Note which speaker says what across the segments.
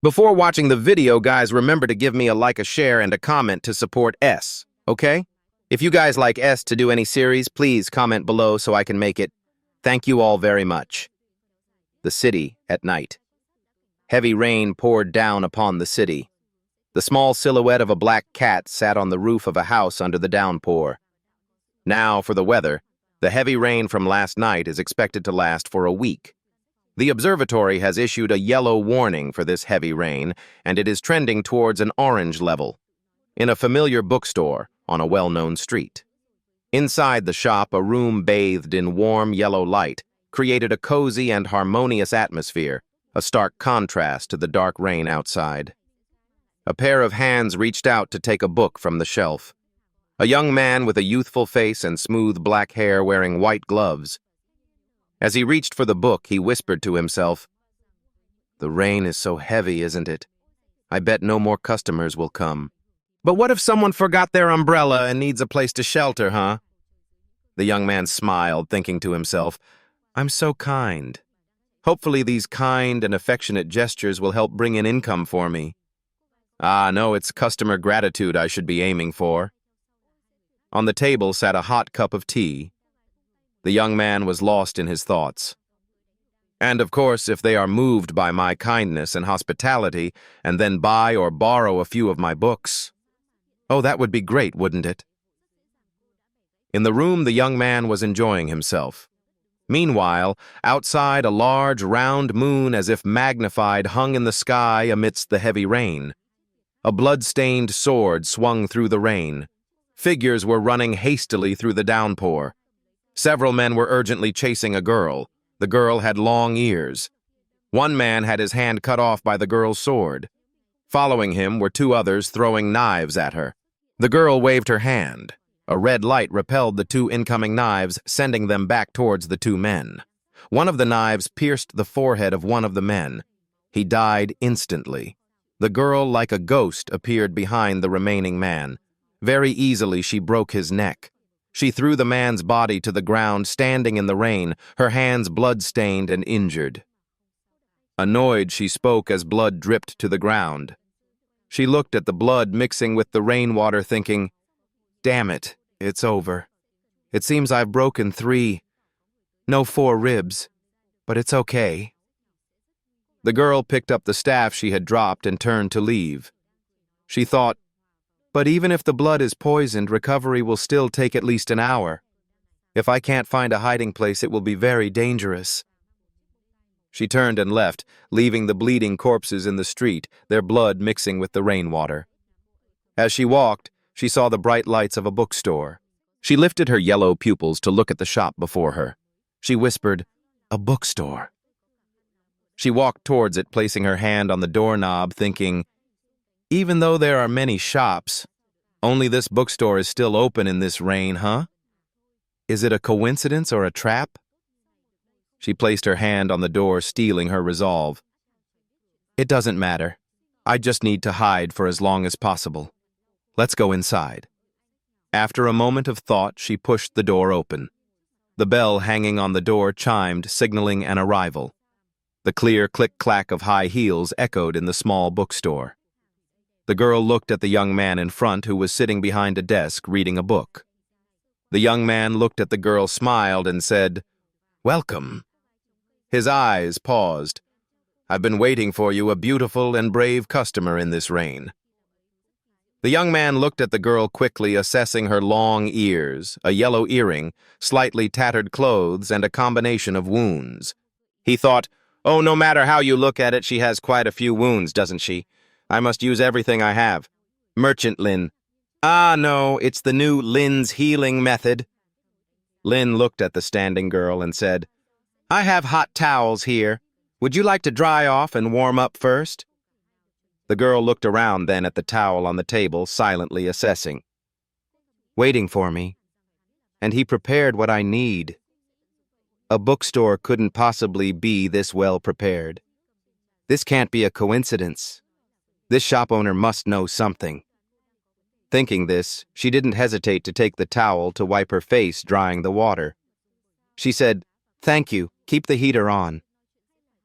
Speaker 1: Before watching the video, guys, remember to give me a like, a share, and a comment to support S, okay? If you guys like S to do any series, please comment below so I can make it. Thank you all very much. The city at night. Heavy rain poured down upon the city. The small silhouette of a black cat sat on the roof of a house under the downpour. Now, for the weather, the heavy rain from last night is expected to last for a week. The observatory has issued a yellow warning for this heavy rain, and it is trending towards an orange level. In a familiar bookstore on a well-known street. Inside the shop, a room bathed in warm yellow light created a cozy and harmonious atmosphere, a stark contrast to the dark rain outside. A pair of hands reached out to take a book from the shelf. A young man with a youthful face and smooth black hair wearing white gloves. As he reached for the book, he whispered to himself, "The rain is so heavy, isn't it? I bet no more customers will come. But what if someone forgot their umbrella and needs a place to shelter, huh?" The young man smiled, thinking to himself, "I'm so kind. Hopefully these kind and affectionate gestures will help bring in income for me. Ah, no, it's customer gratitude I should be aiming for." On the table sat a hot cup of tea. The young man was lost in his thoughts. And of course, if they are moved by my kindness and hospitality, and then buy or borrow a few of my books, oh, that would be great, wouldn't it? In the room, the young man was enjoying himself. Meanwhile, outside, a large, round moon, as if magnified, hung in the sky amidst the heavy rain. A blood-stained sword swung through the rain. Figures were running hastily through the downpour. Several men were urgently chasing a girl. The girl had long ears. One man had his hand cut off by the girl's sword. Following him were two others throwing knives at her. The girl waved her hand. A red light repelled the two incoming knives, sending them back towards the two men. One of the knives pierced the forehead of one of the men. He died instantly. The girl, like a ghost, appeared behind the remaining man. Very easily she broke his neck. She threw the man's body to the ground, standing in the rain, her hands blood-stained and injured. Annoyed, she spoke as blood dripped to the ground. She looked at the blood mixing with the rainwater, thinking, "Damn it, it's over. It seems I've broken 4 ribs, but it's okay." The girl picked up the staff she had dropped and turned to leave. She thought, "But even if the blood is poisoned, recovery will still take at least an hour. If I can't find a hiding place, it will be very dangerous." She turned and left, leaving the bleeding corpses in the street, their blood mixing with the rainwater. As she walked, she saw the bright lights of a bookstore. She lifted her yellow pupils to look at the shop before her. She whispered, "A bookstore." She walked towards it, placing her hand on the doorknob, thinking, even though there are many shops, only this bookstore is still open in this rain, huh? Is it a coincidence or a trap? She placed her hand on the door, steeling her resolve. It doesn't matter. I just need to hide for as long as possible. Let's go inside. After a moment of thought, she pushed the door open. The bell hanging on the door chimed, signaling an arrival. The clear click-clack of high heels echoed in the small bookstore. The girl looked at the young man in front, who was sitting behind a desk reading a book. The young man looked at the girl, smiled, and said, "Welcome." His eyes paused. "I've been waiting for you, a beautiful and brave customer in this rain." The young man looked at the girl quickly, assessing her long ears, a yellow earring, slightly tattered clothes, and a combination of wounds. He thought, "Oh, no matter how you look at it, she has quite a few wounds, doesn't she? I must use everything I have. Merchant Lin. Ah, no, it's the new Lin's healing method." Lin looked at the standing girl and said, "I have hot towels here. Would you like to dry off and warm up first?" The girl looked around then at the towel on the table, silently assessing. "Waiting for me. And he prepared what I need. A bookstore couldn't possibly be this well prepared. This can't be a coincidence. This shop owner must know something." Thinking this, she didn't hesitate to take the towel to wipe her face, drying the water. She said, "Thank you. Keep the heater on."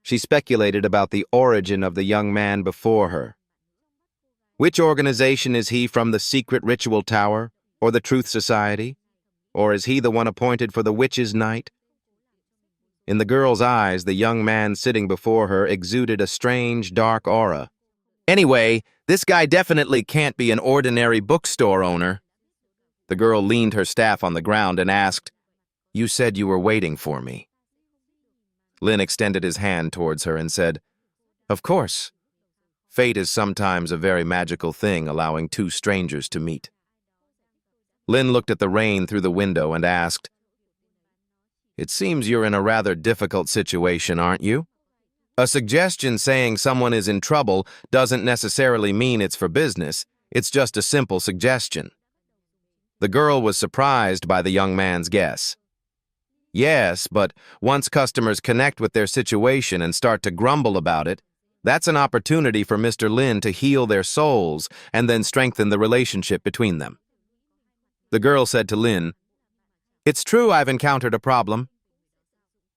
Speaker 1: She speculated about the origin of the young man before her. Which organization is he from, the Secret Ritual Tower, or the Truth Society? Or is he the one appointed for the Witch's Night? In the girl's eyes, the young man sitting before her exuded a strange, dark aura. Anyway, this guy definitely can't be an ordinary bookstore owner. The girl leaned her staff on the ground and asked, "You said you were waiting for me." Lin extended his hand towards her and said, "Of course. Fate is sometimes a very magical thing, allowing two strangers to meet." Lin looked at the rain through the window and asked, "It seems you're in a rather difficult situation, aren't you?" A suggestion saying someone is in trouble doesn't necessarily mean it's for business. It's just a simple suggestion. The girl was surprised by the young man's guess. Yes, but once customers connect with their situation and start to grumble about it, that's an opportunity for Mr. Lin to heal their souls and then strengthen the relationship between them. The girl said to Lin, "It's true I've encountered a problem."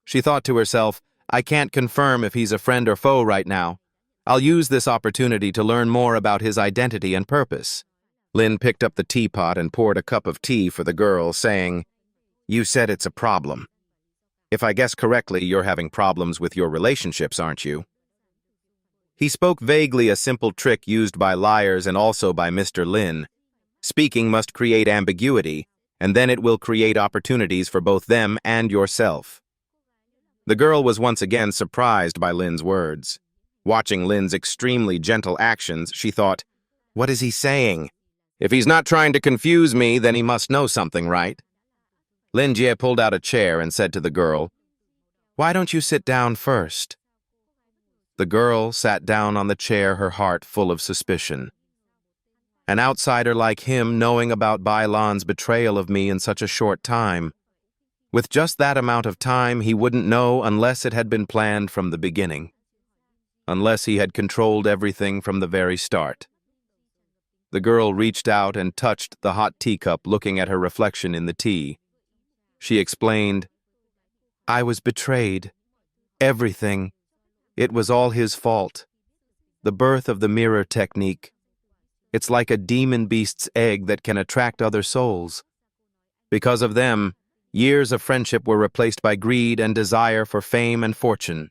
Speaker 1: She thought to herself, "I can't confirm if he's a friend or foe right now. I'll use this opportunity to learn more about his identity and purpose." Lin picked up the teapot and poured a cup of tea for the girl, saying, "You said it's a problem. If I guess correctly, you're having problems with your relationships, aren't you?" He spoke vaguely, a simple trick used by liars and also by Mr. Lin. Speaking must create ambiguity, and then it will create opportunities for both them and yourself. The girl was once again surprised by Lin's words. Watching Lin's extremely gentle actions, she thought, "What is he saying? If he's not trying to confuse me, then he must know something, right?" Lin Jie pulled out a chair and said to the girl, "Why don't you sit down first?" The girl sat down on the chair, her heart full of suspicion. An outsider like him knowing about Bailan's betrayal of me in such a short time. With just that amount of time, he wouldn't know unless it had been planned from the beginning. Unless he had controlled everything from the very start. The girl reached out and touched the hot teacup, looking at her reflection in the tea. She explained, "I was betrayed. Everything. It was all his fault. The birth of the mirror technique. It's like a demon beast's egg that can attract other souls. Because of them, years of friendship were replaced by greed and desire for fame and fortune.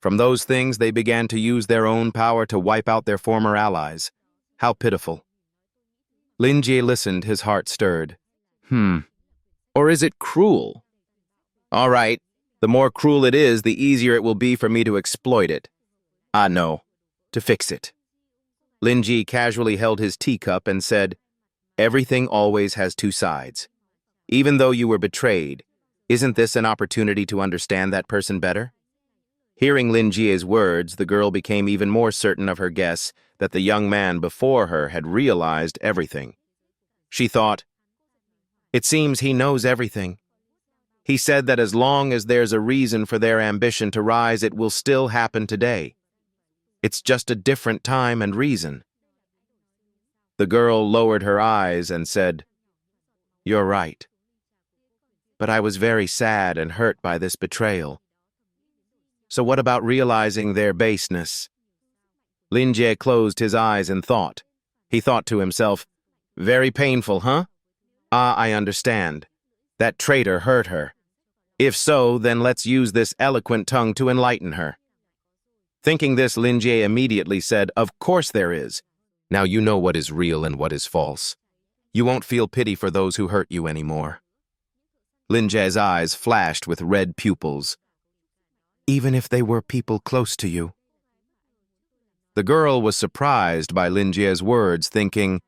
Speaker 1: From those things, they began to use their own power to wipe out their former allies. How pitiful." Lin Jie listened, his heart stirred. Or is it cruel? All right, the more cruel it is, the easier it will be for me to exploit it. No, to fix it. Lin Jie casually held his teacup and said, "Everything always has two sides. Even though you were betrayed, isn't this an opportunity to understand that person better?" Hearing Lin Jie's words, the girl became even more certain of her guess that the young man before her had realized everything. She thought, "It seems he knows everything. He said that as long as there's a reason for their ambition to rise, it will still happen today. It's just a different time and reason." The girl lowered her eyes and said, "You're right. But I was very sad and hurt by this betrayal. So what about realizing their baseness?" Lin Jie closed his eyes and thought. He thought to himself, "Very painful, huh? I understand. That traitor hurt her. If so, then let's use this eloquent tongue to enlighten her." Thinking this, Lin Jie immediately said, "Of course there is. Now you know what is real and what is false. You won't feel pity for those who hurt you anymore." Lin Jie's eyes flashed with red pupils. "Even if they were people close to you?" The girl was surprised by Lin Jie's words, thinking,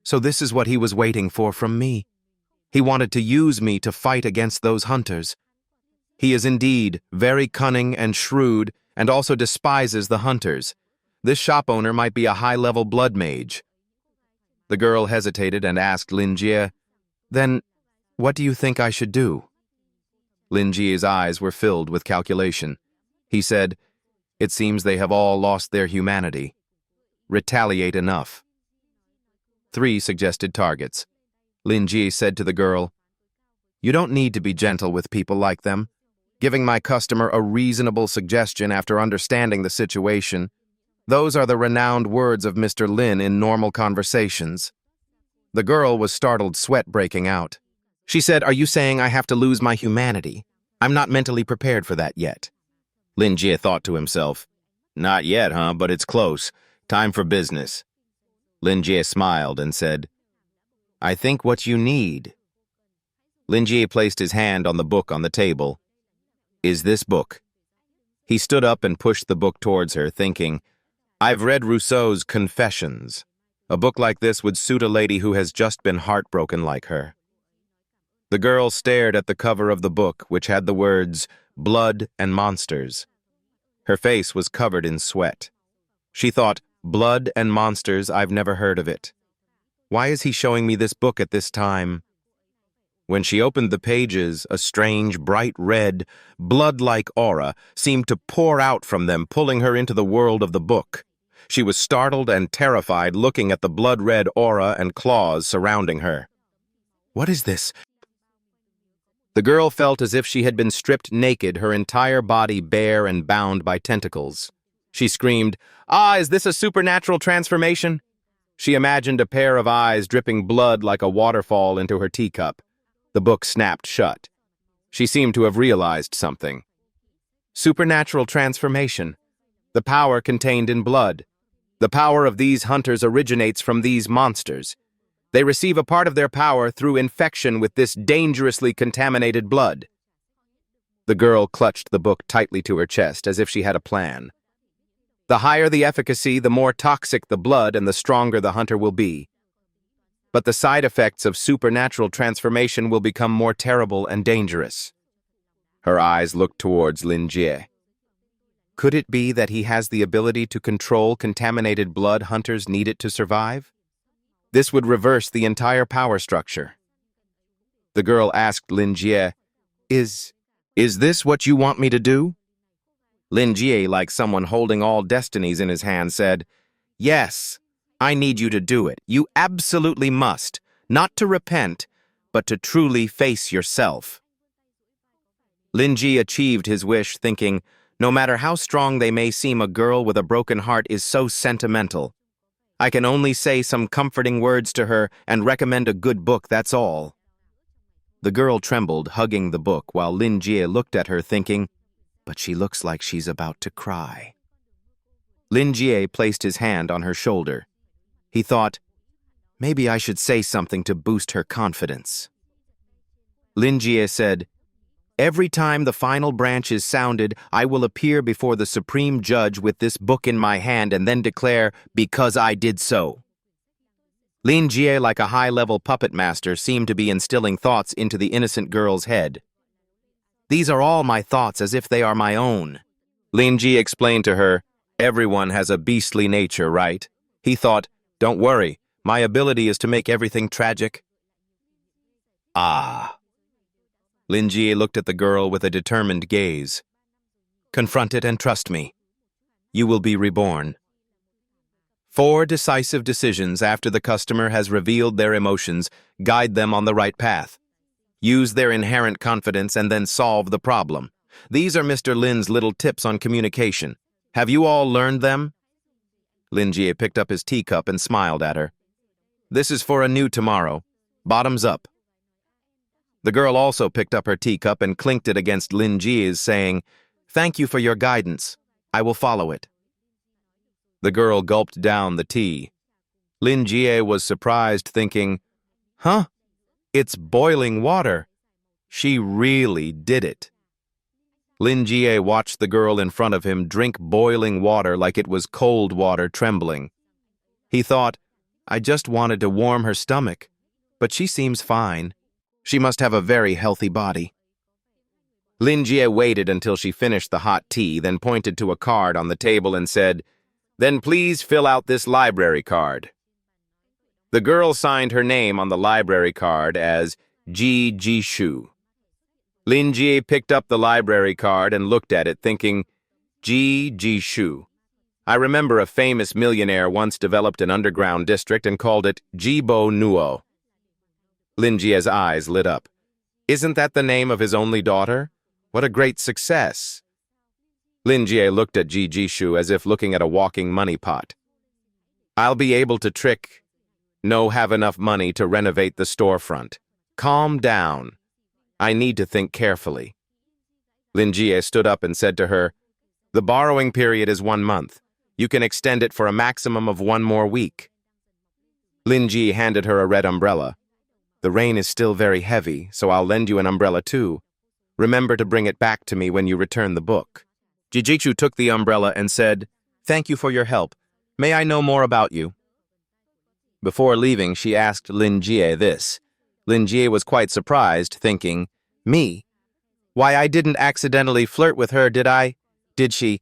Speaker 1: "So this is what he was waiting for from me. He wanted to use me to fight against those hunters. He is indeed very cunning and shrewd, and also despises the hunters. This shop owner might be a high-level blood mage." The girl hesitated and asked Lin Jie, "Then, what do you think I should do?" Lin Jie's eyes were filled with calculation. He said, "It seems they have all lost their humanity. Retaliate enough." 3 suggested targets. Lin Jie said to the girl, "You don't need to be gentle with people like them. giving my customer a reasonable suggestion after understanding the situation. Those are the renowned words of Mr. Lin in normal conversations. The girl was startled, sweat breaking out. She said, "Are you saying I have to lose my humanity? I'm not mentally prepared for that yet." Lin Jie thought to himself, "Not yet, huh? But it's close. Time for business." Lin Jie smiled and said, "I think what you need." Lin Jie placed his hand on the book on the table. "Is this book?" He stood up and pushed the book towards her, thinking, "I've read Rousseau's Confessions. A book like this would suit a lady who has just been heartbroken like her." The girl stared at the cover of the book, which had the words, "Blood and Monsters." Her face was covered in sweat. She thought, "Blood and Monsters, I've never heard of it. Why is he showing me this book at this time?" When she opened the pages, a strange, bright red, blood-like aura seemed to pour out from them, pulling her into the world of the book. She was startled and terrified, looking at the blood-red aura and claws surrounding her. "What is this?" The girl felt as if she had been stripped naked, her entire body bare and bound by tentacles. She screamed, "Ah, is this a supernatural transformation?" She imagined a pair of eyes dripping blood like a waterfall into her teacup. The book snapped shut. She seemed to have realized something. Supernatural transformation. The power contained in blood. The power of these hunters originates from these monsters. They receive a part of their power through infection with this dangerously contaminated blood. The girl clutched the book tightly to her chest as if she had a plan. The higher the efficacy, the more toxic the blood and the stronger the hunter will be. But the side effects of supernatural transformation will become more terrible and dangerous. Her eyes looked towards Lin Jie. Could it be that he has the ability to control contaminated blood hunters need it to survive? This would reverse the entire power structure. The girl asked Lin Jie, Is this what you want me to do?" Lin Jie, like someone holding all destinies in his hand, said, "Yes, I need you to do it. You absolutely must, not to repent, but to truly face yourself." Lin Jie achieved his wish, thinking, no matter how strong they may seem, a girl with a broken heart is so sentimental. I can only say some comforting words to her and recommend a good book, that's all. The girl trembled, hugging the book, while Lin Jie looked at her, thinking, but she looks like she's about to cry. Lin Jie placed his hand on her shoulder. He thought, maybe I should say something to boost her confidence. Lin Jie said, "Every time the final branch is sounded, I will appear before the Supreme Judge with this book in my hand and then declare, because I did so." Lin Jie, like a high-level puppet master, seemed to be instilling thoughts into the innocent girl's head. "These are all my thoughts as if they are my own." Lin Jie explained to her, "Everyone has a beastly nature, right?" He thought, "Don't worry, my ability is to make everything tragic." Ah. Lin Jie looked at the girl with a determined gaze. "Confront it and trust me. You will be reborn." 4 decisive decisions after the customer has revealed their emotions guide them on the right path. Use their inherent confidence and then solve the problem. These are Mr. Lin's little tips on communication. Have you all learned them? Lin Jie picked up his teacup and smiled at her. "This is for a new tomorrow. Bottoms up." The girl also picked up her teacup and clinked it against Lin Jie's, saying, "Thank you for your guidance. I will follow it." The girl gulped down the tea. Lin Jie was surprised, thinking, "Huh? It's boiling water. She really did it." Lin Jie watched the girl in front of him drink boiling water like it was cold water, trembling. He thought, I just wanted to warm her stomach, but she seems fine. She must have a very healthy body. Lin Jie waited until she finished the hot tea, then pointed to a card on the table and said, "Then please fill out this library card." The girl signed her name on the library card as Ji Jishu. Lin Jie picked up the library card and looked at it, thinking, Ji Jishu. I remember a famous millionaire once developed an underground district and called it Jibo Nuo. Lin Jie's eyes lit up. Isn't that the name of his only daughter? What a great success. Lin Jie looked at Ji Jishu as if looking at a walking money pot. I'll be able to trick. No, have enough money to renovate the storefront. Calm down. I need to think carefully. Lin Jie stood up and said to her, the borrowing period is 1 month. You can extend it for a maximum of 1 more week. Lin Jie handed her a red umbrella. The rain is still very heavy, so I'll lend you an umbrella too. Remember to bring it back to me when you return the book. Jijichu took the umbrella and said, thank you for your help. May I know more about you? Before leaving, she asked Lin Jie this. Lin Jie was quite surprised, thinking, me? Why, I didn't accidentally flirt with her, did I? Did she?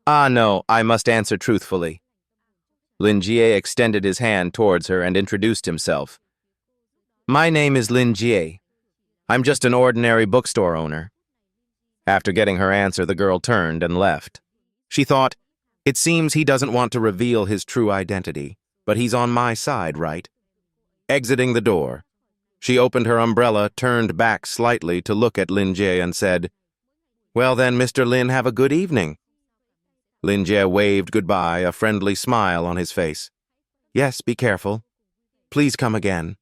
Speaker 1: Ah, no, I must answer truthfully. Lin Jie extended his hand towards her and introduced himself. My name is Lin Jie. I'm just an ordinary bookstore owner. After getting her answer, the girl turned and left. She thought, it seems he doesn't want to reveal his true identity, but he's on my side, right? Exiting the door, she opened her umbrella, turned back slightly to look at Lin Jie and said, well then, Mr. Lin, have a good evening. Lin Jie waved goodbye, a friendly smile on his face. Yes, be careful. Please come again.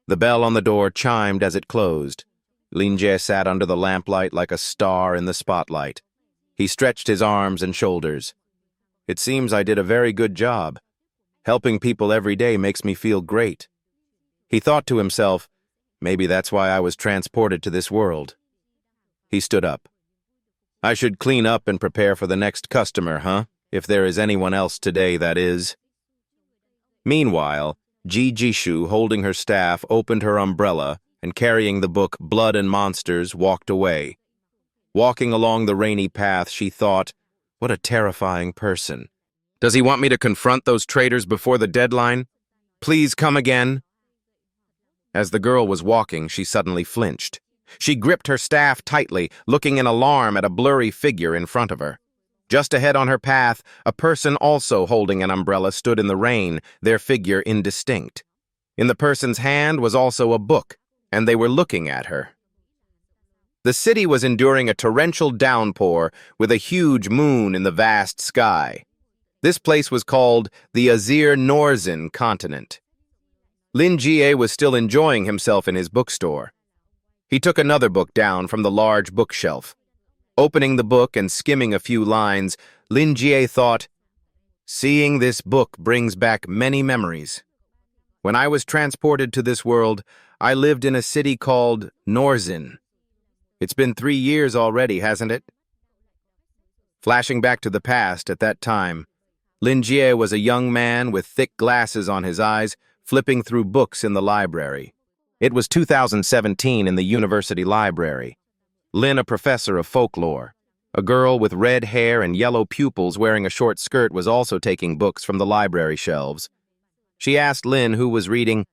Speaker 1: The bell on the door chimed as it closed. Lin Jie sat under the lamplight like a star in the spotlight. He stretched his arms and shoulders. It seems I did a very good job. Helping people every day makes me feel great. He thought to himself, maybe that's why I was transported to this world. He stood up. I should clean up and prepare for the next customer, huh? If there is anyone else today, that is. Meanwhile, Ji Jishu, holding her staff, opened her umbrella and carrying the book Blood and Monsters, walked away. Walking along the rainy path, she thought, what a terrifying person. Does he want me to confront those traitors before the deadline? Please come again. As the girl was walking, she suddenly flinched. She gripped her staff tightly, looking in alarm at a blurry figure in front of her. Just ahead on her path, a person also holding an umbrella stood in the rain, their figure indistinct. In the person's hand was also a book, and they were looking at her. The city was enduring a torrential downpour with a huge moon in the vast sky. This place was called the Azir Norzin continent. Lin Jie was still enjoying himself in his bookstore. He took another book down from the large bookshelf. Opening the book and skimming a few lines, Lin Jie thought, seeing this book brings back many memories. When I was transported to this world, I lived in a city called Norzin. It's been 3 years already, hasn't it? Flashing back to the past at that time, Lin Jie was a young man with thick glasses on his eyes, flipping through books in the library. It was 2017 in the university library. Lin, a professor of folklore. A girl with red hair and yellow pupils wearing a short skirt was also taking books from the library shelves. She asked Lin, who was reading,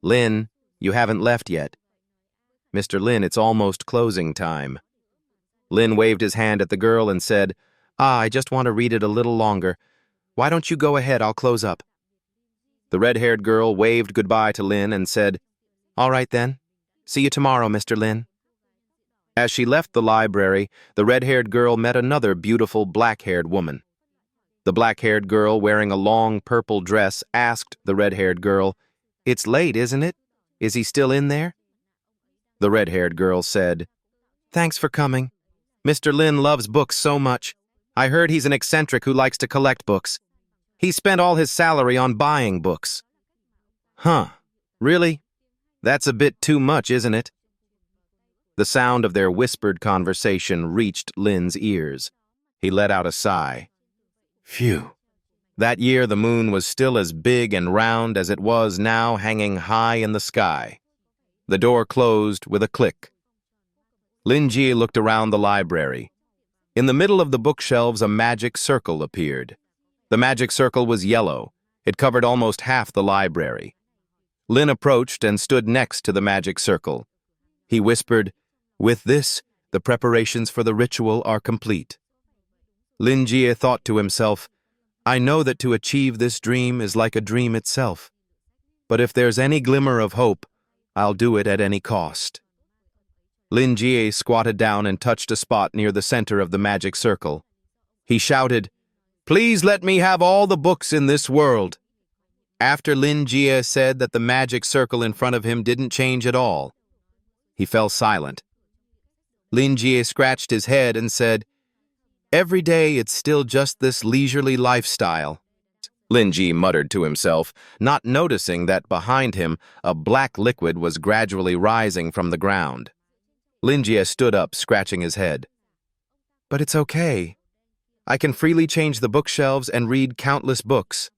Speaker 1: Lin, you haven't left yet. Mr. Lin, it's almost closing time. Lin waved his hand at the girl and said, I just want to read it a little longer. Why don't you go ahead, I'll close up. The red-haired girl waved goodbye to Lin and said, all right then. See you tomorrow, Mr. Lin. As she left the library, the red-haired girl met another beautiful black-haired woman. The black-haired girl, wearing a long purple dress, asked the red-haired girl, it's late, isn't it? Is he still in there? The red-haired girl said, thanks for coming. Mr. Lin loves books so much. I heard he's an eccentric who likes to collect books. He spent all his salary on buying books. Huh, really? That's a bit too much, isn't it? The sound of their whispered conversation reached Lin's ears. He let out a sigh. Phew. That year the moon was still as big and round as it was now, hanging high in the sky. The door closed with a click. Lin Jie looked around the library. In the middle of the bookshelves, a magic circle appeared. The magic circle was yellow. It covered almost half the library. Lin approached and stood next to the magic circle. He whispered, with this, the preparations for the ritual are complete. Lin Jie thought to himself, I know that to achieve this dream is like a dream itself. But if there's any glimmer of hope, I'll do it at any cost. Lin Jie squatted down and touched a spot near the center of the magic circle. He shouted, "Please let me have all the books in this world." After Lin Jie said that the magic circle in front of him didn't change at all, he fell silent. Lin Jie scratched his head and said, "Every day it's still just this leisurely lifestyle." Lin Jie muttered to himself, not noticing that behind him a black liquid was gradually rising from the ground. Lin Jie stood up, scratching his head. "But it's okay. I can freely change the bookshelves and read countless books."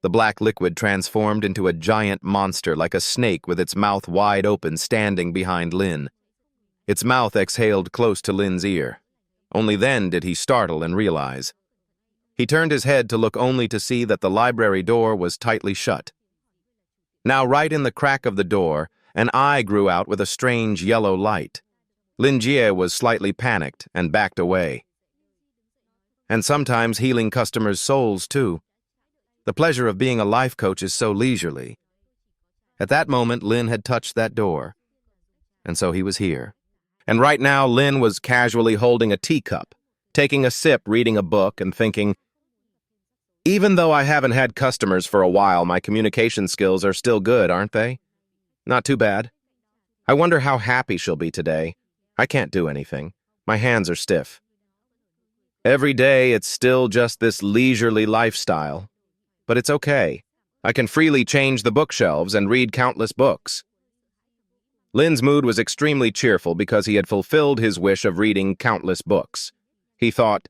Speaker 1: The black liquid transformed into a giant monster like a snake with its mouth wide open standing behind Lin. Its mouth exhaled close to Lin's ear. Only then did he startle and realize. He turned his head to look only to see that the library door was tightly shut. Now right in the crack of the door, an eye grew out with a strange yellow light. Lin Jie was slightly panicked and backed away. And sometimes healing customers' souls, too. The pleasure of being a life coach is so leisurely. At that moment, Lin had touched that door, and so he was here. And right now, Lin was casually holding a teacup, taking a sip, reading a book, and thinking, even though I haven't had customers for a while, my communication skills are still good, aren't they? Not too bad. I wonder how happy she'll be today. I can't do anything. My hands are stiff. Every day, it's still just this leisurely lifestyle. But it's okay. I can freely change the bookshelves and read countless books. Lin's mood was extremely cheerful because he had fulfilled his wish of reading countless books. He thought,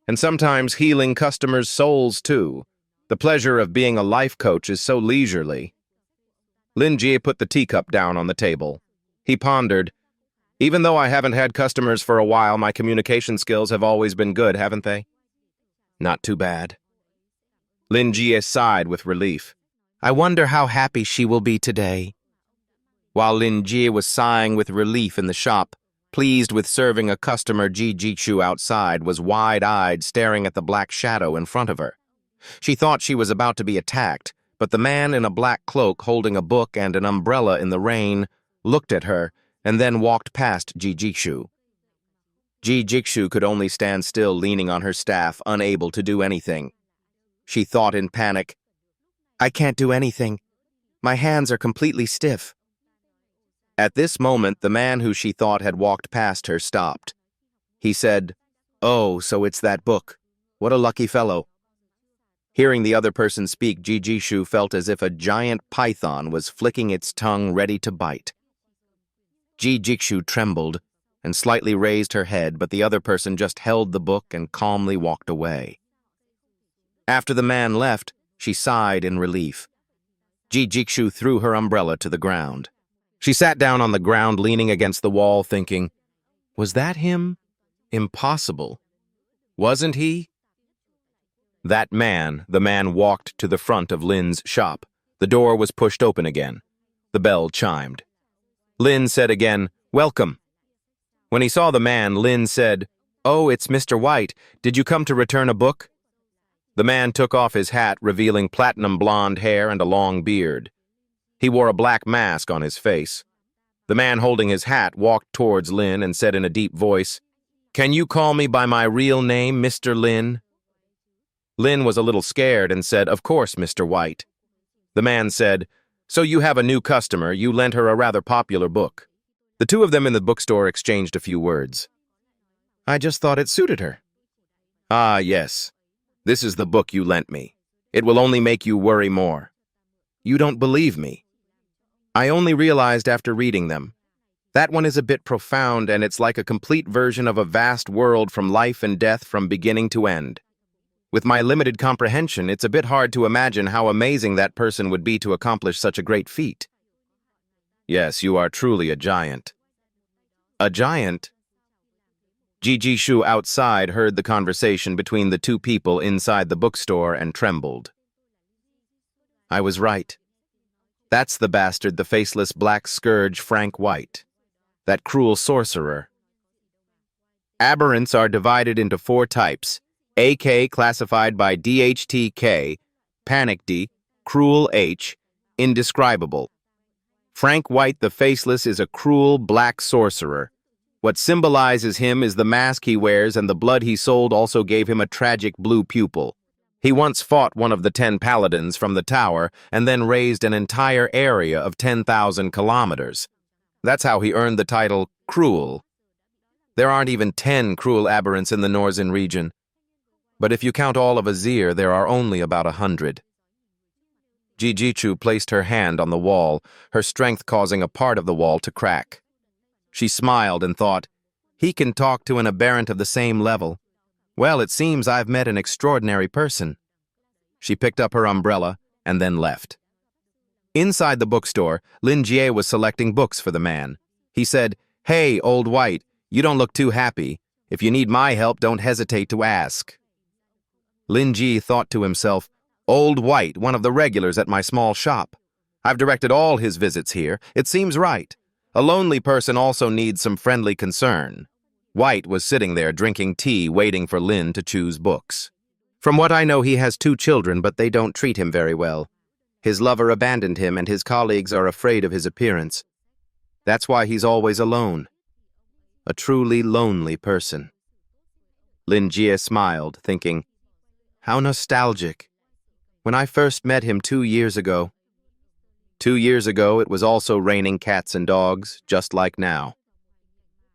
Speaker 1: and sometimes healing customers' souls, too. The pleasure of being a life coach is so leisurely. Lin Jie put the teacup down on the table. He pondered, even though I haven't had customers for a while, my communication skills have always been good, haven't they? Not too bad. Lin Jie sighed with relief. I wonder how happy she will be today. While Lin Jie was sighing with relief in the shop, pleased with serving a customer, Ji Jixu outside was wide-eyed, staring at the black shadow in front of her. She thought she was about to be attacked, but the man in a black cloak holding a book and an umbrella in the rain looked at her and then walked past Ji Jixu. Ji Jixu could only stand still, leaning on her staff, unable to do anything. She thought in panic, I can't do anything. My hands are completely stiff. At this moment, the man who she thought had walked past her stopped. He said, Oh, so it's that book. What a lucky fellow. Hearing the other person speak, Ji Jixu felt as if a giant python was flicking its tongue ready to bite. Ji Jixu trembled and slightly raised her head, but the other person just held the book and calmly walked away. After the man left, she sighed in relief. Ji Jixu threw her umbrella to the ground. She sat down on the ground, leaning against the wall, thinking, was that him? Impossible. Wasn't he? That man, the man walked to the front of Lin's shop. The door was pushed open again. The bell chimed. Lin said again, Welcome. When he saw the man, Lin said, Oh, it's Mr. White. Did you come to return a book? The man took off his hat, revealing platinum blonde hair and a long beard. He wore a black mask on his face. The man holding his hat walked towards Lin and said in a deep voice, Can you call me by my real name, Mr. Lin? Lin was a little scared and said, Of course, Mr. White. The man said, So you have a new customer. You lent her a rather popular book. The two of them in the bookstore exchanged a few words. I just thought it suited her. Ah, yes. This is the book you lent me. It will only make you worry more. You don't believe me. I only realized after reading them. That one is a bit profound, and it's like a complete version of a vast world from life and death from beginning to end. With my limited comprehension, it's a bit hard to imagine how amazing that person would be to accomplish such a great feat. Yes, you are truly a giant. A giant? Ji Jixu outside heard the conversation between the two people inside the bookstore and trembled. I was right. That's the bastard, the faceless black scourge Frank White. That cruel sorcerer. Aberrants are divided into 4 types. AK classified by DHTK, Panic D, Cruel H, Indescribable. Frank White the Faceless is a cruel black sorcerer. What symbolizes him is the mask he wears, and the blood he sold also gave him a tragic blue pupil. He once fought one of the 10 paladins from the tower and then raised an entire area of 10,000 kilometers. That's how he earned the title Cruel. There aren't even 10 cruel aberrants in the Northern region, but if you count all of Azir, there are only about 100. Jijichu placed her hand on the wall, her strength causing a part of the wall to crack. She smiled and thought, he can talk to an aberrant of the same level. Well, it seems I've met an extraordinary person. She picked up her umbrella and then left. Inside the bookstore, Lin Jie was selecting books for the man. He said, "Hey, old White, you don't look too happy. If you need my help, don't hesitate to ask." Lin Jie thought to himself, "Old White, one of the regulars at my small shop. I've directed all his visits here. It seems right. A lonely person also needs some friendly concern." White was sitting there drinking tea, waiting for Lin to choose books. From what I know, he has 2 children, but they don't treat him very well. His lover abandoned him, and his colleagues are afraid of his appearance. That's why he's always alone. A truly lonely person. Lin Jie smiled, thinking, how nostalgic. When I first met him 2 years ago. 2 years ago, it was also raining cats and dogs, just like now.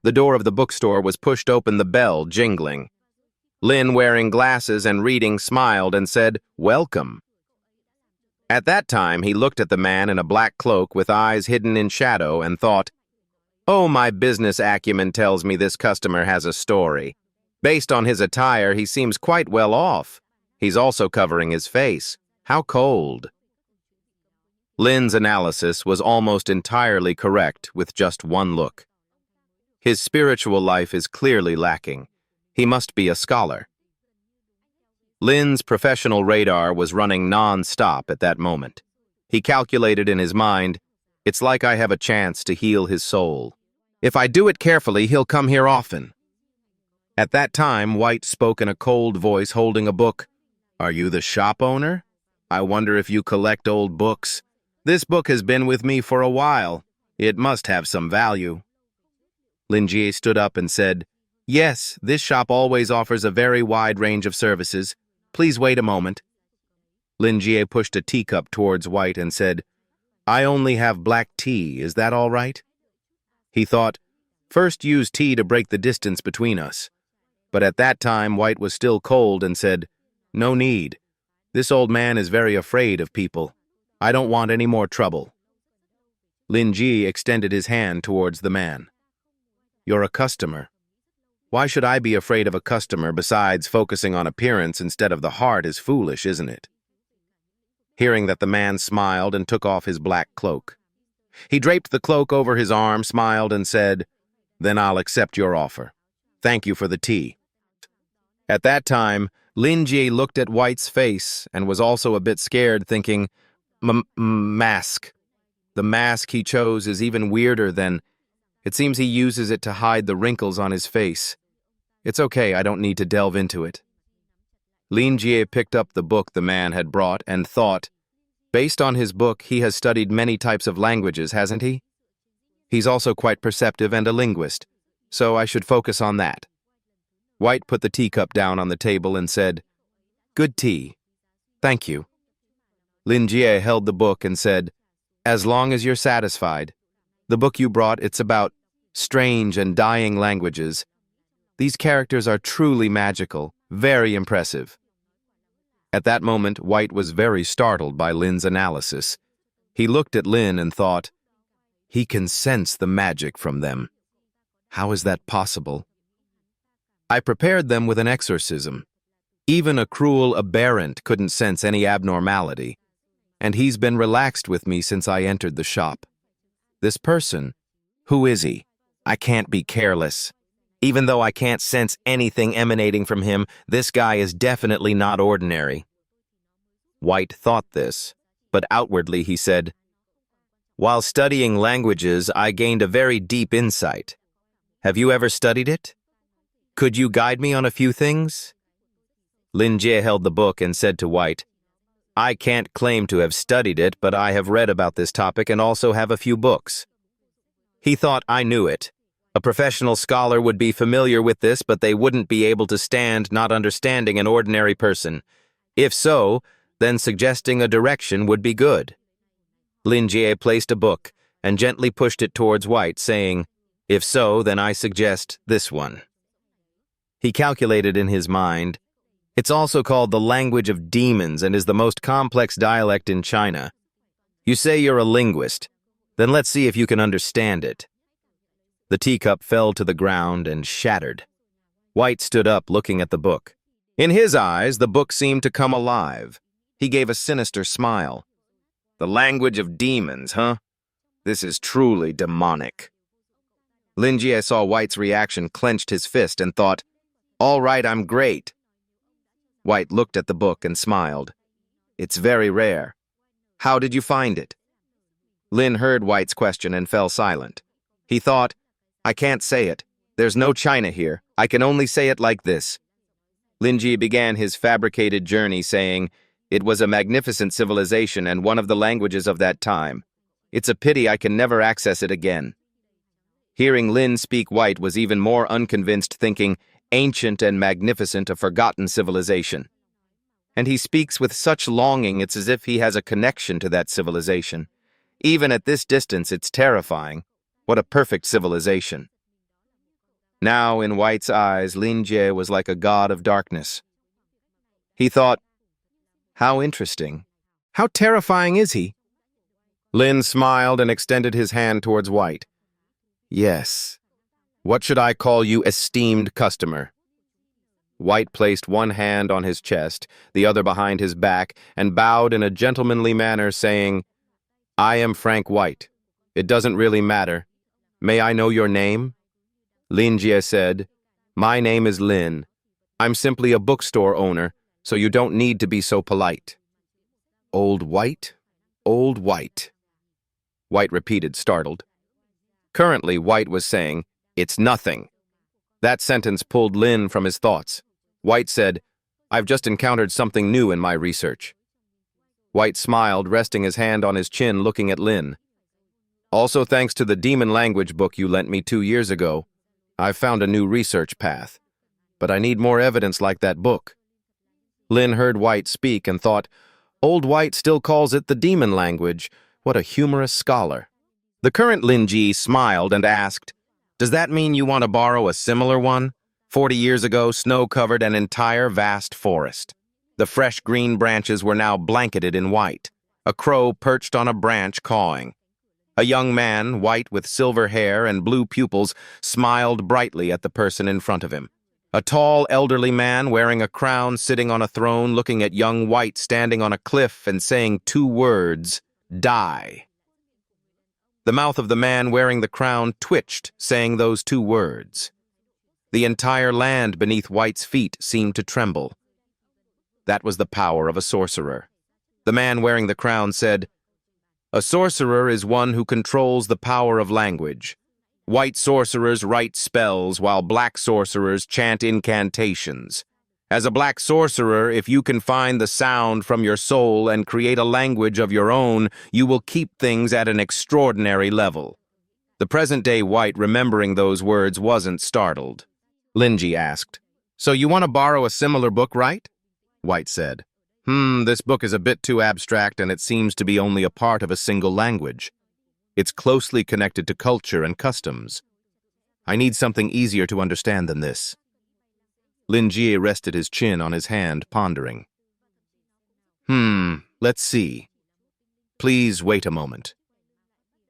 Speaker 1: The door of the bookstore was pushed open, the bell jingling. Lin, wearing glasses and reading, smiled and said, "Welcome." At that time, he looked at the man in a black cloak with eyes hidden in shadow and thought, "Oh, my business acumen tells me this customer has a story. Based on his attire, he seems quite well off. He's also covering his face. How cold." Lin's analysis was almost entirely correct with just one look. His spiritual life is clearly lacking. He must be a scholar. Lin's professional radar was running non-stop at that moment. He calculated in his mind, it's like I have a chance to heal his soul. If I do it carefully, he'll come here often. At that time, White spoke in a cold voice, holding a book. "Are you the shop owner? I wonder if you collect old books. This book has been with me for a while. It must have some value." Lin Jie stood up and said, "Yes, this shop always offers a very wide range of services. Please wait a moment." Lin Jie pushed a teacup towards White and said, "I only have black tea, is that all right?" He thought, first use tea to break the distance between us. But at that time, White was still cold and said, "No need. This old man is very afraid of people. I don't want any more trouble." Lin Jie extended his hand towards the man. "You're a customer. Why should I be afraid of a customer? Besides, focusing on appearance instead of the heart is foolish, isn't it?" Hearing that, the man smiled and took off his black cloak. He draped the cloak over his arm, smiled, and said, "Then I'll accept your offer. Thank you for the tea." At that time, Lin Jie looked at White's face and was also a bit scared, thinking, Mask. The mask he chose is even weirder than... It seems he uses it to hide the wrinkles on his face. It's okay, I don't need to delve into it. Lin Jie picked up the book the man had brought and thought, based on his book, he has studied many types of languages, hasn't he? He's also quite perceptive and a linguist, so I should focus on that. White put the teacup down on the table and said, "Good tea. Thank you." Lin Jie held the book and said, "As long as you're satisfied. The book you brought, it's about strange and dying languages. These characters are truly magical, very impressive." At that moment, White was very startled by Lin's analysis. He looked at Lin and thought, he can sense the magic from them. How is that possible? I prepared them with an exorcism. Even a cruel aberrant couldn't sense any abnormality, and he's been relaxed with me since I entered the shop. This person, who is he? I can't be careless. Even though I can't sense anything emanating from him, this guy is definitely not ordinary. White thought this, but outwardly he said, "While studying languages, I gained a very deep insight. Have you ever studied it? Could you guide me on a few things?" Lin Jie held the book and said to White, I can't claim to have studied it, but I have read about this topic and also have a few books. He thought I knew it. A professional scholar would be familiar with this, but they wouldn't be able to stand not understanding an ordinary person. If so, then suggesting a direction would be good. Lin Jie placed a book and gently pushed it towards White, saying, "If so, then I suggest this one." He calculated in his mind, "It's also called the language of demons and is the most complex dialect in China. You say you're a linguist. Then let's see if you can understand it." The teacup fell to the ground and shattered. White stood up, looking at the book. In his eyes, the book seemed to come alive. He gave a sinister smile. "The language of demons, huh? This is truly demonic." Lin Jie saw White's reaction, clenched his fist, and thought, "All right, I'm great." White looked at the book and smiled. "It's very rare. How did you find it?" Lin heard White's question and fell silent. He thought, "I can't say it. There's no China here. I can only say it like this." Lin Jie began his fabricated journey, saying, "It was a magnificent civilization and one of the languages of that time. It's a pity I can never access it again." Hearing Lin speak, White was even more unconvinced, thinking, "Ancient and magnificent, a forgotten civilization. And he speaks with such longing, it's as if he has a connection to that civilization. Even at this distance, it's terrifying. What a perfect civilization." Now, in White's eyes, Lin Jie was like a god of darkness. He thought, "How interesting. How terrifying is he?" Lin smiled and extended his hand towards White. "Yes. What should I call you, esteemed customer?" White placed one hand on his chest, the other behind his back, and bowed in a gentlemanly manner, saying, "I am Frank White. It doesn't really matter. May I know your name?" Lin Jie said, "My name is Lin. I'm simply a bookstore owner, so you don't need to be so polite." "Old White? Old White," White repeated, startled. Currently, White was saying, "It's nothing." That sentence pulled Lin from his thoughts. White said, "I've just encountered something new in my research." White smiled, resting his hand on his chin, looking at Lin. "Also, thanks to the demon language book you lent me 2 years ago, I've found a new research path. But I need more evidence like that book." Lin heard White speak and thought, "Old White still calls it the demon language. What a humorous scholar." The current Lin Jie smiled and asked, "Does that mean you want to borrow a similar one? 40 years ago, snow covered an entire vast forest. The fresh green branches were now blanketed in white. A crow perched on a branch cawing. A young man, white with silver hair and blue pupils, smiled brightly at the person in front of him. A tall, elderly man wearing a crown sitting on a throne looking at young White standing on a cliff and saying 2 words, "Die." The mouth of the man wearing the crown twitched, saying those 2 words. The entire land beneath White's feet seemed to tremble. That was the power of a sorcerer. The man wearing the crown said, "A sorcerer is one who controls the power of language. White sorcerers write spells while black sorcerers chant incantations. As a black sorcerer, if you can find the sound from your soul and create a language of your own, you will keep things at an extraordinary level." The present-day White, remembering those words, wasn't startled. Lin Jie asked, "So you want to borrow a similar book, right?" White said, This book is a bit too abstract and it seems to be only a part of a single language. It's closely connected to culture and customs. I need something easier to understand than this." Lin Jie rested his chin on his hand, pondering. Let's see. Please wait a moment."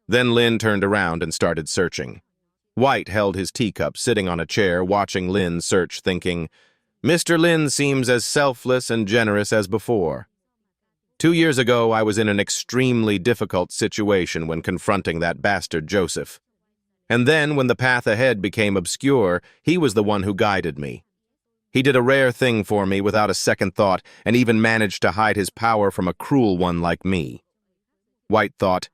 Speaker 1: Then Lin turned around and started searching. White held his teacup, sitting on a chair, watching Lin search, thinking, "Mr. Lin seems as selfless and generous as before. 2 years ago, I was in an extremely difficult situation when confronting that bastard Joseph. And then, when the path ahead became obscure, he was the one who guided me. He did a rare thing for me without a second thought, and even managed to hide his power from a cruel one like me." White thought,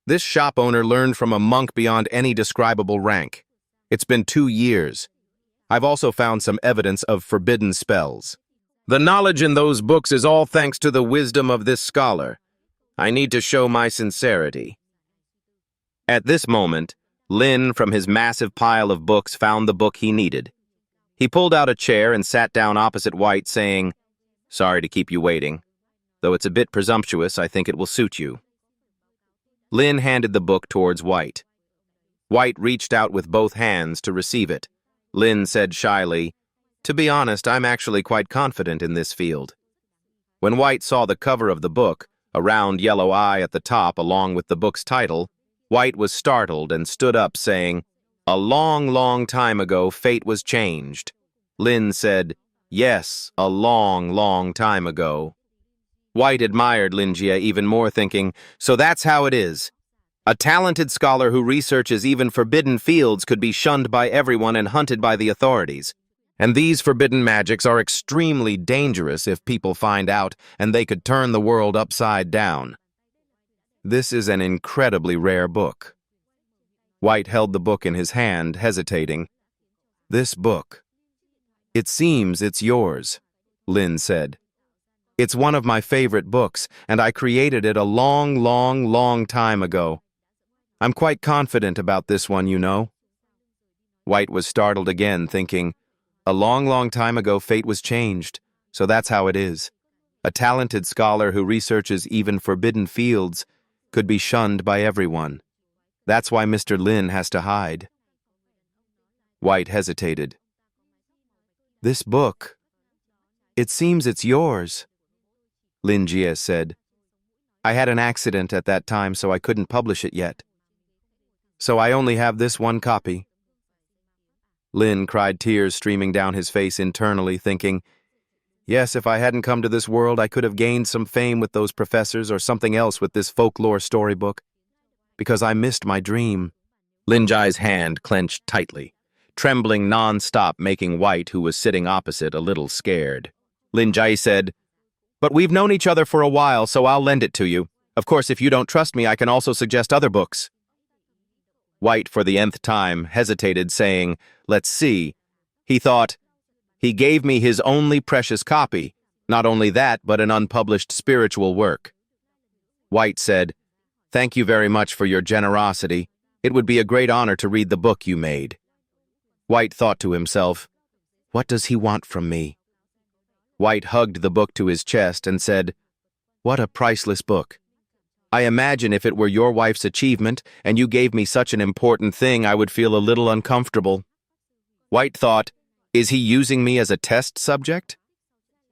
Speaker 1: "This shop owner learned from a monk beyond any describable rank. It's been 2 years. I've also found some evidence of forbidden spells. The knowledge in those books is all thanks to the wisdom of this scholar. I need to show my sincerity. At this moment, Lin, from his massive pile of books, found the book he needed. He pulled out a chair and sat down opposite White, saying, "Sorry to keep you waiting. Though it's a bit presumptuous, I think it will suit you." Lin handed the book towards White. White reached out with both hands to receive it. Lin said shyly, "To be honest, I'm actually quite confident in this field." When White saw the cover of the book, a round yellow eye at the top along with the book's title, White was startled and stood up, saying, "A long, long time ago, fate was changed." Lin said, "Yes, a long, long time ago." White admired Linjie even more, thinking, so that's how it is. A talented scholar who researches even forbidden fields could be shunned by everyone and hunted by the authorities. And these forbidden magics are extremely dangerous if people find out, and they could turn the world upside down. This is an incredibly rare book. White held the book in his hand, hesitating. "This book. It seems it's yours," Lin said. "It's one of my favorite books, and I created it a long, long, long time ago. I'm quite confident about this one, you know." White was startled again, thinking, a long, long time ago fate was changed, so that's how it is. A talented scholar who researches even forbidden fields could be shunned by everyone. That's why Mr. Lin has to hide. White hesitated. "This book. It seems it's yours," Lin Jie said. "I had an accident at that time, so I couldn't publish it yet. So I only have this one copy." Lin cried, tears streaming down his face internally, thinking, yes, if I hadn't come to this world, I could have gained some fame with those professors or something else with this folklore storybook. Because I missed my dream. Lin Jai's hand clenched tightly, trembling non-stop, making White, who was sitting opposite, a little scared. Lin Jai said, "But we've known each other for a while, so I'll lend it to you. Of course, if you don't trust me, I can also suggest other books." White, for the nth time, hesitated, saying, "Let's see." He thought, he gave me his only precious copy, not only that, but an unpublished spiritual work. White said, "Thank you very much for your generosity. It would be a great honor to read the book you made." White thought to himself, what does he want from me? White hugged the book to his chest and said, "What a priceless book. I imagine if it were your wife's achievement and you gave me such an important thing, I would feel a little uncomfortable." White thought, is he using me as a test subject?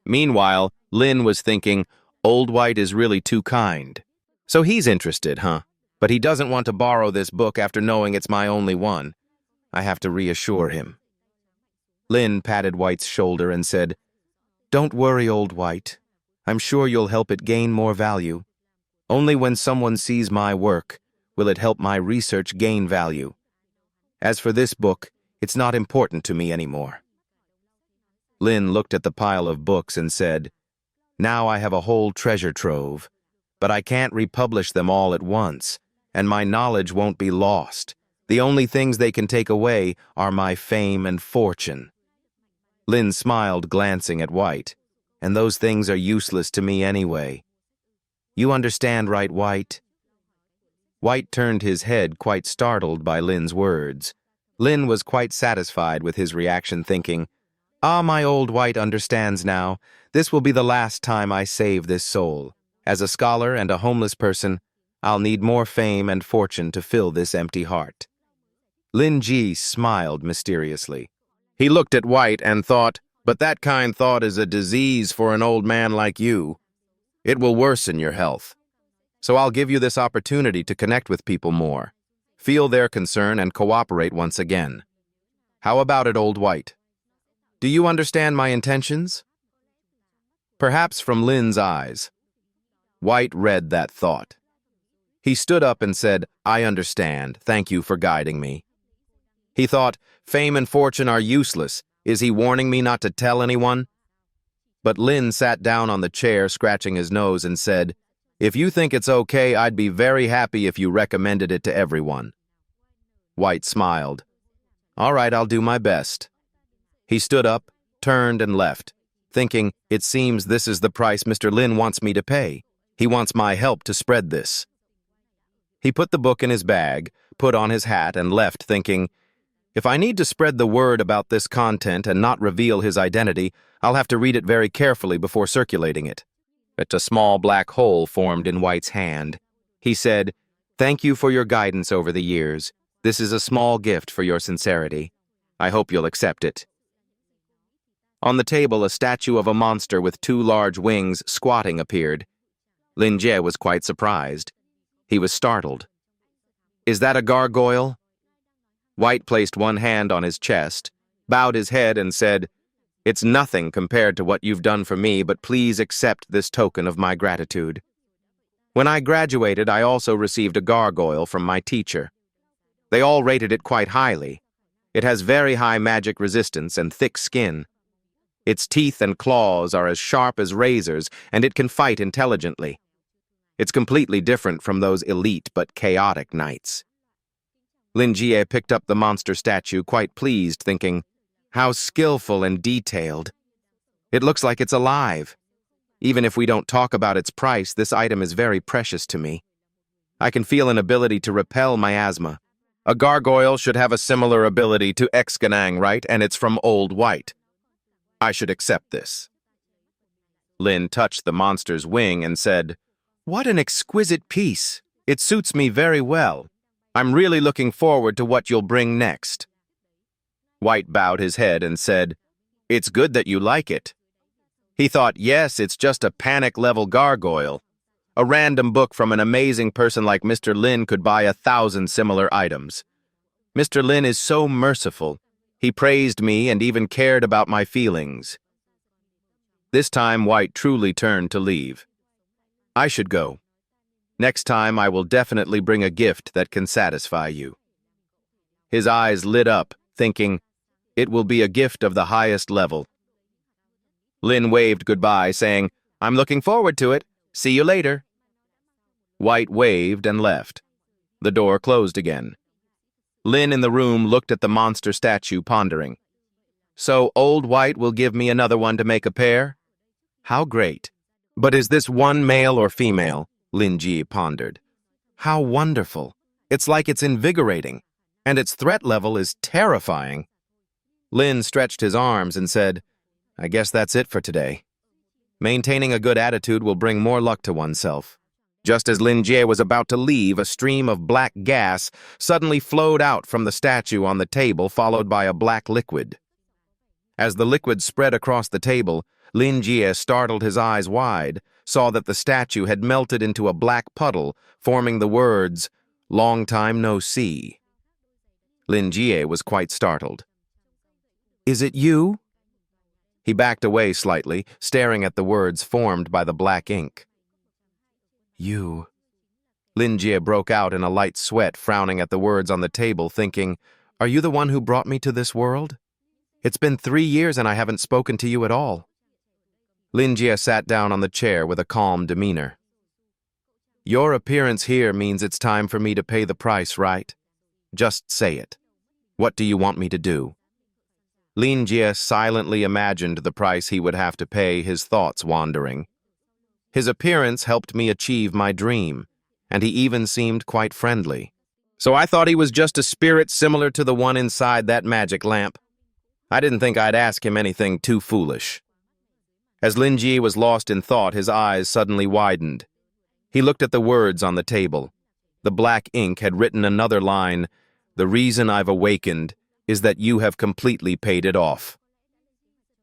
Speaker 1: Meanwhile, Lin was thinking, old White is really too kind. So he's interested, huh? But he doesn't want to borrow this book after knowing it's my only one. I have to reassure him. Lin patted White's shoulder and said, "Don't worry, old White. I'm sure you'll help it gain more value. Only when someone sees my work will it help my research gain value. As for this book, it's not important to me anymore." Lin looked at the pile of books and said, "Now I have a whole treasure trove, but I can't republish them all at once, and my knowledge won't be lost. The only things they can take away are my fame and fortune." Lin smiled, glancing at White, "And those things are useless to me anyway. You understand, right, White?" White turned his head, quite startled by Lin's words. Lin was quite satisfied with his reaction, thinking, my old White understands now. This will be the last time I save this soul. As a scholar and a homeless person, I'll need more fame and fortune to fill this empty heart." Lin Ji smiled mysteriously. He looked at White and thought, but that kind thought is a disease for an old man like you. It will worsen your health. So I'll give you this opportunity to connect with people more, feel their concern, and cooperate once again. How about it, old White? Do you understand my intentions? Perhaps from Lin's eyes, White read that thought. He stood up and said, "I understand. Thank you for guiding me." He thought, fame and fortune are useless. Is he warning me not to tell anyone? But Lin sat down on the chair, scratching his nose, and said, "If you think it's okay, I'd be very happy if you recommended it to everyone." White smiled. "All right, I'll do my best." He stood up, turned, and left, thinking, it seems this is the price Mr. Lin wants me to pay. He wants my help to spread this. He put the book in his bag, put on his hat, and left, thinking, if I need to spread the word about this content and not reveal his identity, I'll have to read it very carefully before circulating it. But a small black hole formed in White's hand. He said, "Thank you for your guidance over the years. This is a small gift for your sincerity. I hope you'll accept it." On the table, a statue of a monster with 2 large wings squatting appeared. Lin Jie was quite surprised. He was startled. "Is that a gargoyle?" White placed one hand on his chest, bowed his head, and said, "It's nothing compared to what you've done for me, but please accept this token of my gratitude. When I graduated, I also received a gargoyle from my teacher. They all rated it quite highly. It has very high magic resistance and thick skin. Its teeth and claws are as sharp as razors, and it can fight intelligently. It's completely different from those elite but chaotic knights." Lin Jie picked up the monster statue, quite pleased, thinking, how skillful and detailed. It looks like it's alive. Even if we don't talk about its price, this item is very precious to me. I can feel an ability to repel miasma. A gargoyle should have a similar ability to Exganang, right? And it's from Old White. I should accept this. Lin touched the monster's wing and said, "What an exquisite piece. It suits me very well. I'm really looking forward to what you'll bring next." White bowed his head and said, "It's good that you like it." He thought, yes, it's just a panic-level gargoyle. A random book from an amazing person like Mr. Lin could buy 1,000 similar items. Mr. Lin is so merciful. He praised me and even cared about my feelings. This time, White truly turned to leave. I should go. Next time, I will definitely bring a gift that can satisfy you. His eyes lit up, thinking, it will be a gift of the highest level. Lin waved goodbye, saying, I'm looking forward to it. See you later. White waved and left. The door closed again. Lin in the room looked at the monster statue, pondering. So Old White will give me another one to make a pair? How great. But is this one male or female? Lin Ji pondered. How wonderful. It's like it's invigorating, and its threat level is terrifying. Lin stretched his arms and said, I guess that's it for today. Maintaining a good attitude will bring more luck to oneself. Just as Lin Jie was about to leave, a stream of black gas suddenly flowed out from the statue on the table, followed by a black liquid. As the liquid spread across the table, Lin Jie startled his eyes wide, saw that the statue had melted into a black puddle, forming the words, Long time no see. Lin Jie was quite startled. Is it you? He backed away slightly, staring at the words formed by the black ink. You. Lin Jie broke out in a light sweat, frowning at the words on the table, thinking, Are you the one who brought me to this world? It's been 3 years and I haven't spoken to you at all. Lin Jie sat down on the chair with a calm demeanor. Your appearance here means it's time for me to pay the price, right? Just say it. What do you want me to do? Lin Jie silently imagined the price he would have to pay, his thoughts wandering. His appearance helped me achieve my dream, and he even seemed quite friendly. So I thought he was just a spirit similar to the one inside that magic lamp. I didn't think I'd ask him anything too foolish. As Lin Jie was lost in thought, his eyes suddenly widened. He looked at the words on the table. The black ink had written another line, The reason I've awakened is that you have completely paid it off.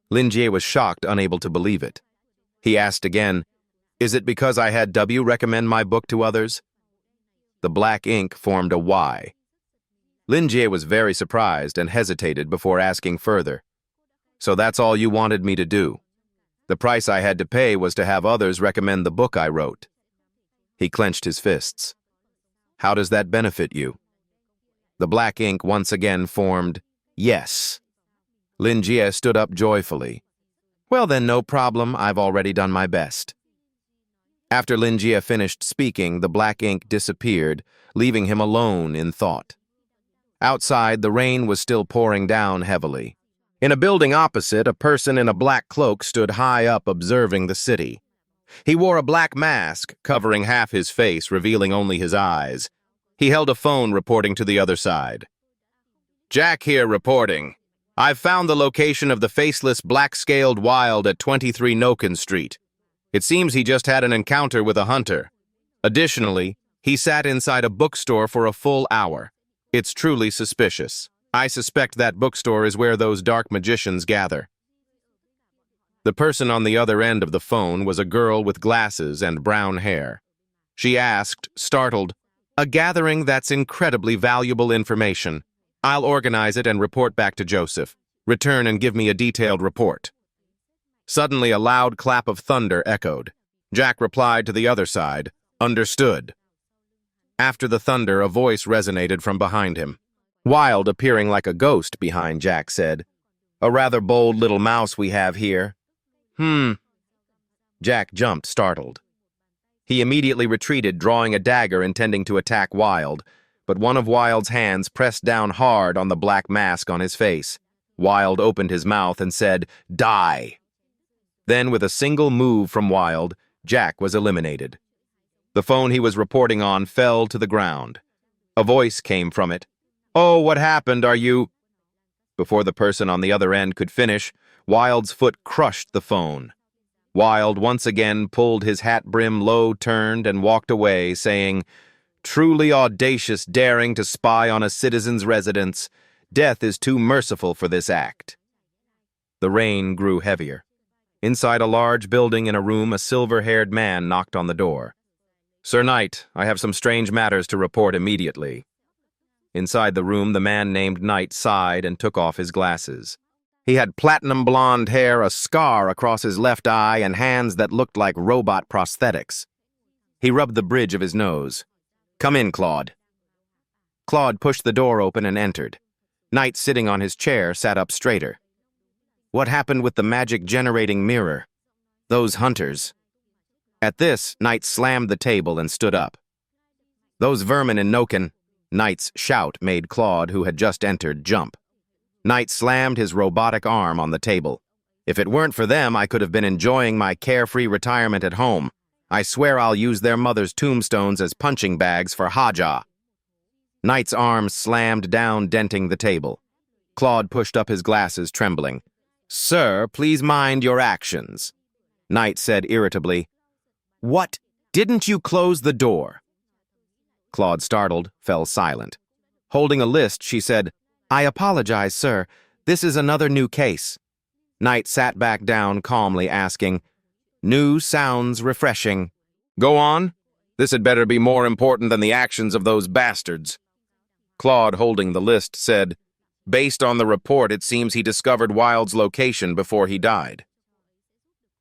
Speaker 1: Lin Jie was shocked, unable to believe it. He asked again, Is it because I had W recommend my book to others? The black ink formed a Y. Lin Jie was very surprised and hesitated before asking further. So that's all you wanted me to do? The price I had to pay was to have others recommend the book I wrote. He clenched his fists. How does that benefit you? The black ink once again formed, Yes. Lin Jie stood up joyfully. Well then, no problem, I've already done my best. After Lin Jie finished speaking, the black ink disappeared, leaving him alone in thought. Outside, the rain was still pouring down heavily. In a building opposite, a person in a black cloak stood high up observing the city. He wore a black mask, covering half his face, revealing only his eyes. He held a phone reporting to the other side. Jack here reporting. I've found the location of the faceless black-scaled wild at 23 Noken Street. It seems he just had an encounter with a hunter. Additionally, he sat inside a bookstore for a full hour. It's truly suspicious. I suspect that bookstore is where those dark magicians gather. The person on the other end of the phone was a girl with glasses and brown hair. She asked, startled, "A gathering that's incredibly valuable information. I'll organize it and report back to Joseph. Return and give me a detailed report." Suddenly, a loud clap of thunder echoed. Jack replied to the other side, "Understood." After the thunder, a voice resonated from behind him. Wild, appearing like a ghost behind Jack, said, "A rather bold little mouse we have here." Jack jumped, startled. He immediately retreated, drawing a dagger intending to attack Wild, but one of Wild's hands pressed down hard on the black mask on his face. Wild opened his mouth and said, "Die." Then, with a single move from Wild, Jack was eliminated. The phone he was reporting on fell to the ground. A voice came from it. "Oh, what happened? Are you—" Before the person on the other end could finish, Wild's foot crushed the phone. Wild once again pulled his hat brim low turned and walked away, saying, "Truly audacious daring to spy on a citizen's residence. Death is too merciful for this act." The rain grew heavier. Inside a large building in a room, a silver-haired man knocked on the door. "Sir Knight, I have some strange matters to report immediately." Inside the room, the man named Knight sighed and took off his glasses. He had platinum blonde hair, a scar across his left eye, and hands that looked like robot prosthetics. He rubbed the bridge of his nose. "Come in, Claude." Claude pushed the door open and entered. Knight, sitting on his chair, sat up straighter. "What happened with the magic-generating mirror? Those hunters?" At this, Knight slammed the table and stood up. "Those vermin in Noken." Knight's shout made Claude, who had just entered, jump. Knight slammed his robotic arm on the table. "If it weren't for them, I could have been enjoying my carefree retirement at home. I swear I'll use their mother's tombstones as punching bags for Haja." Knight's arm slammed down, denting the table. Claude pushed up his glasses, trembling. "Sir, please mind your actions." Knight said irritably, "What? Didn't you close the door?" Claude, startled, fell silent. Holding a list, she said, "I apologize, sir. This is another new case." Knight sat back down, calmly asking, "New sounds refreshing. Go on. This had better be more important than the actions of those bastards." Claude, holding the list, said, "Based on the report, it seems he discovered Wild's location before he died."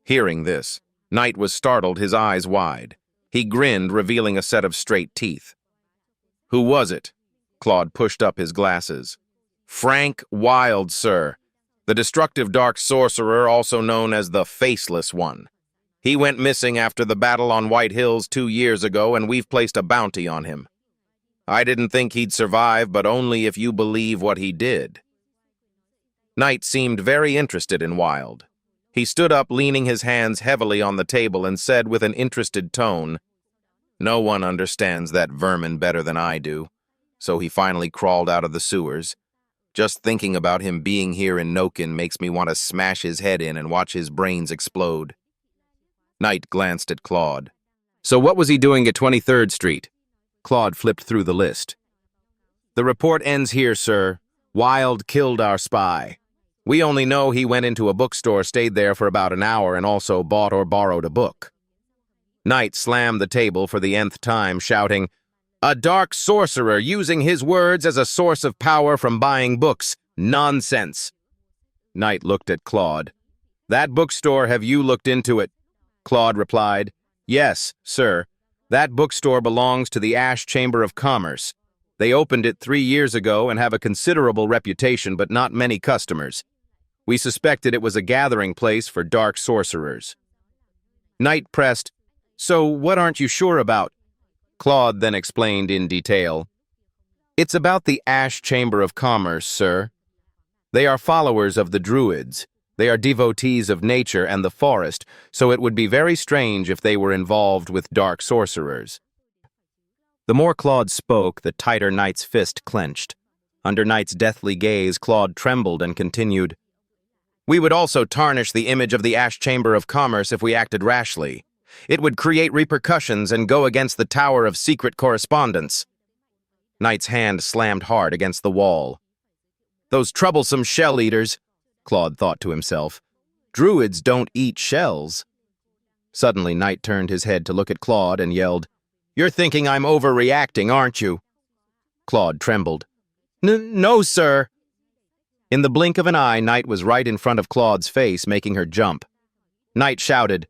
Speaker 1: Hearing this, Knight was startled, his eyes wide. He grinned, revealing a set of straight teeth. "Who was it?" Claude pushed up his glasses. "Frank Wild, sir. The destructive dark sorcerer, also known as the Faceless One. He went missing after the battle on White Hills 2 years ago, and we've placed a bounty on him. I didn't think he'd survive, but only if you believe what he did." Knight seemed very interested in Wild. He stood up, leaning his hands heavily on the table, and said with an interested tone, "No one understands that vermin better than I do, so he finally crawled out of the sewers. Just thinking about him being here in Noken makes me want to smash his head in and watch his brains explode." Knight glanced at Claude. "So what was he doing at 23rd Street? Claude flipped through the list. "The report ends here, sir. Wild killed our spy. We only know he went into a bookstore, stayed there for about an hour, and also bought or borrowed a book." Knight slammed the table for the nth time, shouting, "A dark sorcerer using his words as a source of power from buying books. Nonsense." Knight looked at Claude. "That bookstore, have you looked into it?" Claude replied, "Yes, sir. That bookstore belongs to the Ash Chamber of Commerce. They opened it 3 years ago and have a considerable reputation, but not many customers. We suspected it was a gathering place for dark sorcerers." Knight pressed, "So what aren't you sure about?" Claude then explained in detail. "It's about the Ash Chamber of Commerce, sir. They are followers of the Druids. They are devotees of nature and the forest, so it would be very strange if they were involved with dark sorcerers. The more Claude spoke, the tighter Knight's fist clenched. Under Knight's deathly gaze, Claude trembled and continued, "We would also tarnish the image of the Ash Chamber of Commerce if we acted rashly. It would create repercussions and go against the Tower of Secret Correspondence." Knight's hand slammed hard against the wall. "Those troublesome shell-eaters," Claude thought to himself. "Druids don't eat shells." Suddenly, Knight turned his head to look at Claude and yelled, "You're thinking I'm overreacting, aren't you?" Claude trembled. No, sir." In the blink of an eye, Knight was right in front of Claude's face, making her jump. Knight shouted,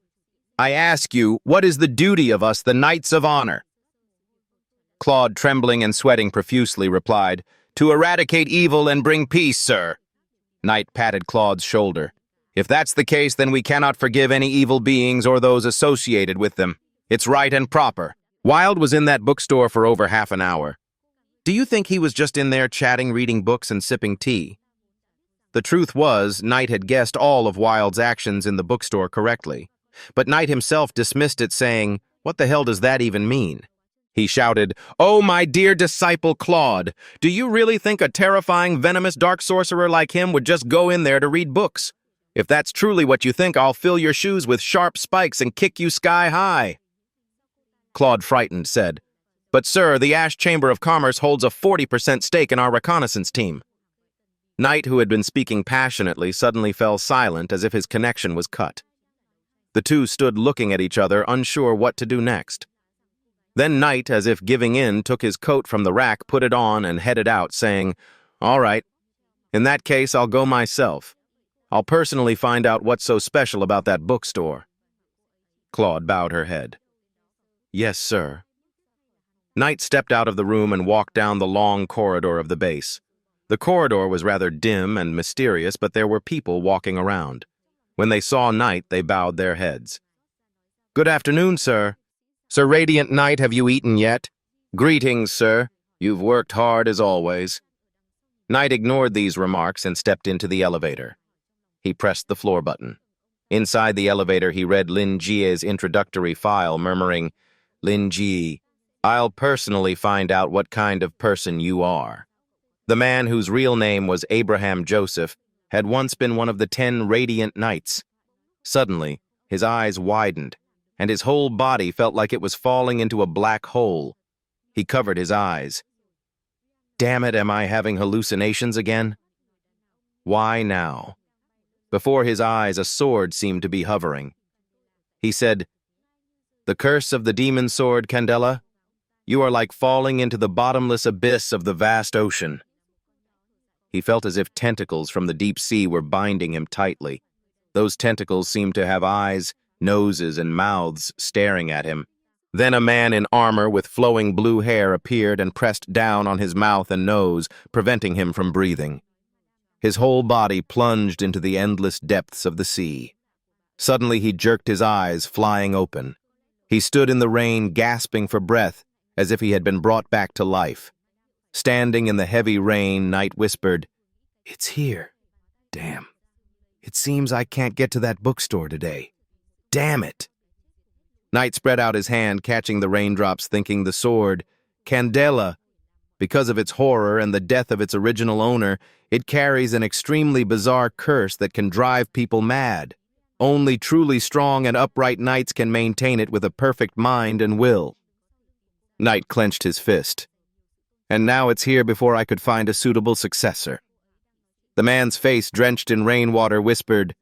Speaker 1: "I ask you, what is the duty of us, the Knights of Honor?" Claude, trembling and sweating profusely, replied, "To eradicate evil and bring peace, sir." Knight patted Claude's shoulder. "If that's the case, then we cannot forgive any evil beings or those associated with them. It's right and proper." Wilde was in that bookstore for over half an hour. Do you think he was just in there chatting, reading books, and sipping tea? The truth was, Knight had guessed all of Wilde's actions in the bookstore correctly. But Knight himself dismissed it, saying, "What the hell does that even mean?" He shouted, "Oh, my dear disciple Claude, do you really think a terrifying, venomous dark sorcerer like him would just go in there to read books? If that's truly what you think, I'll fill your shoes with sharp spikes and kick you sky high." Claude, frightened, said, "But sir, the Ash Chamber of Commerce holds a 40% stake in our reconnaissance team." Knight, who had been speaking passionately, suddenly fell silent as if his connection was cut. The two stood looking at each other, unsure what to do next. Then Knight, as if giving in, took his coat from the rack, put it on, and headed out, saying, "All right. In that case, I'll go myself. I'll personally find out what's so special about that bookstore." Claude bowed her head. "Yes, sir." Knight stepped out of the room and walked down the long corridor of the base. The corridor was rather dim and mysterious, but there were people walking around. When they saw Knight, they bowed their heads. "Good afternoon, sir." "Sir Radiant Knight, have you eaten yet?" "Greetings, sir. You've worked hard as always." Knight ignored these remarks and stepped into the elevator. He pressed the floor button. Inside the elevator, he read Lin Jie's introductory file, murmuring, "Lin Jie, I'll personally find out what kind of person you are." The man, whose real name was Abraham Joseph, had once been one of the 10 Radiant Knights. Suddenly, his eyes widened, and his whole body felt like it was falling into a black hole. He covered his eyes. Damn it, am I having hallucinations again? Why now? Before his eyes, a sword seemed to be hovering. He said, "The curse of the demon sword, Candela? You are like falling into the bottomless abyss of the vast ocean." He felt as if tentacles from the deep sea were binding him tightly. Those tentacles seemed to have eyes, noses, and mouths staring at him. Then a man in armor with flowing blue hair appeared and pressed down on his mouth and nose, preventing him from breathing. His whole body plunged into the endless depths of the sea. Suddenly he jerked his eyes, flying open. He stood in the rain, gasping for breath, as if he had been brought back to life. Standing in the heavy rain, Knight whispered, "It's here. Damn. It seems I can't get to that bookstore today. Damn it." Knight spread out his hand, catching the raindrops, thinking the sword, Candela. Because of its horror and the death of its original owner, it carries an extremely bizarre curse that can drive people mad. Only truly strong and upright knights can maintain it with a perfect mind and will. Knight clenched his fist. And now it's here before I could find a suitable successor. The man's face, drenched in rainwater, whispered,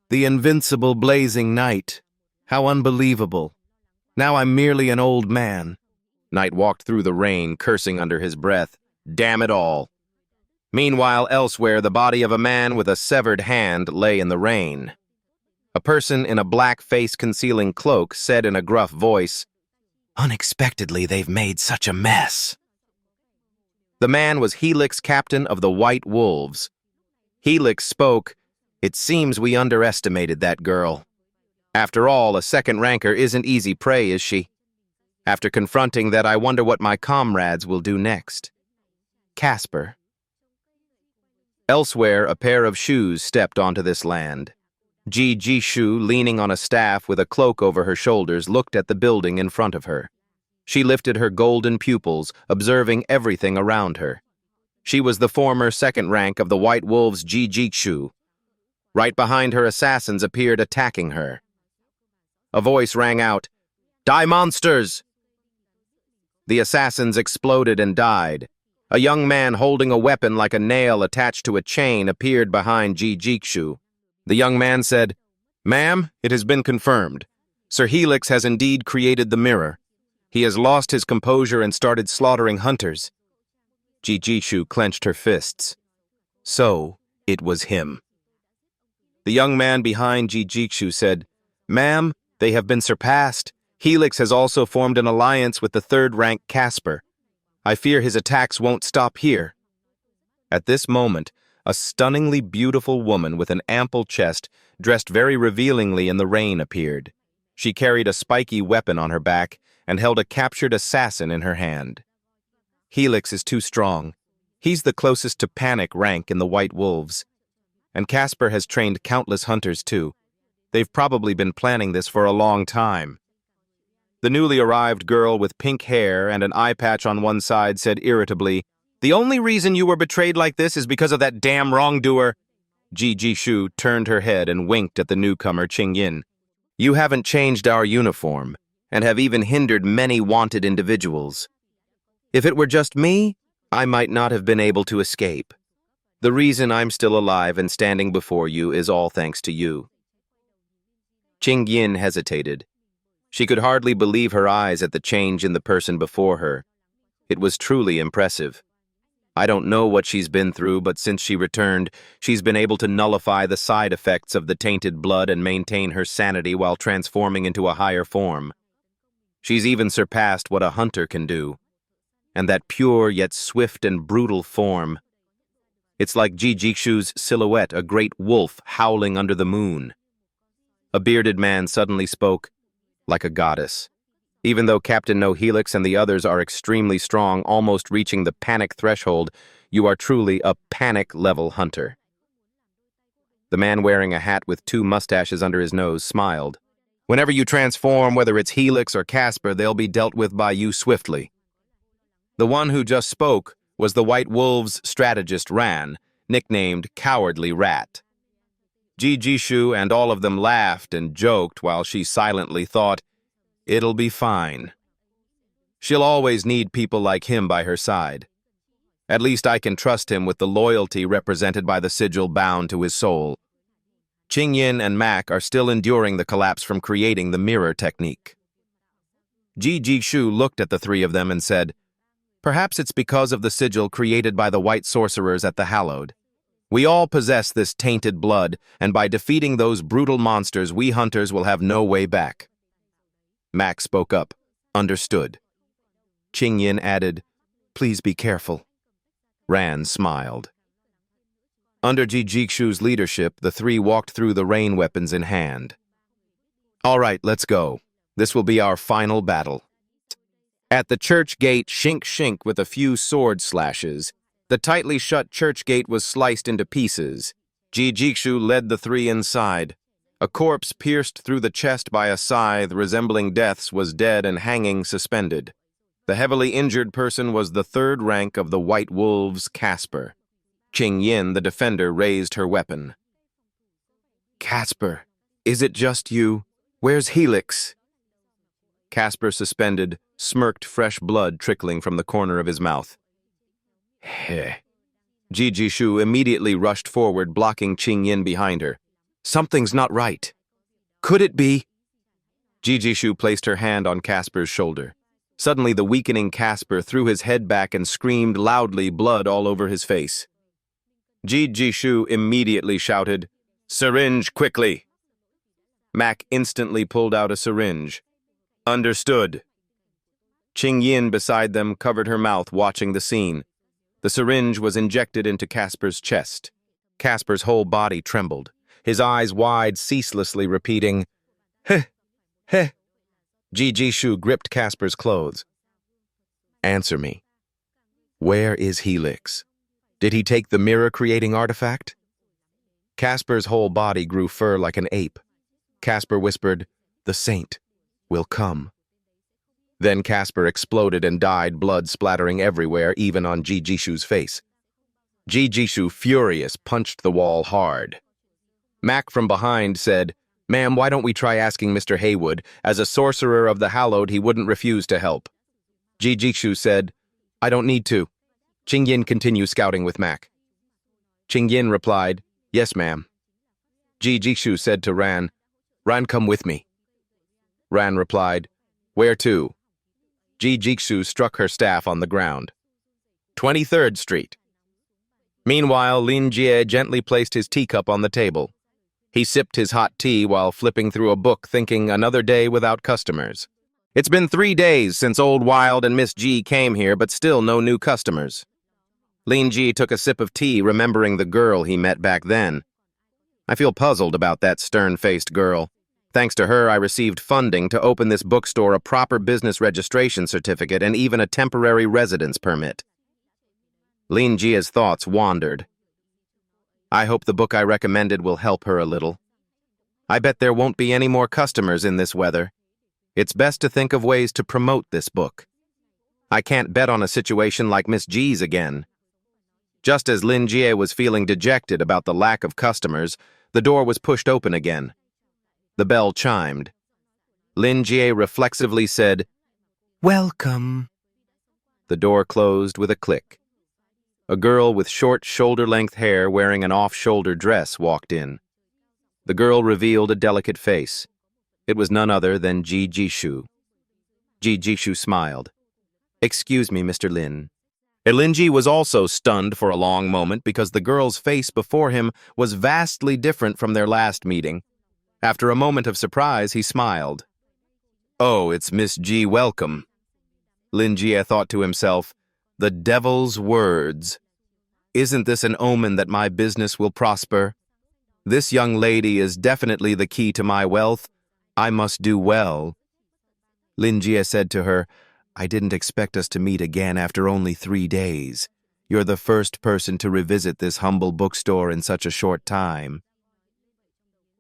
Speaker 1: "The invincible blazing knight. How unbelievable. Now I'm merely an old man." Knight walked through the rain, cursing under his breath, "Damn it all." Meanwhile, elsewhere, the body of a man with a severed hand lay in the rain. A person in a black face-concealing cloak said in a gruff voice, "Unexpectedly, they've made such a mess." The man was Helix, captain of the White Wolves. Helix spoke, "It seems we underestimated that girl. After all, a second ranker isn't easy prey, is she? After confronting that, I wonder what my comrades will do next. Casper." Elsewhere, a pair of shoes stepped onto this land. Ji-Shu, leaning on a staff with a cloak over her shoulders, looked at the building in front of her. She lifted her golden pupils, observing everything around her. She was the former second rank of the White Wolves Ji-Shu. Right behind her, assassins appeared attacking her. A voice rang out, "Die monsters!" The assassins exploded and died. A young man holding a weapon like a nail attached to a chain appeared behind Ji-Shu. The young man said, "Ma'am, it has been confirmed. Sir Helix has indeed created the mirror. He has lost his composure and started slaughtering hunters." Ji-Shu clenched her fists. So, it was him. The young man behind Ji-Shu said, "Ma'am, they have been surpassed. Helix has also formed an alliance with the third-rank Casper. I fear his attacks won't stop here." At this moment, a stunningly beautiful woman with an ample chest, dressed very revealingly in the rain, appeared. She carried a spiky weapon on her back and held a captured assassin in her hand. Helix is too strong. He's the closest to panic rank in the White Wolves. And Casper has trained countless hunters too. They've probably been planning this for a long time. The newly arrived girl with pink hair and an eye patch on one side said irritably, "The only reason you were betrayed like this is because of that damn wrongdoer." Ji-Shu turned her head and winked at the newcomer Qing-yin. "You haven't changed our uniform, and have even hindered many wanted individuals. If it were just me, I might not have been able to escape. The reason I'm still alive and standing before you is all thanks to you." Qing-yin hesitated. She could hardly believe her eyes at the change in the person before her. It was truly impressive. I don't know what she's been through, but since she returned, she's been able to nullify the side effects of the tainted blood and maintain her sanity while transforming into a higher form. She's even surpassed what a hunter can do. And that pure yet swift and brutal form. It's like Ji-Shu's silhouette, a great wolf howling under the moon. A bearded man suddenly spoke, like a goddess. Even though Captain No Helix and the others are extremely strong, almost reaching the panic threshold, you are truly a panic-level hunter. The man wearing a hat with 2 mustaches under his nose smiled. "Whenever you transform, whether it's Helix or Casper, they'll be dealt with by you swiftly." The one who just spoke was the White Wolves' strategist Ran, nicknamed Cowardly Rat. Ji-Shu and all of them laughed and joked while she silently thought, "It'll be fine. She'll always need people like him by her side. At least I can trust him with the loyalty represented by the sigil bound to his soul." Qing-yin and Mac are still enduring the collapse from creating the mirror technique. Ji-Shu looked at the 3 of them and said, "Perhaps it's because of the sigil created by the white sorcerers at the Hallowed. We all possess this tainted blood, and by defeating those brutal monsters, we hunters will have no way back." Mac spoke up, "Understood." Qing-yin added, "Please be careful." Ran smiled. Under Ji-Shu's leadership, the 3 walked through the rain, weapons in hand. "All right, let's go. This will be our final battle." At the church gate, shink with a few sword slashes, the tightly shut church gate was sliced into pieces. Ji-Shu led the 3 inside. A corpse pierced through the chest by a scythe resembling death's was dead and hanging suspended. The heavily injured person was the 3rd rank of the White Wolves, Casper. Qing-yin, the defender, raised her weapon. "Casper, is it just you? Where's Helix?" Casper, suspended, smirked, fresh blood trickling from the corner of his mouth. "Heh." Ji-Shu immediately rushed forward, blocking Qing-yin behind her. "Something's not right. Could it be?" Ji-Shu placed her hand on Casper's shoulder. Suddenly, the weakening Casper threw his head back and screamed loudly, blood all over his face. Ji-Shu immediately shouted, "Syringe, quickly!" Mac instantly pulled out a syringe. "Understood." Qing-yin beside them covered her mouth, watching the scene. The syringe was injected into Casper's chest. Casper's whole body trembled, his eyes wide, ceaselessly repeating, "Heh, heh." Ji-Shu gripped Casper's clothes. "Answer me. Where is Helix?" Did he take the mirror-creating artifact? Casper's whole body grew fur like an ape. Casper whispered, "The saint will come." Then Casper exploded and died, blood splattering everywhere, even on Jijishu's face. Jijishu, furious, punched the wall hard. Mac from behind said, "Ma'am, why don't we try asking Mr. Haywood? As a sorcerer of the hallowed, he wouldn't refuse to help." Jijishu said, "I don't need to." Qingyin continued scouting with Mac. Qingyin replied, "Yes, ma'am." Jijishu said to Ran, "Ran, come with me." Ran replied, "Where to?" Jijishu struck her staff on the ground. 23rd Street. Meanwhile, Lin Jie gently placed his teacup on the table. He sipped his hot tea while flipping through a book, thinking another day without customers. It's been 3 days since Old Wild and Miss G came here, but still no new customers. Lin Ji took a sip of tea, remembering the girl he met back then. I feel puzzled about that stern-faced girl. Thanks to her, I received funding to open this bookstore, a proper business registration certificate, and even a temporary residence permit. Lin Jia's thoughts wandered. I hope the book I recommended will help her a little. I bet there won't be any more customers in this weather. It's best to think of ways to promote this book. I can't bet on a situation like Miss G's again. Just as Lin Jie was feeling dejected about the lack of customers, the door was pushed open again. The bell chimed. Lin Jie reflexively said, "Welcome." The door closed with a click. A girl with short, shoulder-length hair wearing an off-shoulder dress walked in. The girl revealed a delicate face. It was none other than Jijishu. Jijishu smiled. "Excuse me, Mr. Lin." Elinji was also stunned for a long moment because the girl's face before him was vastly different from their last meeting. After a moment of surprise, he smiled. "Oh, it's Miss G, welcome." Lin Jie thought to himself, "The devil's words. Isn't this an omen that my business will prosper? This young lady is definitely the key to my wealth. I must do well." Lin Jie said to her, "I didn't expect us to meet again after only 3 days. You're the first person to revisit this humble bookstore in such a short time."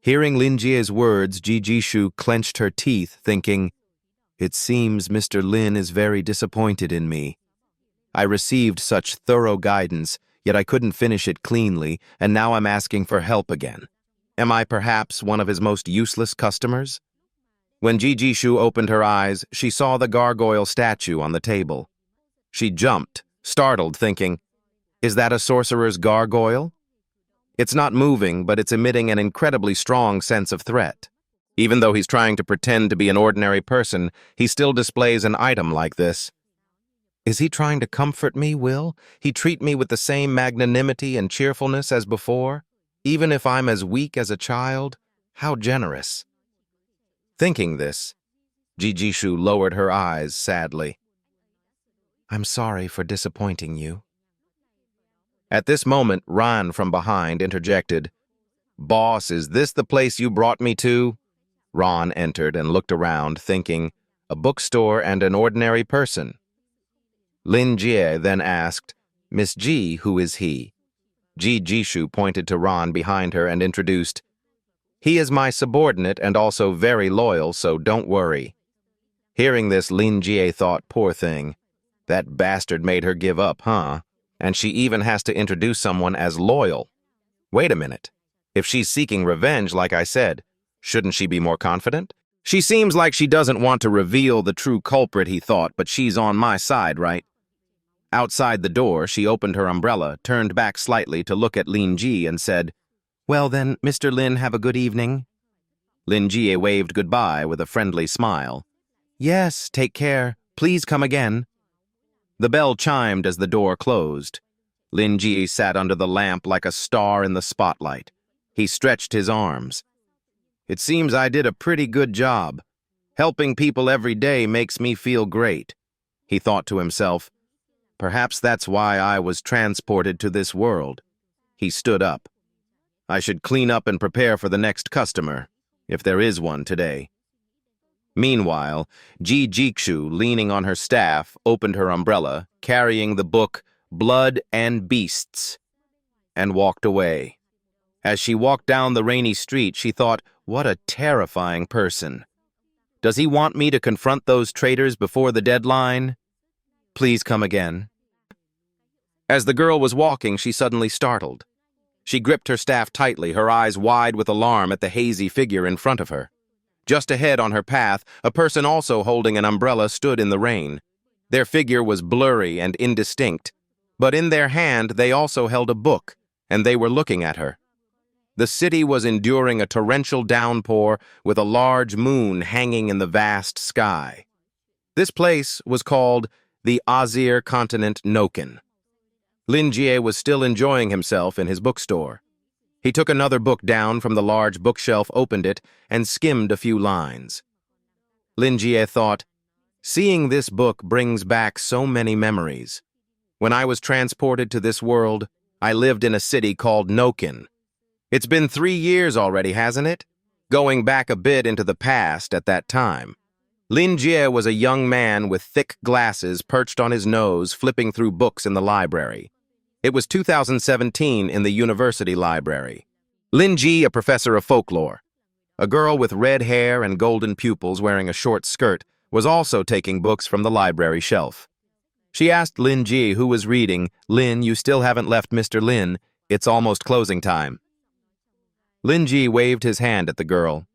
Speaker 1: Hearing Lin Jie's words, Jijishu clenched her teeth, thinking, "It seems Mr. Lin is very disappointed in me. I received such thorough guidance, yet I couldn't finish it cleanly, and now I'm asking for help again. Am I perhaps one of his most useless customers?" When Jijishu opened her eyes, she saw the gargoyle statue on the table. She jumped, startled, thinking, "Is that a sorcerer's gargoyle?" It's not moving, but it's emitting an incredibly strong sense of threat. Even though he's trying to pretend to be an ordinary person, he still displays an item like this. Is he trying to comfort me, Will? He treat me with the same magnanimity and cheerfulness as before? Even if I'm as weak as a child? How generous. Thinking this, Jijishu lowered her eyes sadly. "I'm sorry for disappointing you." At this moment, Ran from behind interjected, "Boss, is this the place you brought me to?" Ron entered and looked around, thinking, a bookstore and an ordinary person. Lin Jie then asked, "Miss G, who is he?" Jishu pointed to Ron behind her and introduced, "He is my subordinate and also very loyal, so don't worry." Hearing this, Lin Jie thought, poor thing, that bastard made her give up, huh? And she even has to introduce someone as loyal. Wait a minute. If she's seeking revenge, like I said, shouldn't she be more confident? She seems like she doesn't want to reveal the true culprit, he thought, but she's on my side, right? Outside the door, she opened her umbrella, turned back slightly to look at Lin Ji and said, "Well then, Mr. Lin, have a good evening." Lin Ji waved goodbye with a friendly smile. "Yes, take care. Please come again." The bell chimed as the door closed. Lin Ji sat under the lamp like a star in the spotlight. He stretched his arms. "It seems I did a pretty good job. Helping people every day makes me feel great," he thought to himself. Perhaps that's why I was transported to this world. He stood up. I should clean up and prepare for the next customer, if there is one today. Meanwhile, Jijishu, leaning on her staff, opened her umbrella, carrying the book blood and beasts, and walked away. As she walked down the rainy street, she thought, what a terrifying person. Does he want me to confront those traitors before the deadline? Please come again. As the girl was walking, she suddenly startled. She gripped her staff tightly, her eyes wide with alarm at the hazy figure in front of her. Just ahead on her path, a person also holding an umbrella stood in the rain. Their figure was blurry and indistinct, but in their hand they also held a book, and they were looking at her. The city was enduring a torrential downpour with a large moon hanging in the vast sky. This place was called the Azir Continent Noken. Lin Jie was still enjoying himself in his bookstore. He took another book down from the large bookshelf, opened it, and skimmed a few lines. Lin Jie thought, seeing this book brings back so many memories. When I was transported to this world, I lived in a city called Noken. It's been 3 years already, hasn't it? Going back a bit into the past at that time. Lin Jie was a young man with thick glasses perched on his nose, flipping through books in the library. It was 2017 in the university library. Lin Ji, a professor of folklore. A girl with red hair and golden pupils wearing a short skirt was also taking books from the library shelf. She asked Lin Ji, who was reading, "Lin, you still haven't left Mr. Lin. It's almost closing time." Lin Ji waved his hand at the girl.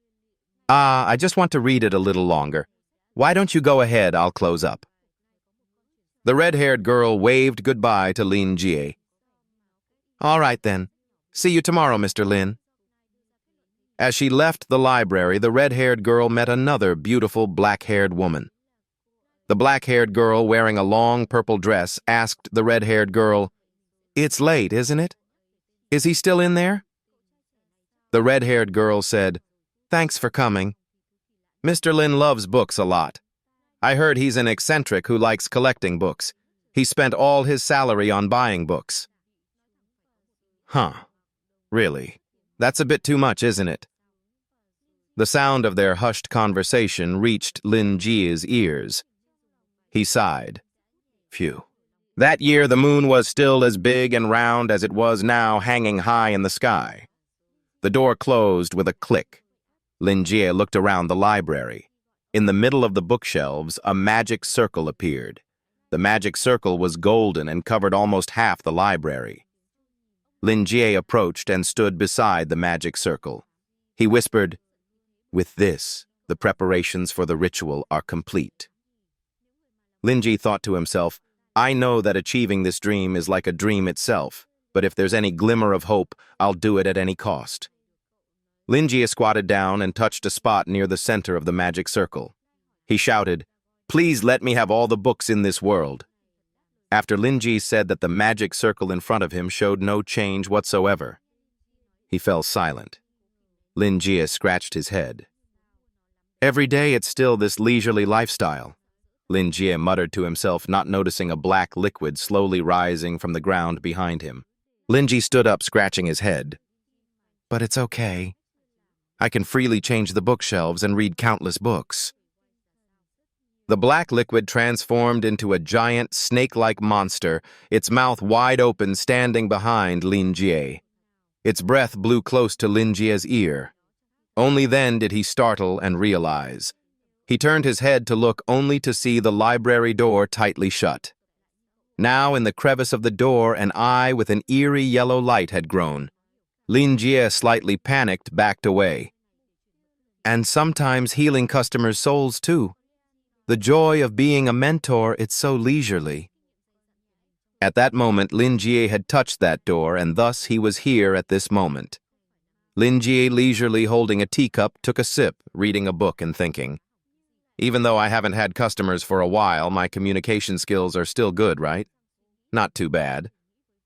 Speaker 1: I just want to read it a little longer. Why don't you go ahead, I'll close up." The red-haired girl waved goodbye to Lin Ji. "All right then. See you tomorrow, Mr. Lin." As she left the library, the red-haired girl met another beautiful black-haired woman. The black-haired girl, wearing a long purple dress, asked the red-haired girl, "It's late, isn't it? Is he still in there?" The red-haired girl said, "Thanks for coming. Mr. Lin loves books a lot. I heard he's an eccentric who likes collecting books. He spent all his salary on buying books." "Huh. Really? That's a bit too much, isn't it?" The sound of their hushed conversation reached Lin Ji's ears. He sighed. Phew. That year the moon was still as big and round as it was now, hanging high in the sky. The door closed with a click. Lin Jie looked around the library. In the middle of the bookshelves, a magic circle appeared. The magic circle was golden and covered almost half the library. Lin Jie approached and stood beside the magic circle. He whispered, "With this, the preparations for the ritual are complete." Lin Jie thought to himself, I know that achieving this dream is like a dream itself, but if there's any glimmer of hope, I'll do it at any cost. Lin Jie squatted down and touched a spot near the center of the magic circle. He shouted, "Please let me have all the books in this world." After Lin Jie said that the magic circle in front of him showed no change whatsoever, he fell silent. Lin Jie scratched his head. "Every day it's still this leisurely lifestyle," Lin Jie muttered to himself, not noticing a black liquid slowly rising from the ground behind him. Lin Jie stood up, scratching his head. "But it's okay. I can freely change the bookshelves and read countless books." The black liquid transformed into a giant, snake-like monster, its mouth wide open, standing behind Lin Jie. Its breath blew close to Lin Jie's ear. Only then did he startle and realize. He turned his head to look, only to see the library door tightly shut. Now, in the crevice of the door, an eye with an eerie yellow light had grown. Lin Jie, slightly panicked, backed away. "And sometimes healing customers' souls, too. The joy of being a mentor, it's so leisurely." At that moment, Lin Jie had touched that door, and thus he was here at this moment. Lin Jie, leisurely holding a teacup, took a sip, reading a book and thinking, "Even though I haven't had customers for a while, my communication skills are still good, right? Not too bad.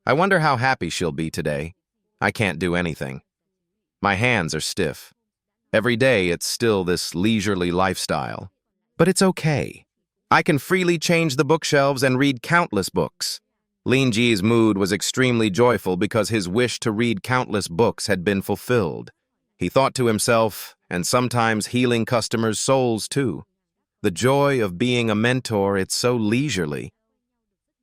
Speaker 1: I wonder how happy she'll be today. I can't do anything. My hands are stiff. Every day it's still this leisurely lifestyle. But it's okay. I can freely change the bookshelves and read countless books." Lin Ji's mood was extremely joyful because his wish to read countless books had been fulfilled. He thought to himself, and sometimes healing customers' souls too. The joy of being a mentor, it's so leisurely.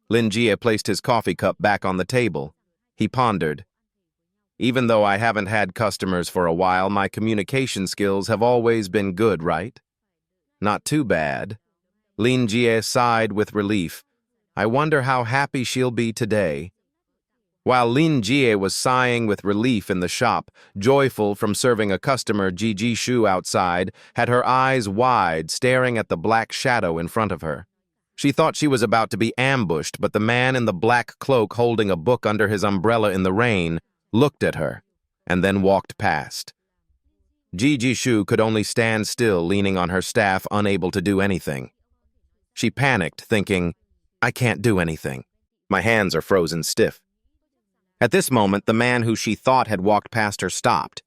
Speaker 1: Lin Jie placed his coffee cup back on the table. He pondered. Even though I haven't had customers for a while, my communication skills have always been good, right? Not too bad. Lin Jie sighed with relief. I wonder how happy she'll be today. While Lin Jie was sighing with relief in the shop, joyful from serving a customer, Ji Shu outside had her eyes wide, staring at the black shadow in front of her. She thought she was about to be ambushed, but the man in the black cloak holding a book under his umbrella in the rain looked at her, and then walked past. Ji Shu could only stand still, leaning on her staff, unable to do anything. She panicked, thinking, I can't do anything. My hands are frozen stiff. At this moment, the man who she thought had walked past her stopped.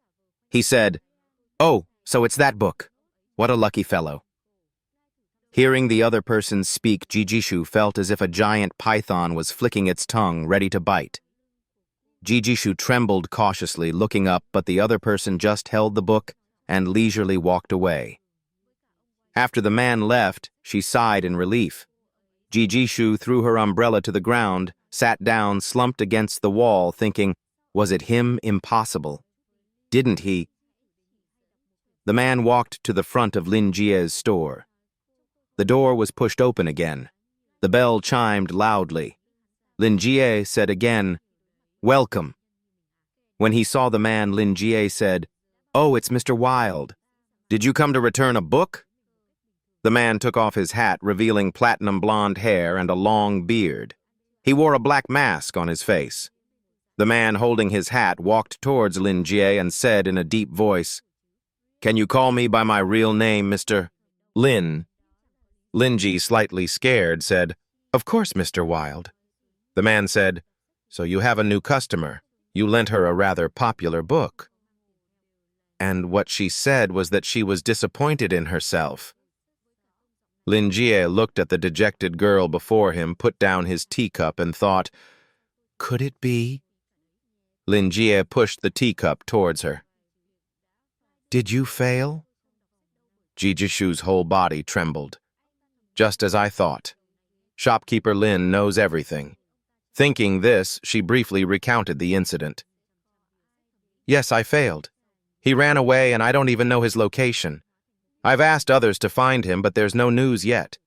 Speaker 1: He said, Oh, so it's that book. What a lucky fellow. Hearing the other person speak, Ji Shu felt as if a giant python was flicking its tongue, ready to bite. Ji Shu trembled cautiously, looking up, but the other person just held the book and leisurely walked away. After the man left, she sighed in relief. Ji Shu threw her umbrella to the ground, sat down, slumped against the wall, thinking, was it him? Impossible. Didn't he? The man walked to the front of Lin Jie's store. The door was pushed open again. The bell chimed loudly. Lin Jie said again, Welcome. When he saw the man, Lin Jie said, Oh, it's Mr. Wild. Did you come to return a book? The man took off his hat, revealing platinum blonde hair and a long beard. He wore a black mask on his face. The man holding his hat walked towards Lin Jie and said in a deep voice, Can you call me by my real name, Mr. Lin? Lin Jie, slightly scared, said, Of course, Mr. Wild. The man said, So you have a new customer. You lent her a rather popular book. And what she said was that she was disappointed in herself. Lin Jie looked at the dejected girl before him, put down his teacup, and thought, Could it be? Lin Jie pushed the teacup towards her. Did you fail? Ji Shu's whole body trembled. Just as I thought. Shopkeeper Lin knows everything. Thinking this, she briefly recounted the incident. Yes, I failed. He ran away and I don't even know his location. I've asked others to find him, but there's no news yet.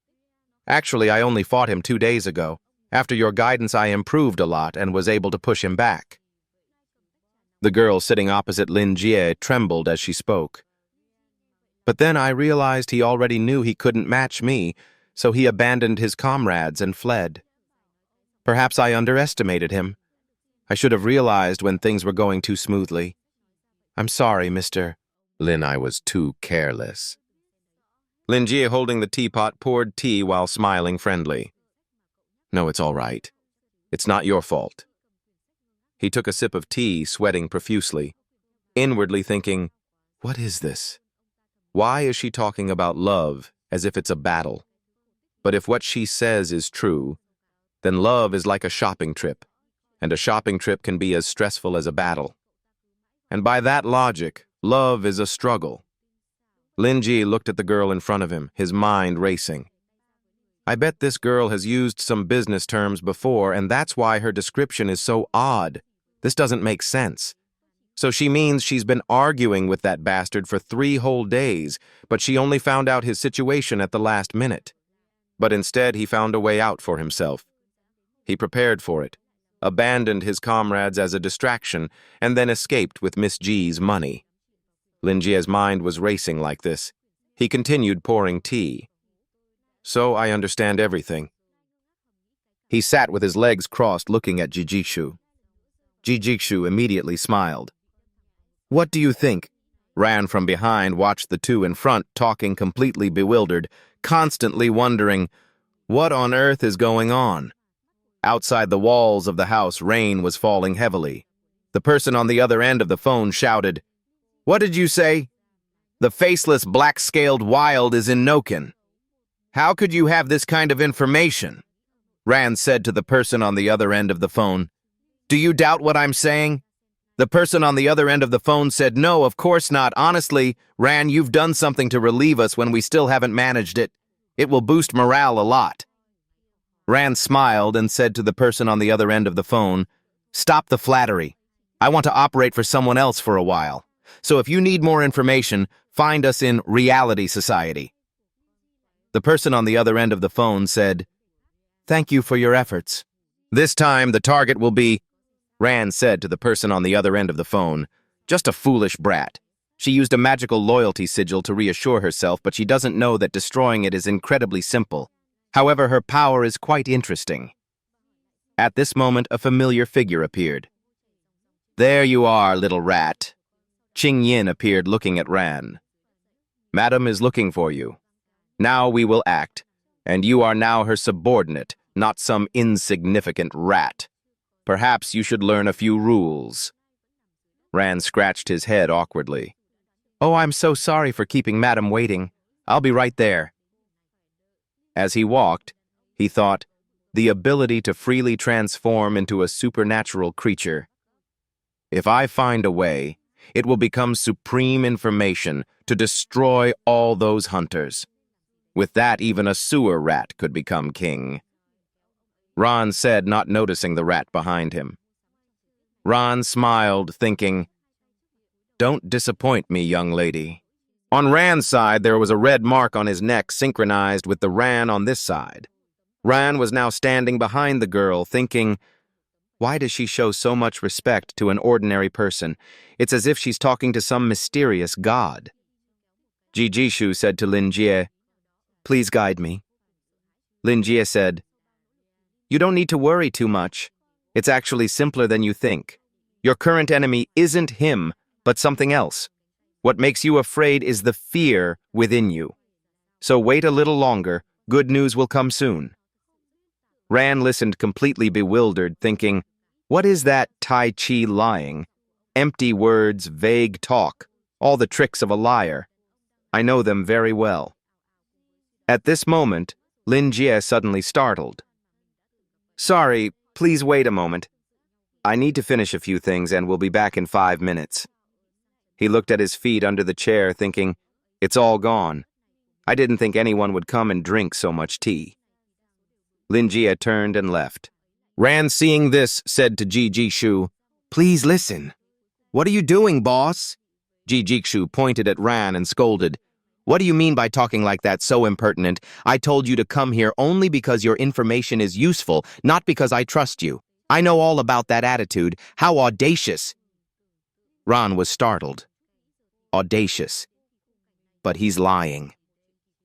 Speaker 1: Actually, I only fought him 2 days ago. After your guidance, I improved a lot and was able to push him back. The girl sitting opposite Lin Jie trembled as she spoke. But then I realized he already knew he couldn't match me, so he abandoned his comrades and fled. Perhaps I underestimated him. I should have realized when things were going too smoothly. I'm sorry, Mr. Lin, I was too careless. Lin Jie, holding the teapot, poured tea while smiling friendly. No, it's all right. It's not your fault. He took a sip of tea, sweating profusely, inwardly thinking, What is this? Why is she talking about love as if it's a battle? But if what she says is true, then love is like a shopping trip, and a shopping trip can be as stressful as a battle. And by that logic, love is a struggle. Lin Jie looked at the girl in front of him, his mind racing. I bet this girl has used some business terms before, and that's why her description is so odd. This doesn't make sense. So she means she's been arguing with that bastard for 3 whole days, but she only found out his situation at the last minute. But instead, he found a way out for himself. He prepared for it, abandoned his comrades as a distraction, and then escaped with Miss G's money. Lin Jie's mind was racing like this. He continued pouring tea. So I understand everything. He sat with his legs crossed, looking at Ji Shu. Ji Shu immediately smiled. What do you think? Ran from behind, watched the two in front, talking completely bewildered, constantly wondering, what on earth is going on? Outside the walls of the house, rain was falling heavily. The person on the other end of the phone shouted, What did you say? The faceless black-scaled Wild is in Noken. How could you have this kind of information? Rand said to the person on the other end of the phone. Do you doubt what I'm saying? The person on the other end of the phone said, No, of course not. Honestly, Rand, you've done something to relieve us when we still haven't managed it. It will boost morale a lot. Rand smiled and said to the person on the other end of the phone, "Stop the flattery. I want to operate for someone else for a while. So if you need more information, find us in Reality Society." The person on the other end of the phone said, "Thank you for your efforts. This time the target will be," Rand said to the person on the other end of the phone, "just a foolish brat. She used a magical loyalty sigil to reassure herself, but she doesn't know that destroying it is incredibly simple. However, her power is quite interesting." At this moment, a familiar figure appeared. "There you are, little rat." Qing Yin appeared looking at Ran. "Madam is looking for you. Now we will act, and you are now her subordinate, not some insignificant rat. Perhaps you should learn a few rules." Ran scratched his head awkwardly. "Oh, I'm so sorry for keeping Madam waiting. I'll be right there." As he walked, he thought, the ability to freely transform into a supernatural creature. If I find a way, it will become supreme information to destroy all those hunters. With that, even a sewer rat could become king. Ron said, not noticing the rat behind him. Ron smiled, thinking, "Don't disappoint me, young lady." On Ran's side, there was a red mark on his neck synchronized with the Ran on this side. Ran was now standing behind the girl, thinking, why does she show so much respect to an ordinary person? It's as if she's talking to some mysterious god. Jijishu said to Lin Jie, "Please guide me." Lin Jie said, "You don't need to worry too much. It's actually simpler than you think. Your current enemy isn't him, but something else. What makes you afraid is the fear within you. So wait a little longer. Good news will come soon." Ran listened completely bewildered, thinking, what is that Tai Chi lying? Empty words, vague talk, all the tricks of a liar. I know them very well. At this moment, Lin Jie suddenly startled. "Sorry, please wait a moment. I need to finish a few things and we'll be back in 5 minutes." He looked at his feet under the chair, thinking, it's all gone. I didn't think anyone would come and drink so much tea. Lin Jie turned and left. Ran, seeing this, said to Jijishu, "Please listen." "What are you doing, boss?" Jijishu pointed at Ran and scolded. "What do you mean by talking like that, so impertinent? I told you to come here only because your information is useful, not because I trust you. I know all about that attitude. How audacious!" Ran was startled. Audacious. But he's lying.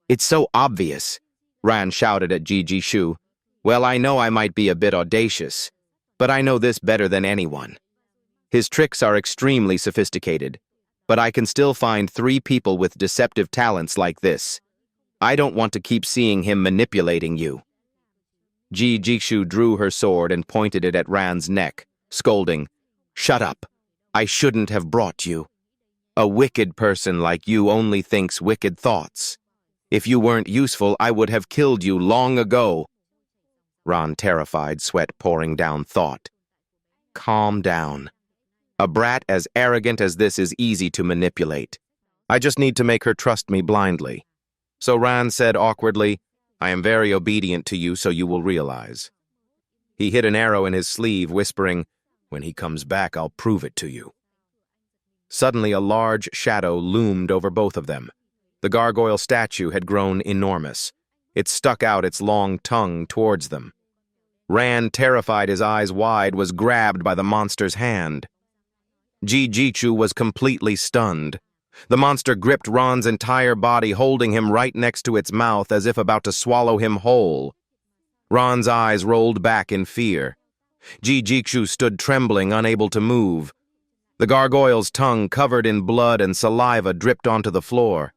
Speaker 1: "It's so obvious," Ran shouted at Jijishu. "Well, I know I might be a bit audacious, but I know this better than anyone. His tricks are extremely sophisticated, but I can still find 3 people with deceptive talents like this. I don't want to keep seeing him manipulating you." Jijishu drew her sword and pointed it at Ran's neck, scolding, "Shut up. I shouldn't have brought you. A wicked person like you only thinks wicked thoughts. If you weren't useful, I would have killed you long ago." Ran, terrified, sweat pouring down, thought, "Calm down. A brat as arrogant as this is easy to manipulate. I just need to make her trust me blindly." So Ran said awkwardly, "I am very obedient to you, so you will realize." He hid an arrow in his sleeve, whispering, "When he comes back, I'll prove it to you." Suddenly, a large shadow loomed over both of them. The gargoyle statue had grown enormous. It stuck out its long tongue towards them. Ran, terrified, his eyes wide, was grabbed by the monster's hand. Jijishu was completely stunned. The monster gripped Ran's entire body, holding him right next to its mouth as if about to swallow him whole. Ran's eyes rolled back in fear. Jijishu stood trembling, unable to move. The gargoyle's tongue, covered in blood and saliva, dripped onto the floor.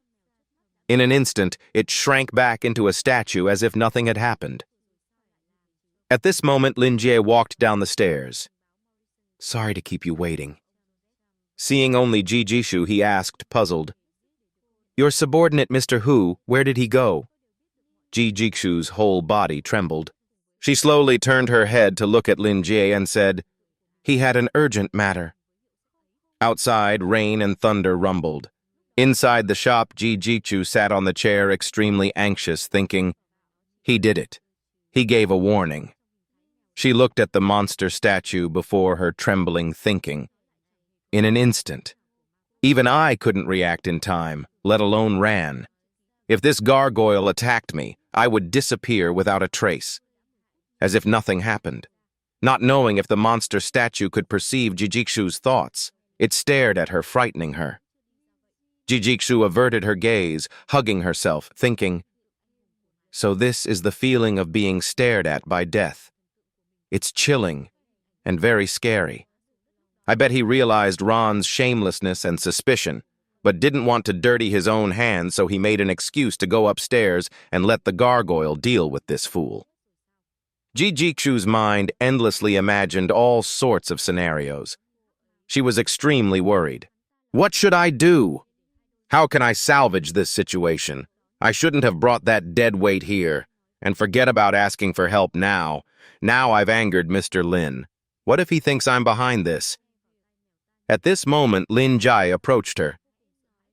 Speaker 1: In an instant, it shrank back into a statue as if nothing had happened. At this moment, Lin Jie walked down the stairs. "Sorry to keep you waiting." Seeing only Jijishu, he asked, puzzled, "Your subordinate, Mr. Hu, where did he go?" Jijishu's whole body trembled. She slowly turned her head to look at Lin Jie and said, "He had an urgent matter." Outside, rain and thunder rumbled. Inside the shop, Jijishu sat on the chair, extremely anxious, thinking, he did it. He gave a warning. She looked at the monster statue before her, trembling, thinking. In an instant. Even I couldn't react in time, let alone ran. If this gargoyle attacked me, I would disappear without a trace. As if nothing happened. Not knowing if the monster statue could perceive Jijikshu's thoughts, it stared at her, frightening her. Jijikshu averted her gaze, hugging herself, thinking, so this is the feeling of being stared at by death. It's chilling and very scary. I bet he realized Ron's shamelessness and suspicion, but didn't want to dirty his own hands, so he made an excuse to go upstairs and let the gargoyle deal with this fool. Jijikshu's mind endlessly imagined all sorts of scenarios. She was extremely worried. What should I do? How can I salvage this situation? I shouldn't have brought that dead weight here. And forget about asking for help now. Now I've angered Mr. Lin. What if he thinks I'm behind this? At this moment, Lin Jai approached her.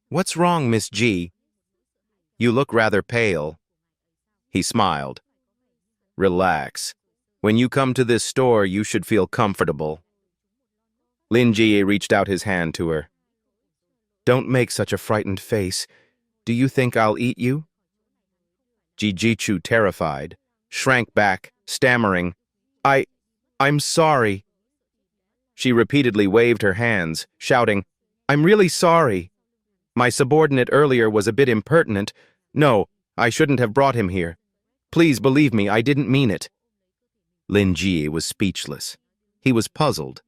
Speaker 1: What's wrong, Miss Ji? You look rather pale. He smiled. Relax. When you come to this store, you should feel comfortable. Lin Jie reached out his hand to her. Don't make such a frightened face. Do you think I'll eat you? Jijikshu, terrified, shrank back, stammering, I'm sorry. She repeatedly waved her hands, shouting, I'm really sorry. My subordinate earlier was a bit impertinent. No, I shouldn't have brought him here. Please believe me, I didn't mean it. Lin Jie was speechless. He was puzzled.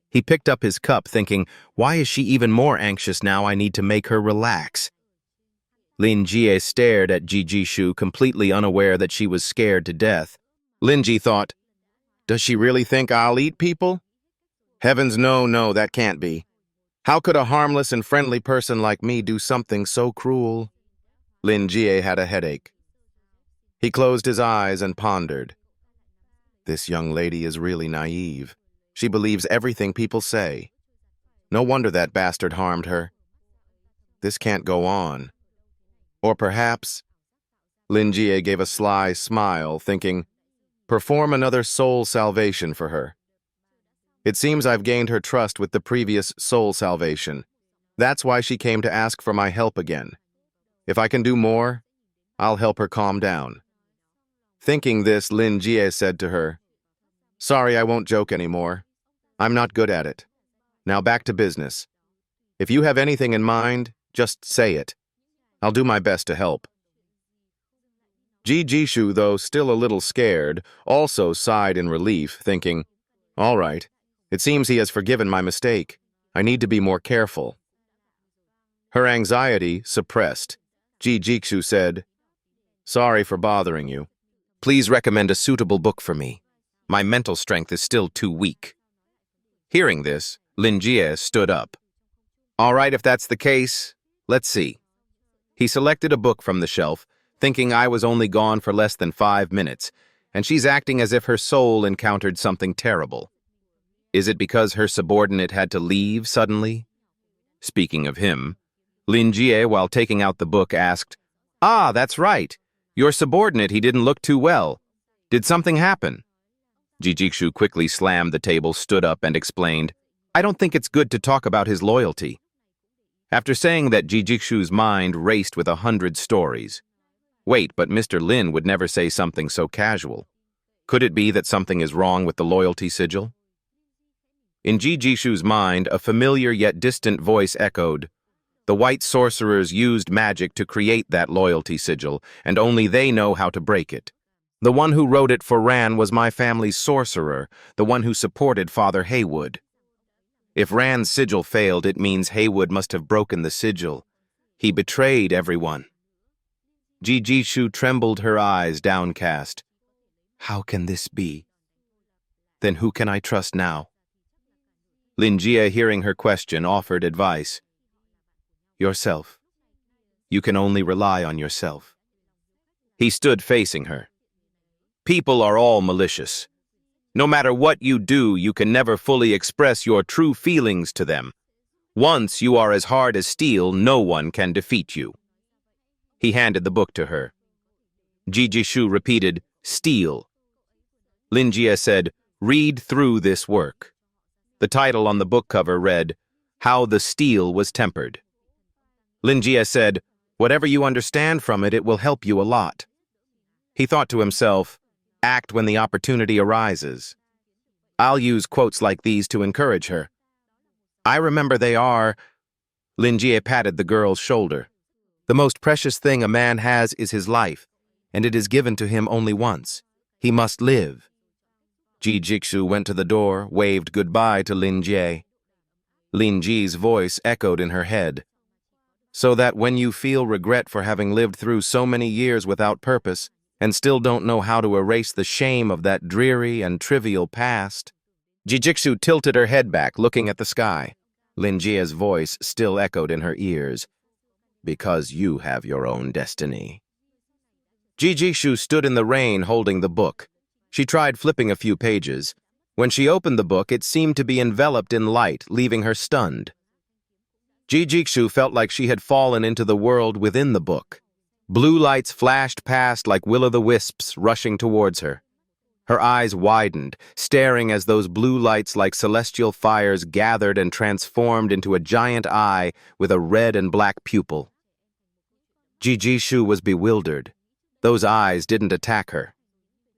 Speaker 1: He picked up his cup, thinking, why is she even more anxious now? I need to make her relax. Lin Jie stared at Jijikshu, completely unaware that she was scared to death. Lin Jie thought, does she really think I'll eat people? Heavens, no, that can't be. How could a harmless and friendly person like me do something so cruel? Lin Jie had a headache. He closed his eyes and pondered. This young lady is really naive. She believes everything people say. No wonder that bastard harmed her. This can't go on. Or perhaps... Lin Jie gave a sly smile, thinking, perform another soul salvation for her. It seems I've gained her trust with the previous soul salvation. That's why she came to ask for my help again. If I can do more, I'll help her calm down. Thinking this, Lin Jie said to her, sorry, I won't joke anymore. I'm not good at it. Now back to business. If you have anything in mind, just say it. I'll do my best to help. Jijikshu, though still a little scared, also sighed in relief, thinking, all right, it seems he has forgiven my mistake. I need to be more careful. Her anxiety suppressed. Jijikshu said, sorry for bothering you. Please recommend a suitable book for me. My mental strength is still too weak. Hearing this, Lin Jie stood up. All right, if that's the case, let's see. He selected a book from the shelf, thinking I was only gone for less than 5 minutes, and she's acting as if her soul encountered something terrible. Is it because her subordinate had to leave suddenly? Speaking of him, Lin Jie, while taking out the book, asked, ah, that's right. Your subordinate, he didn't look too well. Did something happen? Jijikshu quickly slammed the table, stood up, and explained, I don't think it's good to talk about his loyalty. After saying that, Jijikshu's mind raced with 100 stories. Wait, but Mr. Lin would never say something so casual. Could it be that something is wrong with the loyalty sigil? In Jijikshu's mind, a familiar yet distant voice echoed, the white sorcerers used magic to create that loyalty sigil, and only they know how to break it. The one who wrote it for Ran was my family's sorcerer, the one who supported Father Haywood. If Ran's sigil failed, it means Haywood must have broken the sigil. He betrayed everyone. Jijikshu trembled, her eyes downcast. How can this be? Then who can I trust now? Lin Jie, hearing her question, offered advice. Yourself. You can only rely on yourself. He stood facing her. People are all malicious. No matter what you do, you can never fully express your true feelings to them. Once you are as hard as steel, no one can defeat you. He handed the book to her. Jijikshu repeated, Steel. Lin Jie said, "Read through this work." The title on the book cover read, "How the Steel Was Tempered." Lin Jie said, "Whatever you understand from it, it will help you a lot." He thought to himself, act when the opportunity arises. I'll use quotes like these to encourage her. I remember they are. Lin Jie patted the girl's shoulder. The most precious thing a man has is his life, and it is given to him only once. He must live. Ji Jixu went to the door, waved goodbye to Lin Jie. Lin Ji's voice echoed in her head. So that when you feel regret for having lived through so many years without purpose, and still don't know how to erase the shame of that dreary and trivial past. Ji Jixu tilted her head back, looking at the sky. Lin Jie's voice still echoed in her ears. Because you have your own destiny. Ji Jixu stood in the rain holding the book. She tried flipping a few pages. When she opened the book, it seemed to be enveloped in light, leaving her stunned. Ji Jixu felt like she had fallen into the world within the book. Blue lights flashed past like will-o'-the-wisps rushing towards her. Her eyes widened, staring as those blue lights like celestial fires gathered and transformed into a giant eye with a red and black pupil. Ji Jixu was bewildered. Those eyes didn't attack her.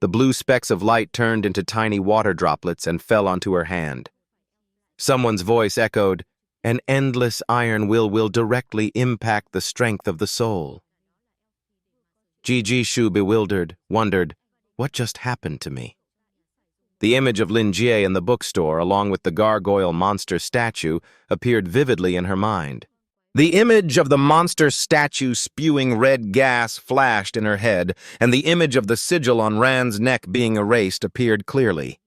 Speaker 1: The blue specks of light turned into tiny water droplets and fell onto her hand. Someone's voice echoed, "An endless iron will directly impact the strength of the soul." Ji Jixu, bewildered, wondered, what just happened to me? The image of Lin Jie in the bookstore, along with the gargoyle monster statue, appeared vividly in her mind. The image of the monster statue spewing red gas flashed in her head, and the image of the sigil on Ran's neck being erased appeared clearly.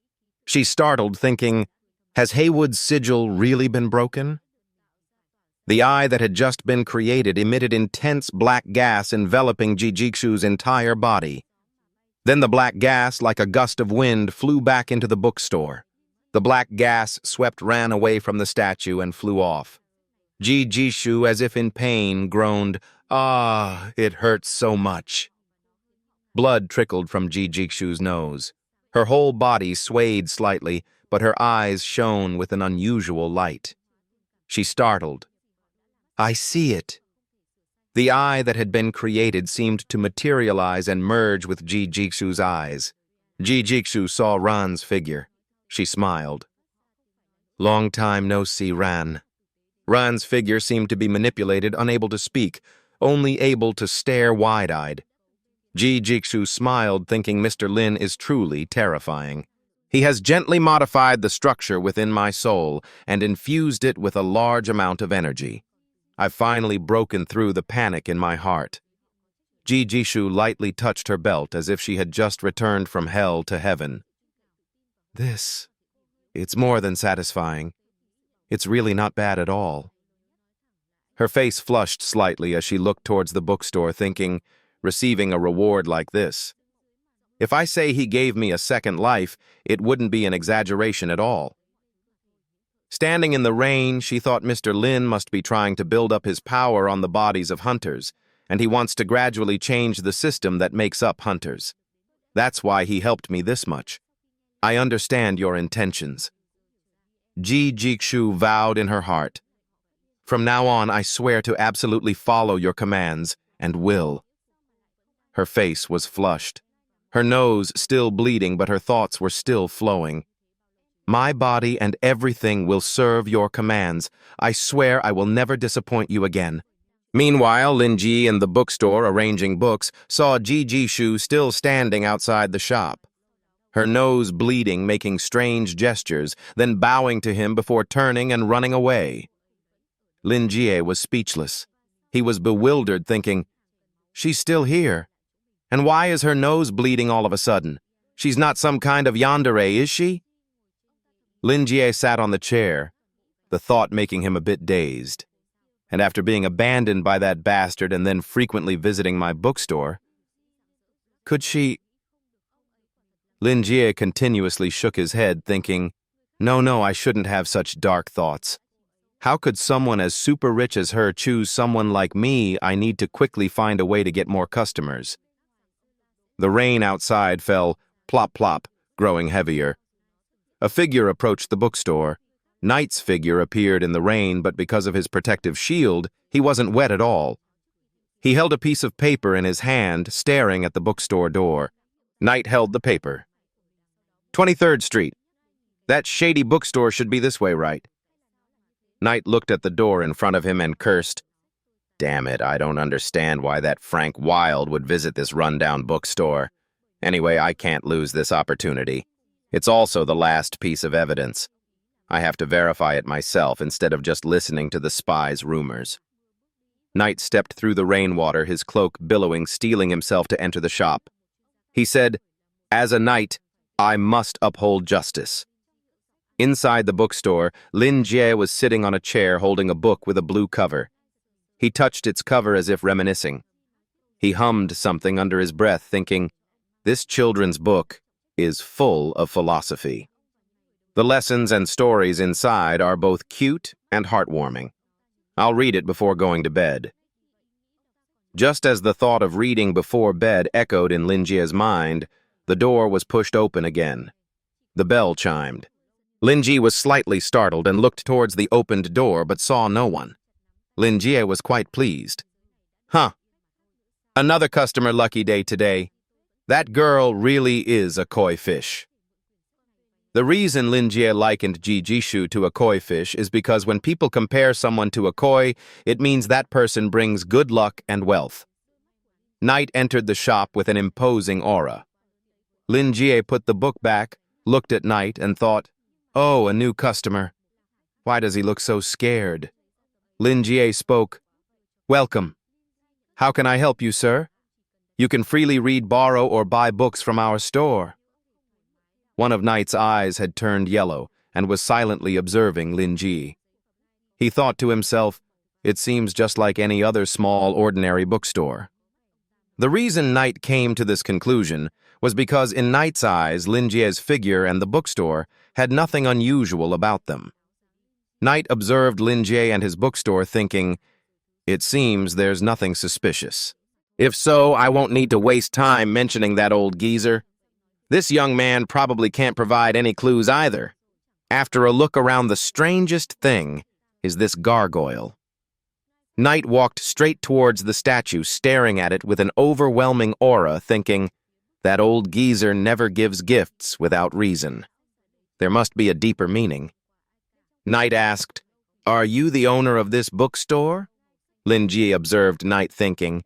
Speaker 1: She startled, thinking, has Haywood's sigil really been broken? The eye that had just been created emitted intense black gas enveloping Ji Jixu's entire body. Then the black gas, like a gust of wind, flew back into the bookstore. The black gas swept Ran away from the statue and flew off. Ji Jixu, as if in pain, groaned, "Ah, it hurts so much." Blood trickled from Ji Jixu's nose. Her whole body swayed slightly, but her eyes shone with an unusual light. She startled. "I see it." The eye that had been created seemed to materialize and merge with Ji Jixu's eyes. Ji Jixu saw Ran's figure. She smiled. "Long time no see, Ran." Ran's figure seemed to be manipulated, unable to speak, only able to stare wide-eyed. Ji Jixu smiled, thinking Mr. Lin is truly terrifying. He has gently modified the structure within my soul and infused it with a large amount of energy. I've finally broken through the panic in my heart. Ji Jixu lightly touched her belt as if she had just returned from hell to heaven. It's more than satisfying. It's really not bad at all. Her face flushed slightly as she looked towards the bookstore, thinking, receiving a reward like this. If I say he gave me a second life, it wouldn't be an exaggeration at all. Standing in the rain, she thought Mr. Lin must be trying to build up his power on the bodies of hunters, and he wants to gradually change the system that makes up hunters. That's why he helped me this much. I understand your intentions. Ji Jixu vowed in her heart. From now on, I swear to absolutely follow your commands, and will. Her face was flushed. Her nose still bleeding, but her thoughts were still flowing. My body and everything will serve your commands. I swear I will never disappoint you again. Meanwhile, Lin Ji in the bookstore arranging books saw Ji Jixu still standing outside the shop. Her nose bleeding, making strange gestures, then bowing to him before turning and running away. Lin Jie was speechless. He was bewildered, thinking, she's still here. And why is her nose bleeding all of a sudden? She's not some kind of yandere, is she? Lin Jie sat on the chair, the thought making him a bit dazed. And after being abandoned by that bastard and then frequently visiting my bookstore, could she... Lin Jie continuously shook his head, thinking, no, I shouldn't have such dark thoughts. How could someone as super rich as her choose someone like me? I need to quickly find a way to get more customers. The rain outside fell plop plop, growing heavier. A figure approached the bookstore. Knight's figure appeared in the rain, but because of his protective shield, he wasn't wet at all. He held a piece of paper in his hand, staring at the bookstore door. Knight held the paper. 23rd Street. That shady bookstore should be this way, right? Knight looked at the door in front of him and cursed. Damn it, I don't understand why that Frank Wilde would visit this rundown bookstore. Anyway, I can't lose this opportunity. It's also the last piece of evidence. I have to verify it myself instead of just listening to the spy's rumors. Knight stepped through the rainwater, his cloak billowing, steeling himself to enter the shop. He said, "As a knight, I must uphold justice." Inside the bookstore, Lin Jie was sitting on a chair holding a book with a blue cover. He touched its cover as if reminiscing. He hummed something under his breath, thinking, this children's book is full of philosophy. The lessons and stories inside are both cute and heartwarming. I'll read it before going to bed. Just as the thought of reading before bed echoed in Lin Jie's mind, the door was pushed open again. The bell chimed. Lin Jie was slightly startled and looked towards the opened door but saw no one. Lin Jie was quite pleased. Huh. Another customer lucky day today. That girl really is a koi fish. The reason Lin Jie likened Ji Jishu to a koi fish is because when people compare someone to a koi, it means that person brings good luck and wealth. Knight entered the shop with an imposing aura. Lin Jie put the book back, looked at Knight, and thought, oh, a new customer. Why does he look so scared? Lin Jie spoke, welcome. How can I help you, sir? You can freely read, borrow, or buy books from our store. One of Knight's eyes had turned yellow and was silently observing Lin Jie. He thought to himself, it seems just like any other small, ordinary bookstore. The reason Knight came to this conclusion was because in Knight's eyes, Lin Jie's figure and the bookstore had nothing unusual about them. Knight observed Lin Jie and his bookstore, thinking, it seems there's nothing suspicious. If so, I won't need to waste time mentioning that old geezer. This young man probably can't provide any clues either. After a look around, the strangest thing is this gargoyle. Knight walked straight towards the statue, staring at it with an overwhelming aura, thinking, that old geezer never gives gifts without reason. There must be a deeper meaning. Knight asked, are you the owner of this bookstore? Lin Jie observed Knight, thinking,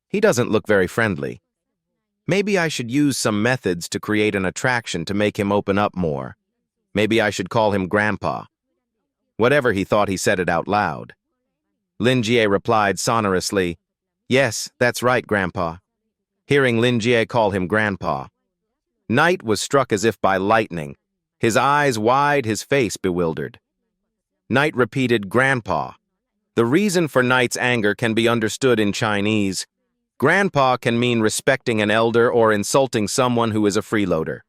Speaker 1: he doesn't look very friendly. Maybe I should use some methods to create an attraction to make him open up more. Maybe I should call him Grandpa. Whatever he thought, he said it out loud. Lin Jie replied sonorously, yes, that's right, Grandpa. Hearing Lin Jie call him Grandpa, Knight was struck as if by lightning, his eyes wide, his face bewildered. Knight repeated, Grandpa. The reason for Knight's anger can be understood in Chinese. Grandpa can mean respecting an elder or insulting someone who is a freeloader.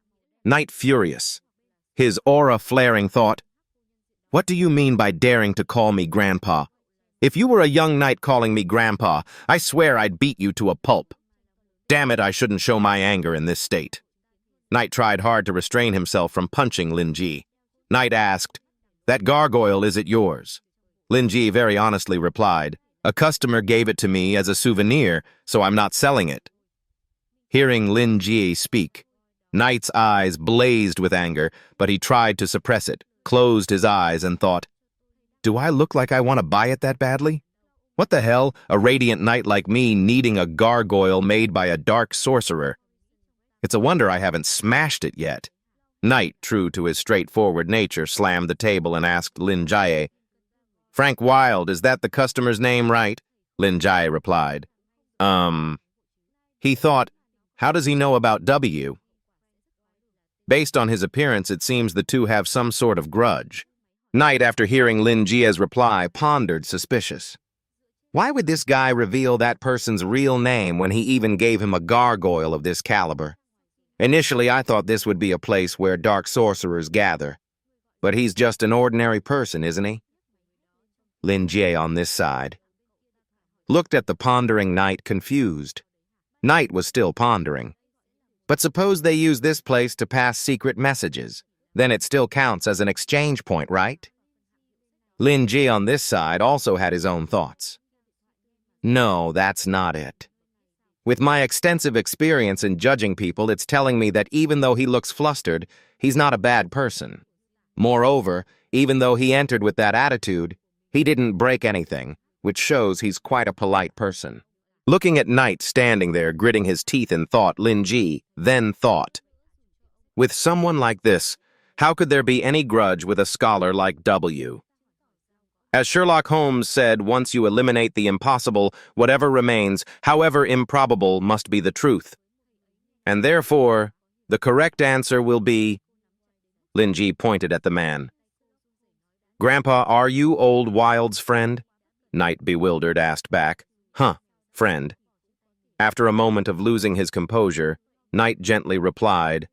Speaker 1: Knight, furious, his aura flaring, thought, what do you mean by daring to call me Grandpa? If you were a young knight calling me Grandpa, I swear I'd beat you to a pulp. Damn it, I shouldn't show my anger in this state. Knight tried hard to restrain himself from punching Lin Jie. Knight asked, that gargoyle, is it yours? Lin Jie very honestly replied, a customer gave it to me as a souvenir, so I'm not selling it. Hearing Lin Jie speak, Knight's eyes blazed with anger, but he tried to suppress it, closed his eyes, and thought, do I look like I want to buy it that badly? What the hell, a radiant knight like me needing a gargoyle made by a dark sorcerer? It's a wonder I haven't smashed it yet. Knight, true to his straightforward nature, slammed the table and asked Lin Jie, Frank Wilde, is that the customer's name, right? Lin Jie replied, He thought, how does he know about W? Based on his appearance, it seems the two have some sort of grudge. Knight, after hearing Lin Jie's reply, pondered, suspicious. Why would this guy reveal that person's real name when he even gave him a gargoyle of this caliber? Initially, I thought this would be a place where dark sorcerers gather. But he's just an ordinary person, isn't he? Lin Jie, on this side, looked at the pondering Knight, confused. Knight was still pondering. But suppose they use this place to pass secret messages. Then it still counts as an exchange point, right? Lin Ji on this side also had his own thoughts. No, that's not it. With my extensive experience in judging people, it's telling me that even though he looks flustered, he's not a bad person. Moreover, even though he entered with that attitude, he didn't break anything, which shows he's quite a polite person. Looking at Knight standing there, gritting his teeth in thought, Lin Ji then thought, with someone like this, how could there be any grudge with a scholar like W? As Sherlock Holmes said, once you eliminate the impossible, whatever remains, however improbable, must be the truth. And therefore, the correct answer will be... Lin Ji pointed at the man. Grandpa, are you old Wild's friend? Knight, bewildered, asked back. Huh, friend. After a moment of losing his composure, Knight gently replied,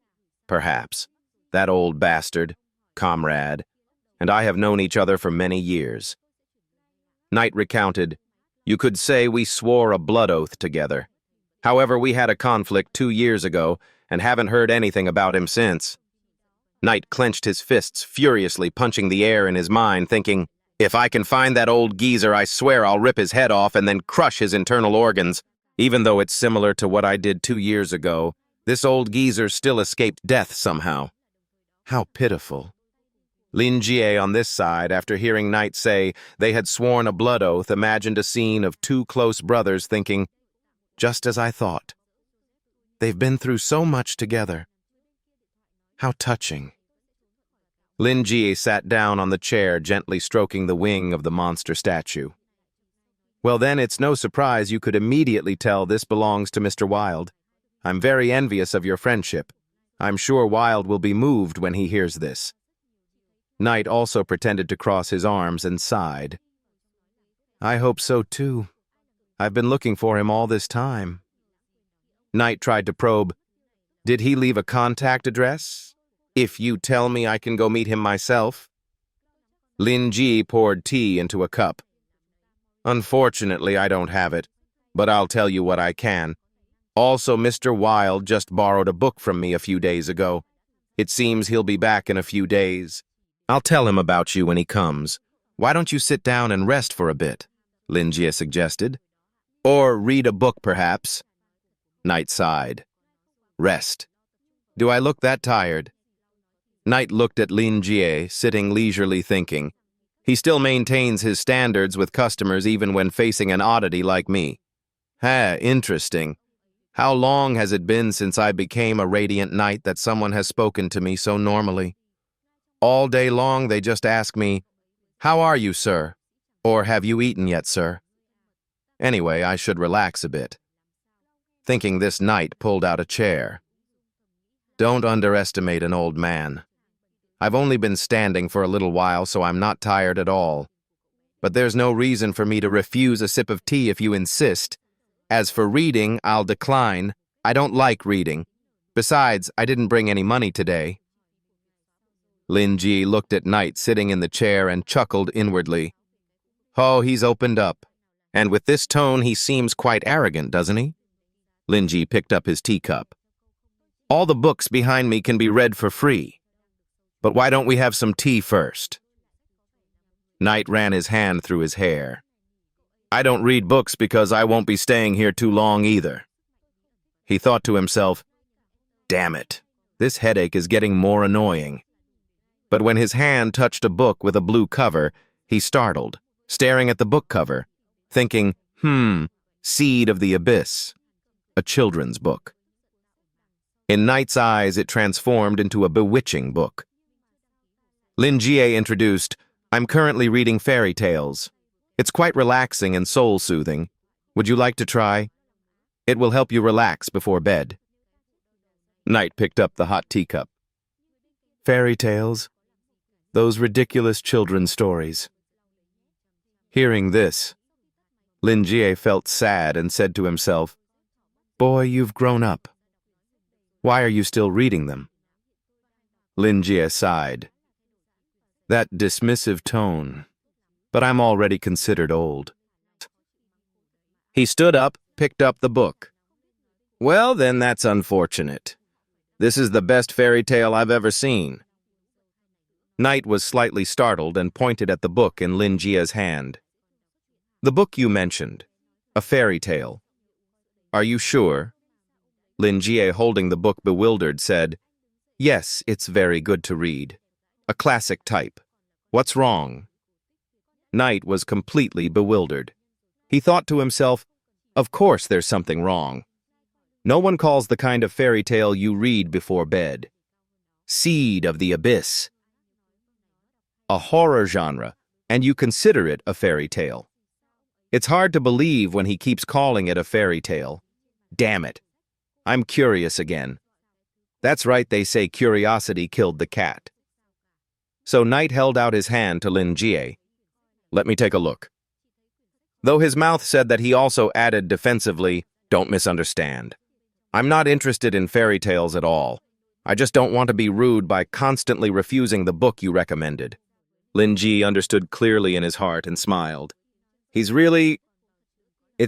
Speaker 1: perhaps. That old bastard, comrade, and I have known each other for many years. Knight recounted, you could say we swore a blood oath together. However, we had a conflict 2 years ago and haven't heard anything about him since. Knight clenched his fists, furiously punching the air in his mind, thinking, if I can find that old geezer, I swear I'll rip his head off and then crush his internal organs. Even though it's similar to what I did 2 years ago, this old geezer still escaped death somehow. How pitiful. Lin Jie on this side, after hearing Knight say they had sworn a blood oath, imagined a scene of 2 close brothers thinking, just as I thought. They've been through so much together. How touching. Lin Jie sat down on the chair, gently stroking the wing of the monster statue. Well then, it's no surprise you could immediately tell this belongs to Mr. Wilde. I'm very envious of your friendship. I'm sure Wilde will be moved when he hears this. Knight also pretended to cross his arms and sighed. I hope so too. I've been looking for him all this time. Knight tried to probe. Did he leave a contact address? If you tell me, I can go meet him myself. Lin Ji poured tea into a cup. Unfortunately, I don't have it, but I'll tell you what I can. Also, Mr. Wilde just borrowed a book from me a few days ago. It seems he'll be back in a few days. I'll tell him about you when he comes. Why don't you sit down and rest for a bit? Lin Jie suggested. Or read a book, perhaps. Knight sighed. Rest. Do I look that tired? Knight looked at Lin Jie, sitting leisurely thinking. He still maintains his standards with customers even when facing an oddity like me. Interesting. How long has it been since I became a radiant knight that someone has spoken to me so normally? All day long they just ask me, how are you, sir? Or have you eaten yet, sir? Anyway, I should relax a bit. Thinking this, Knight pulled out a chair. Don't underestimate an old man. I've only been standing for a little while, so I'm not tired at all. But there's no reason for me to refuse a sip of tea if you insist. As for reading, I'll decline. I don't like reading. Besides, I didn't bring any money today. Lin Ji looked at Knight sitting in the chair and chuckled inwardly. Oh, he's opened up. And with this tone, he seems quite arrogant, doesn't he? Lin Ji picked up his teacup. All the books behind me can be read for free. But why don't we have some tea first? Knight ran his hand through his hair. I don't read books because I won't be staying here too long either. He thought to himself, damn it, this headache is getting more annoying. But when his hand touched a book with a blue cover, he startled, staring at the book cover, thinking, Seed of the Abyss, a children's book. In Knight's eyes, it transformed into a bewitching book. Lin Jie introduced, I'm currently reading fairy tales. It's quite relaxing and soul-soothing. Would you like to try? It will help you relax before bed. Knight picked up the hot teacup. Fairy tales? Those ridiculous children's stories. Hearing this, Lin Jie felt sad and said to himself, Boy, you've grown up. Why are you still reading them? Lin Jie sighed. That dismissive tone, but I'm already considered old. He stood up, picked up the book. Well, then that's unfortunate. This is the best fairy tale I've ever seen. Knight was slightly startled and pointed at the book in Lin Jia's hand. The book you mentioned, a fairy tale. Are you sure? Lin Jie, holding the book bewildered, said, Yes, it's very good to read. A classic type. What's wrong? Knight was completely bewildered. He thought to himself, Of course there's something wrong. No one calls the kind of fairy tale you read before bed Seed of the Abyss. A horror genre, and you consider it a fairy tale. It's hard to believe when he keeps calling it a fairy tale. Damn it. I'm curious again. That's right, they say curiosity killed the cat. So Knight held out his hand to Lin Jie. Let me take a look. Though his mouth said that, he also added defensively, Don't misunderstand. I'm not interested in fairy tales at all. I just don't want to be rude by constantly refusing the book you recommended. Lin Jie understood clearly in his heart and smiled. It's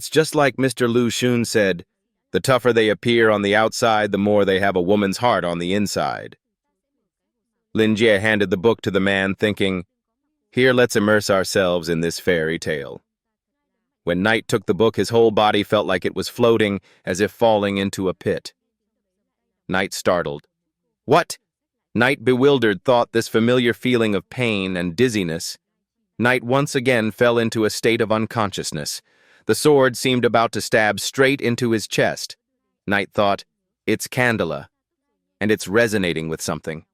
Speaker 1: just like Mr. Lu Xun said, the tougher they appear on the outside, the more they have a woman's heart on the inside. Lin Jie handed the book to the man, thinking, Here, let's immerse ourselves in this fairy tale. When Knight took the book, his whole body felt like it was floating, as if falling into a pit. Knight startled. What? Knight, bewildered, thought this familiar feeling of pain and dizziness. Knight once again fell into a state of unconsciousness. The sword seemed about to stab straight into his chest. Knight thought, It's Candela, and it's resonating with something.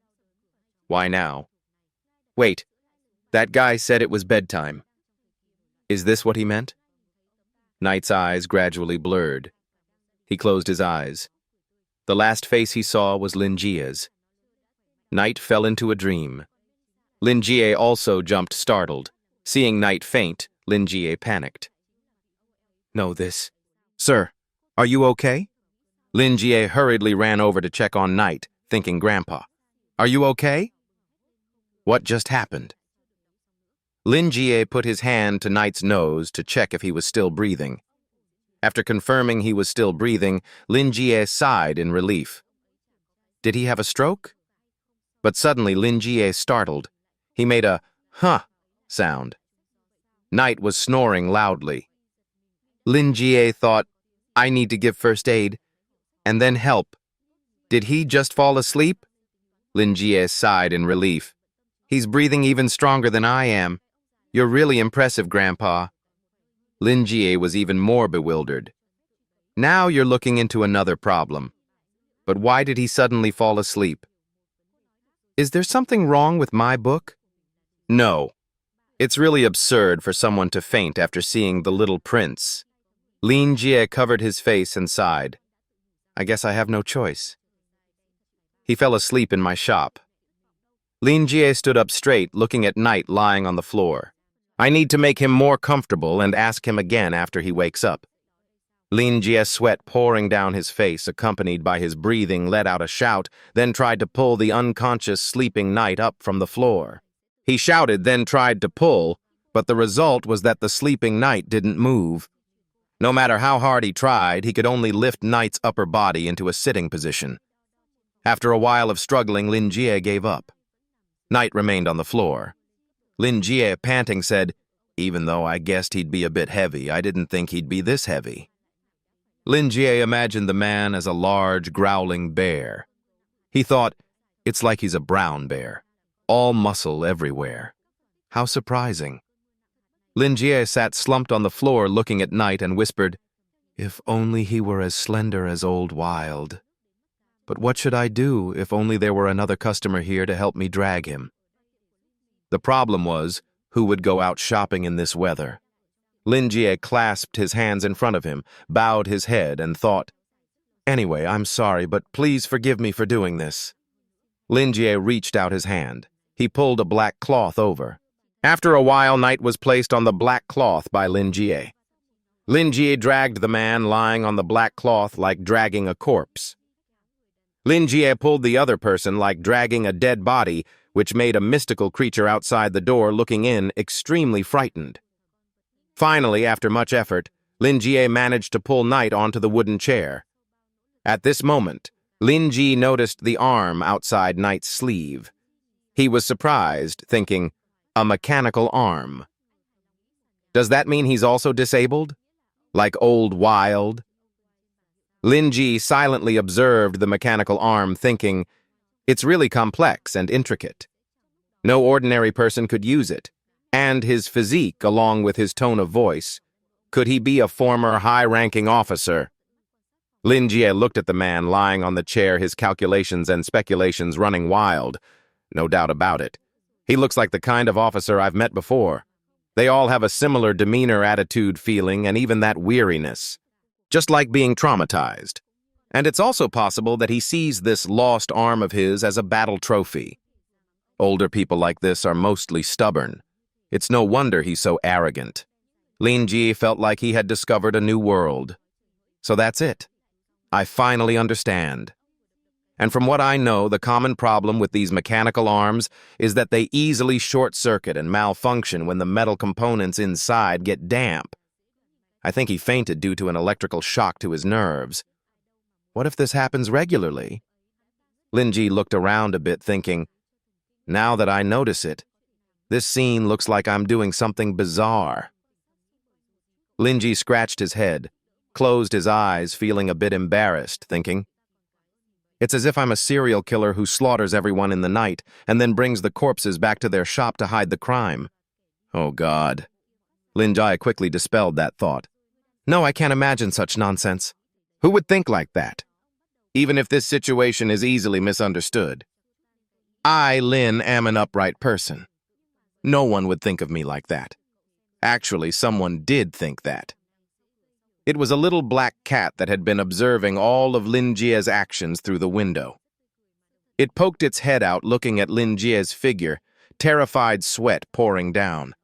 Speaker 1: Why now? Wait, that guy said it was bedtime. Is this what he meant? Knight's eyes gradually blurred. He closed his eyes. The last face he saw was Lin Jie's. Knight fell into a dream. Lin Jie also jumped, startled. Seeing Knight faint, Lin Jie panicked. No, this. Sir, are you okay? Lin Jie hurriedly ran over to check on Knight, thinking Grandpa. Are you okay? What just happened? Lin Jie put his hand to Knight's nose to check if he was still breathing. After confirming he was still breathing, Lin Jie sighed in relief. Did he have a stroke? But suddenly Lin Jie startled. He made a huh sound. Knight was snoring loudly. Lin Jie thought, I need to give first aid, and then help. Did he just fall asleep? Lin Jie sighed in relief. He's breathing even stronger than I am. You're really impressive, Grandpa. Lin Jie was even more bewildered. Now you're looking into another problem. But why did he suddenly fall asleep? Is there something wrong with my book? No. It's really absurd for someone to faint after seeing The Little Prince. Lin Jie covered his face and sighed. I guess I have no choice. He fell asleep in my shop. Lin Jie stood up straight, looking at Knight lying on the floor. I need to make him more comfortable and ask him again after he wakes up. Lin Jie's sweat pouring down his face, accompanied by his breathing, let out a shout, then tried to pull the unconscious, sleeping Knight up from the floor. He shouted, then tried to pull, but the result was that the sleeping Knight didn't move. No matter how hard he tried, he could only lift Knight's upper body into a sitting position. After a while of struggling, Lin Jie gave up. Knight remained on the floor. Lin Jie, panting, said, Even though I guessed he'd be a bit heavy, I didn't think he'd be this heavy. Lin Jie imagined the man as a large, growling bear. He thought, It's like he's a brown bear, all muscle everywhere. How surprising. Lin Jie sat slumped on the floor looking at Knight and whispered, If only he were as slender as Old Wild. But what should I do if only there were another customer here to help me drag him? The problem was, who would go out shopping in this weather? Lin Jie clasped his hands in front of him, bowed his head, and thought, Anyway, I'm sorry, but please forgive me for doing this. Lin Jie reached out his hand. He pulled a black cloth over. After a while, Knight was placed on the black cloth by Lin Jie. Lin Jie dragged the man lying on the black cloth like dragging a corpse. Lin Jie pulled the other person like dragging a dead body, which made a mystical creature outside the door looking in extremely frightened. Finally, after much effort, Lin Jie managed to pull Knight onto the wooden chair. At this moment, Lin-ji noticed the arm outside Knight's sleeve. He was surprised, thinking, a mechanical arm. Does that mean he's also disabled? Like old Wild? Lin-ji silently observed the mechanical arm, thinking, it's really complex and intricate. No ordinary person could use it, and his physique, along with his tone of voice. Could he be a former high-ranking officer? Lin-ji looked at the man lying on the chair, his calculations and speculations running wild. No doubt about it. He looks like the kind of officer I've met before. They all have a similar demeanor, attitude, feeling, and even that weariness. Just like being traumatized. And it's also possible that he sees this lost arm of his as a battle trophy. Older people like this are mostly stubborn. It's no wonder he's so arrogant. Lin-ji felt like he had discovered a new world. So that's it. I finally understand. And from what I know, the common problem with these mechanical arms is that they easily short-circuit and malfunction when the metal components inside get damp. I think he fainted due to an electrical shock to his nerves. What if this happens regularly? Lin-ji looked around a bit, thinking, now that I notice it, this scene looks like I'm doing something bizarre. Lin-ji scratched his head, closed his eyes, feeling a bit embarrassed, thinking, it's as if I'm a serial killer who slaughters everyone in the night and then brings the corpses back to their shop to hide the crime. Oh, God. Lin-ji quickly dispelled that thought. No, I can't imagine such nonsense. Who would think like that? Even if this situation is easily misunderstood. I, Lin, am an upright person. No one would think of me like that. Actually, someone did think that. It was a little black cat that had been observing all of Lin-ji's actions through the window. It poked its head out, looking at Lin-ji's figure, terrified sweat pouring down.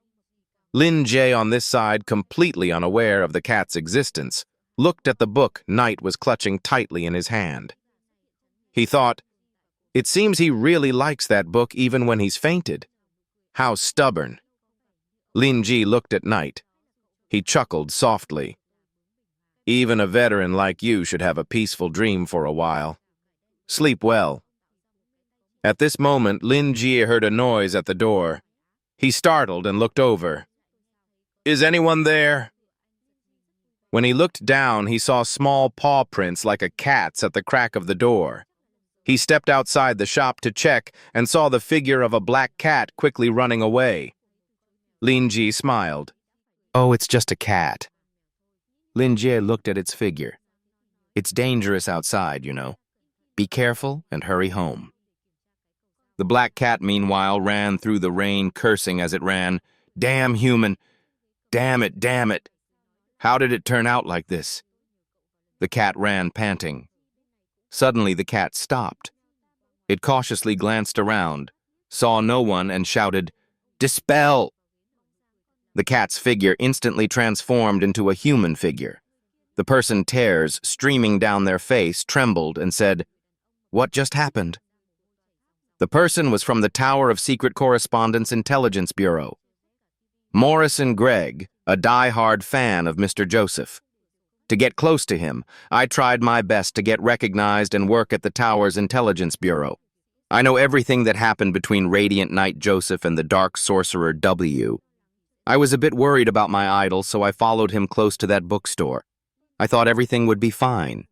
Speaker 1: Lin-ji, on this side, completely unaware of the cat's existence, looked at the book Knight was clutching tightly in his hand. He thought, it seems he really likes that book even when he's fainted. How stubborn. Lin-ji looked at Knight. He chuckled softly. Even a veteran like you should have a peaceful dream for a while. Sleep well. At this moment, Lin-ji heard a noise at the door. He startled and looked over. Is anyone there? When he looked down, he saw small paw prints like a cat's at the crack of the door. He stepped outside the shop to check and saw the figure of a black cat quickly running away. Lin-ji smiled. Oh, it's just a cat. Lin-ji looked at its figure. It's dangerous outside, you know. Be careful and hurry home. The black cat, meanwhile, ran through the rain, cursing as it ran. Damn human! Damn it, damn it! How did it turn out like this? The cat ran, panting. Suddenly the cat stopped. It cautiously glanced around, saw no one, and shouted, Dispel! The cat's figure instantly transformed into a human figure. The person, tears streaming down their face, trembled and said, What just happened? The person was from the Tower of Secret Correspondence Intelligence Bureau. Morrison Gregg, a die-hard fan of Mr. Joseph. To get close to him, I tried my best to get recognized and work at the Tower's Intelligence Bureau. I know everything that happened between Radiant Knight Joseph and the Dark Sorcerer W. I was a bit worried about my idol, so I followed him close to that bookstore. I thought everything would be fine.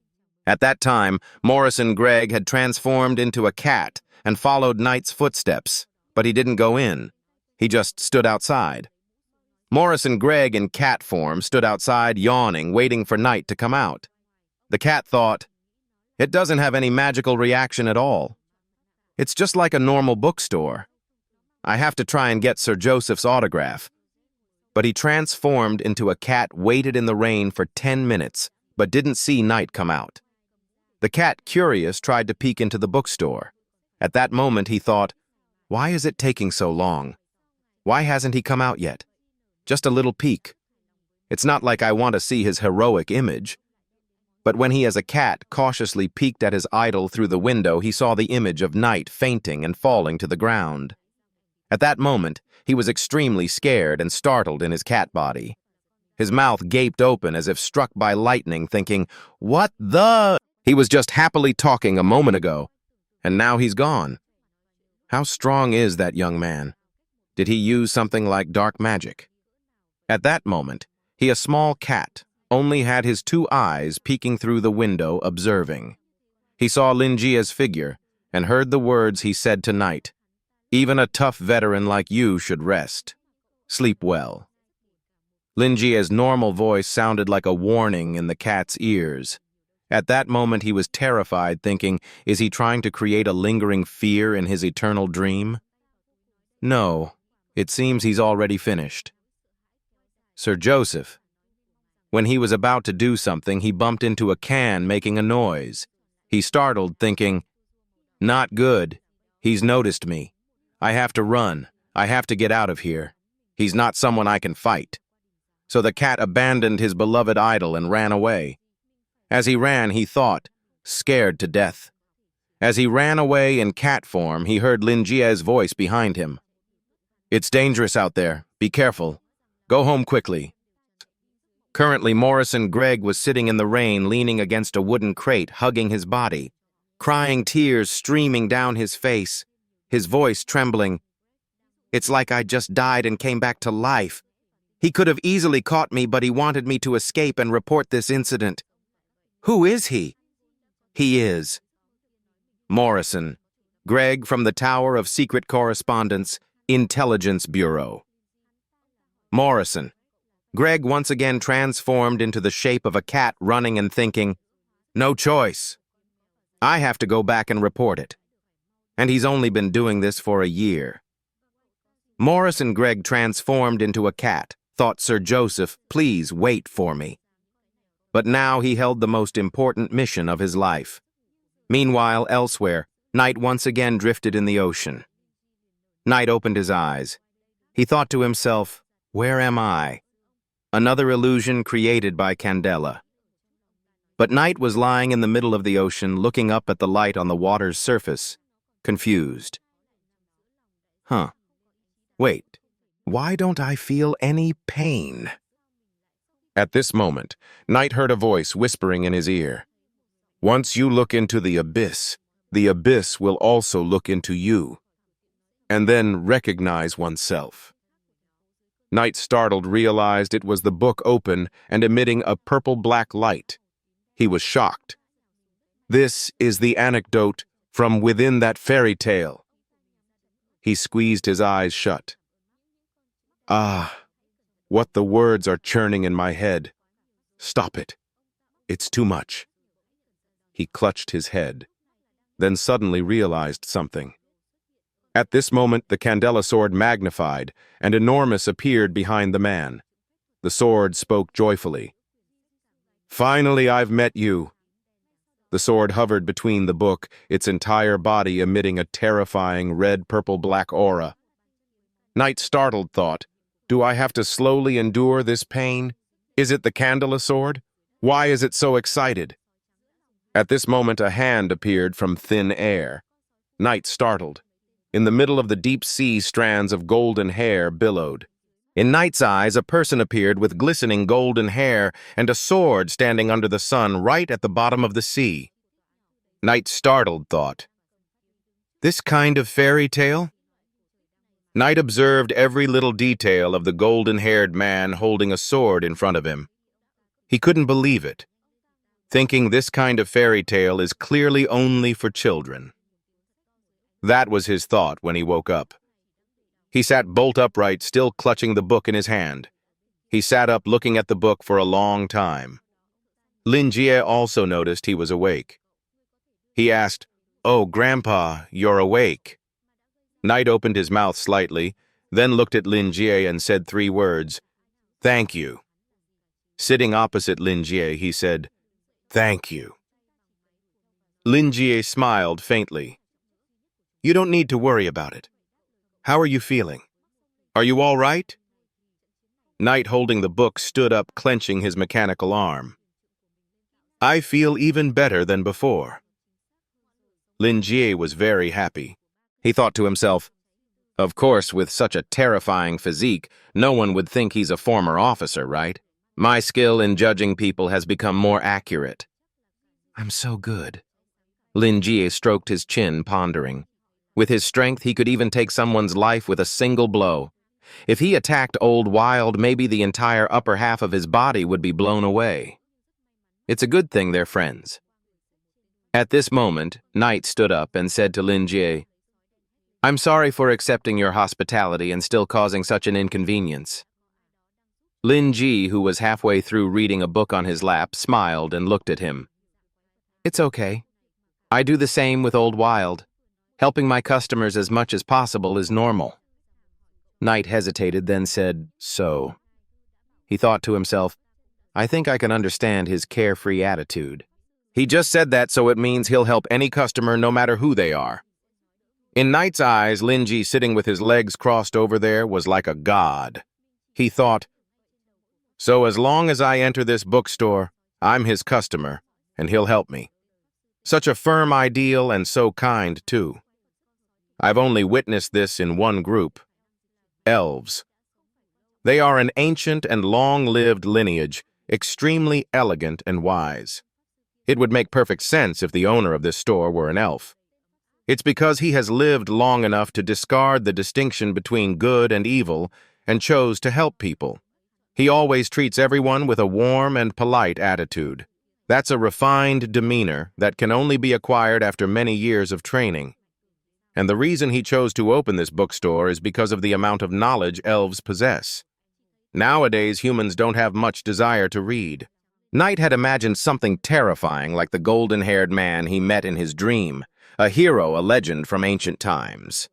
Speaker 1: At that time, Morrison Gregg had transformed into a cat and followed Knight's footsteps, but he didn't go in. He just stood outside. Morrison Gregg in cat form stood outside, yawning, waiting for Knight to come out. The cat thought, it doesn't have any magical reaction at all. It's just like a normal bookstore. I have to try and get Sir Joseph's autograph. But he transformed into a cat, waited in the rain for 10 minutes, but didn't see Knight come out. The cat, curious, tried to peek into the bookstore. At that moment, he thought, why is it taking so long? Why hasn't he come out yet? Just a little peek. It's not like I want to see his heroic image. But when he as a cat cautiously peeked at his idol through the window, he saw the image of Knight fainting and falling to the ground. At that moment, he was extremely scared and startled in his cat body. His mouth gaped open as if struck by lightning, thinking, what the? He was just happily talking a moment ago, and now he's gone. How strong is that young man? Did he use something like dark magic? At that moment, a small cat, only had his two eyes peeking through the window observing. He saw Lin Jie's figure and heard the words he said to Knight. Even a tough veteran like you should rest. Sleep well. Lin Jie's normal voice sounded like a warning in the cat's ears. At that moment he was terrified, thinking, is he trying to create a lingering fear in his eternal dream? No, it seems he's already finished. Sir Joseph. When he was about to do something, he bumped into a can making a noise. He startled, thinking, not good. He's noticed me. I have to run. I have to get out of here. He's not someone I can fight. So the cat abandoned his beloved idol and ran away. As he ran, he thought, scared to death. As he ran away in cat form, he heard Lin Jie's voice behind him. It's dangerous out there. Be careful. Go home quickly. Currently, Morrison Gregg was sitting in the rain, leaning against a wooden crate, hugging his body, crying, tears streaming down his face, his voice trembling. It's like I just died and came back to life. He could have easily caught me, but he wanted me to escape and report this incident. Who is he? He is Morrison Gregg from the Tower of Secret Correspondence, Intelligence Bureau. Morrison Gregg once again transformed into the shape of a cat, running and thinking, no choice. I have to go back and report it. And he's only been doing this for a year. Morrison Gregg transformed into a cat, thought Sir Joseph, please wait for me. But now he held the most important mission of his life. Meanwhile, elsewhere, Knight once again drifted in the ocean. Knight opened his eyes. He thought to himself, where am I? Another illusion created by Candela. But Knight was lying in the middle of the ocean, looking up at the light on the water's surface, confused. Wait, why don't I feel any pain? At this moment, Knight heard a voice whispering in his ear. Once you look into the abyss will also look into you, and then recognize oneself. Knight, startled, realized it was the book open and emitting a purple-black light. He was shocked. This is the anecdote from within that fairy tale. He squeezed his eyes shut. Ah, what the words are churning in my head. Stop it. It's too much. He clutched his head, then suddenly realized something. At this moment, the Candela sword magnified, and enormous appeared behind the man. The sword spoke joyfully. Finally, I've met you. The sword hovered between the book, its entire body emitting a terrifying red-purple-black aura. Knight, startled, thought, do I have to slowly endure this pain? Is it the Candela sword? Why is it so excited? At this moment, a hand appeared from thin air. Knight, startled. In the middle of the deep sea, strands of golden hair billowed. In Knight's eyes, a person appeared with glistening golden hair and a sword standing under the sun right at the bottom of the sea. Knight, startled, thought, this kind of fairy tale? Knight observed every little detail of the golden-haired man holding a sword in front of him. He couldn't believe it, thinking this kind of fairy tale is clearly only for children. That was his thought when he woke up. He sat bolt upright, still clutching the book in his hand. He sat up looking at the book for a long time. Lin Jie also noticed he was awake. He asked, "Oh, Grandpa, you're awake." Knight opened his mouth slightly, then looked at Lin Jie and said 3 words, "Thank you." Sitting opposite Lin Jie, he said, "Thank you." Lin Jie smiled faintly. "You don't need to worry about it. How are you feeling? Are you all right?" Knight, holding the book, stood up, clenching his mechanical arm. "I feel even better than before." Lin Jie was very happy. He thought to himself, of course, with such a terrifying physique, no one would think he's a former officer, right? My skill in judging people has become more accurate. I'm so good. Lin Jie stroked his chin, pondering. With his strength, he could even take someone's life with a single blow. If he attacked Old Wild, maybe the entire upper half of his body would be blown away. It's a good thing they're friends. At this moment, Knight stood up and said to Lin Jie, I'm sorry for accepting your hospitality and still causing such an inconvenience. Lin Jie, who was halfway through reading a book on his lap, smiled and looked at him. It's okay. I do the same with Old Wild. Helping my customers as much as possible is normal. Knight hesitated, then said, so. He thought to himself, I think I can understand his carefree attitude. He just said that, so it means he'll help any customer no matter who they are. In Knight's eyes, Lin Jie sitting with his legs crossed over there was like a god. He thought, so as long as I enter this bookstore, I'm his customer, and he'll help me. Such a firm ideal and so kind, too. I've only witnessed this in one group. Elves. They are an ancient and long-lived lineage, extremely elegant and wise. It would make perfect sense if the owner of this store were an elf. It's because he has lived long enough to discard the distinction between good and evil and chose to help people. He always treats everyone with a warm and polite attitude. That's a refined demeanor that can only be acquired after many years of training. And the reason he chose to open this bookstore is because of the amount of knowledge elves possess. Nowadays, humans don't have much desire to read. Knight had imagined something terrifying like the golden-haired man he met in his dream, a hero, a legend from ancient times.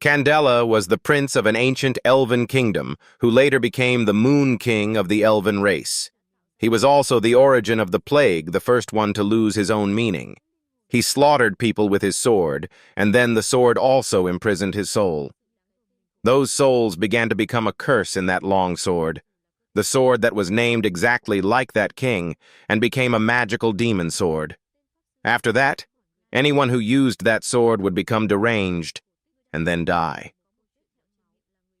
Speaker 1: Candela was the prince of an ancient elven kingdom who later became the Moon King of the elven race. He was also the origin of the plague, the first one to lose his own meaning. He slaughtered people with his sword, and then the sword also imprisoned his soul. Those souls began to become a curse in that long sword, the sword that was named exactly like that king and became a magical demon sword. After that, anyone who used that sword would become deranged and then die.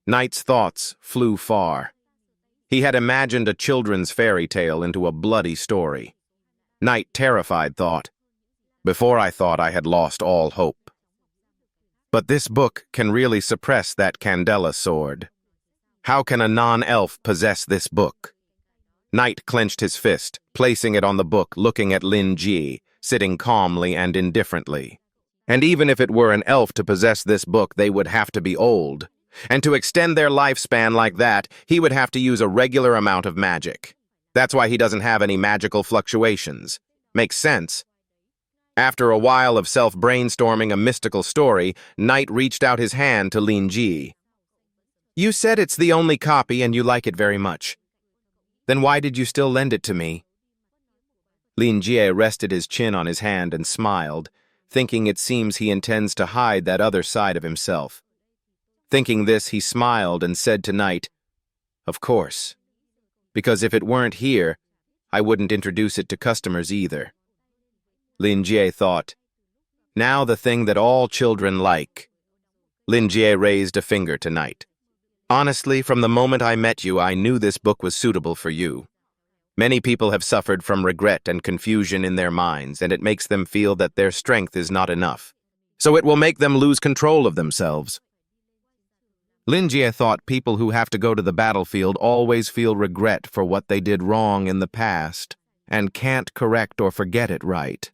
Speaker 1: Knight's thoughts flew far. He had imagined a children's fairy tale into a bloody story. Knight, terrified, thought, before I thought I had lost all hope. But this book can really suppress that Candela sword. How can a non-elf possess this book? Knight clenched his fist, placing it on the book, looking at Lin Jie, sitting calmly and indifferently. And even if it were an elf to possess this book, they would have to be old. And to extend their lifespan like that, he would have to use a regular amount of magic. That's why he doesn't have any magical fluctuations. Makes sense. After a while of self-brainstorming a mystical story, Knight reached out his hand to Lin Jie. You said it's the only copy and you like it very much. Then why did you still lend it to me? Lin Jie rested his chin on his hand and smiled, thinking it seems he intends to hide that other side of himself. Thinking this, he smiled and said to Knight, Of course. Because if it weren't here, I wouldn't introduce it to customers either. Lin Jie thought, now the thing that all children like. Lin Jie raised a finger to Knight. Honestly, from the moment I met you, I knew this book was suitable for you. Many people have suffered from regret and confusion in their minds, and it makes them feel that their strength is not enough. So it will make them lose control of themselves. Lin Jie thought people who have to go to the battlefield always feel regret for what they did wrong in the past, and can't correct or forget it right.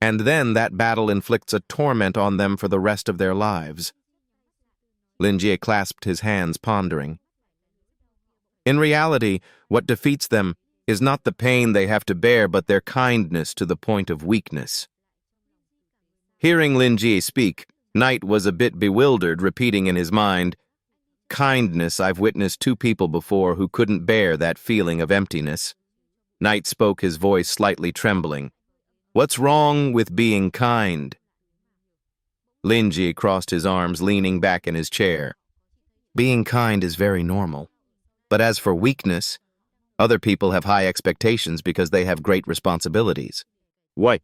Speaker 1: And then that battle inflicts a torment on them for the rest of their lives. Lin Jie clasped his hands, pondering. In reality, what defeats them is not the pain they have to bear, but their kindness to the point of weakness. Hearing Lin Jie speak, Knight was a bit bewildered, repeating in his mind, kindness, I've witnessed two people before who couldn't bear that feeling of emptiness. Knight spoke, his voice slightly trembling. What's wrong with being kind? Lin Jie crossed his arms, leaning back in his chair. Being kind is very normal. But as for weakness, other people have high expectations because they have great responsibilities. Why?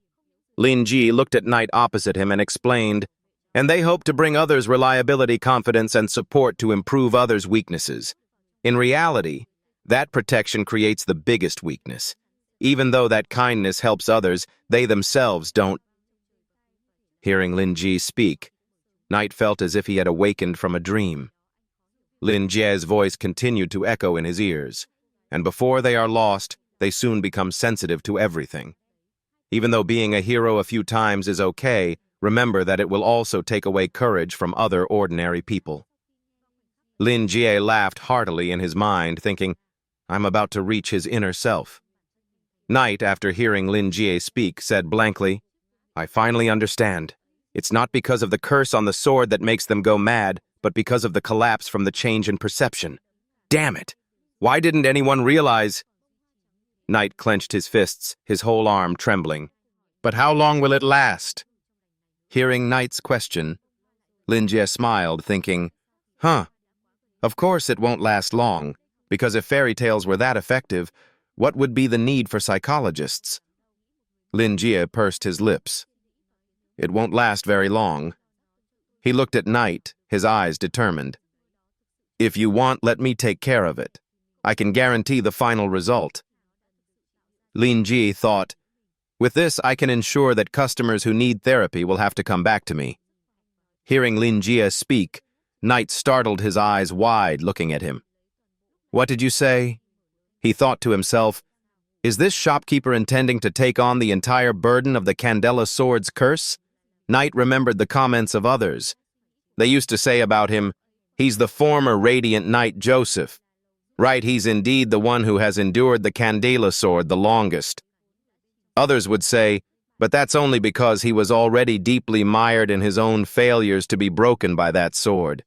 Speaker 1: Lin Jie looked at Knight opposite him and explained, and they hope to bring others reliability, confidence, and support to improve others' weaknesses. In reality, that protection creates the biggest weakness. Even though that kindness helps others, they themselves don't. Hearing Lin Ji speak, Knight felt as if he had awakened from a dream. Lin Jie's voice continued to echo in his ears, and before they are lost, they soon become sensitive to everything. Even though being a hero a few times is okay, remember that it will also take away courage from other ordinary people. Lin Jie laughed heartily in his mind, thinking, I'm about to reach his inner self. Knight, after hearing Lin Jie speak, said blankly, I finally understand. It's not because of the curse on the sword that makes them go mad, but because of the collapse from the change in perception. Damn it! Why didn't anyone realize? Knight clenched his fists, his whole arm trembling. But how long will it last? Hearing Knight's question, Lin Jie smiled, thinking, of course it won't last long, because if fairy tales were that effective, what would be the need for psychologists? Lin Jie pursed his lips. It won't last very long. He looked at Knight, his eyes determined. If you want, let me take care of it. I can guarantee the final result. Lin Ji thought, with this I can ensure that customers who need therapy will have to come back to me. Hearing Lin Jie speak, Knight startled, his eyes wide, looking at him. What did you say? He thought to himself, is this shopkeeper intending to take on the entire burden of the Candela sword's curse? Knight remembered the comments of others. They used to say about him, he's the former radiant knight Joseph. Right, he's indeed the one who has endured the Candela sword the longest. Others would say, but that's only because he was already deeply mired in his own failures to be broken by that sword.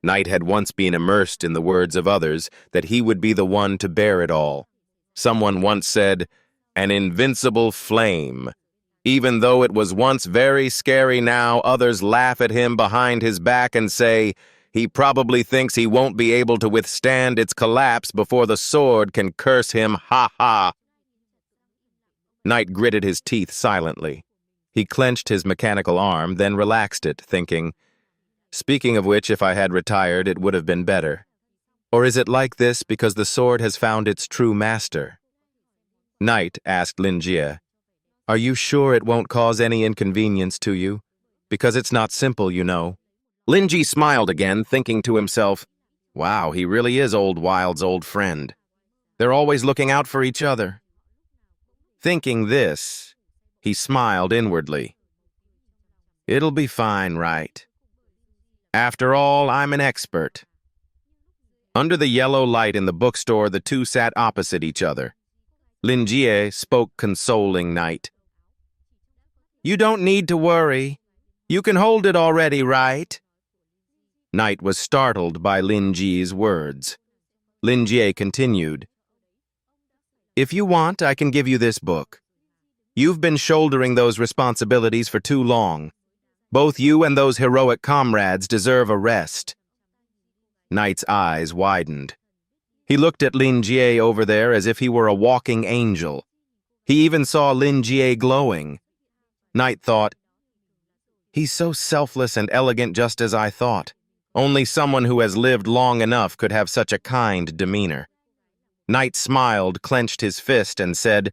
Speaker 1: Knight had once been immersed in the words of others that he would be the one to bear it all. Someone once said, an invincible flame. Even though it was once very scary, now others laugh at him behind his back and say, he probably thinks he won't be able to withstand its collapse before the sword can curse him, ha ha. Knight gritted his teeth silently. He clenched his mechanical arm, then relaxed it, thinking, speaking of which, if I had retired, it would have been better. Or is it like this because the sword has found its true master? Knight asked Lin Jie, are you sure it won't cause any inconvenience to you? Because it's not simple, you know. Lin Jie smiled again, thinking to himself, wow, he really is Old Wild's old friend. They're always looking out for each other. Thinking this, he smiled inwardly. It'll be fine, right? After all, I'm an expert. Under the yellow light in the bookstore, the two sat opposite each other. Lin Jie spoke, consoling Knight. You don't need to worry. You can hold it already, right? Knight was startled by Lin Jie's words. Lin Jie continued. If you want, I can give you this book. You've been shouldering those responsibilities for too long. Both you and those heroic comrades deserve a rest. Knight's eyes widened. He looked at Lin Jie over there as if he were a walking angel. He even saw Lin Jie glowing. Knight thought, he's so selfless and elegant, just as I thought. Only someone who has lived long enough could have such a kind demeanor. Knight smiled, clenched his fist, and said,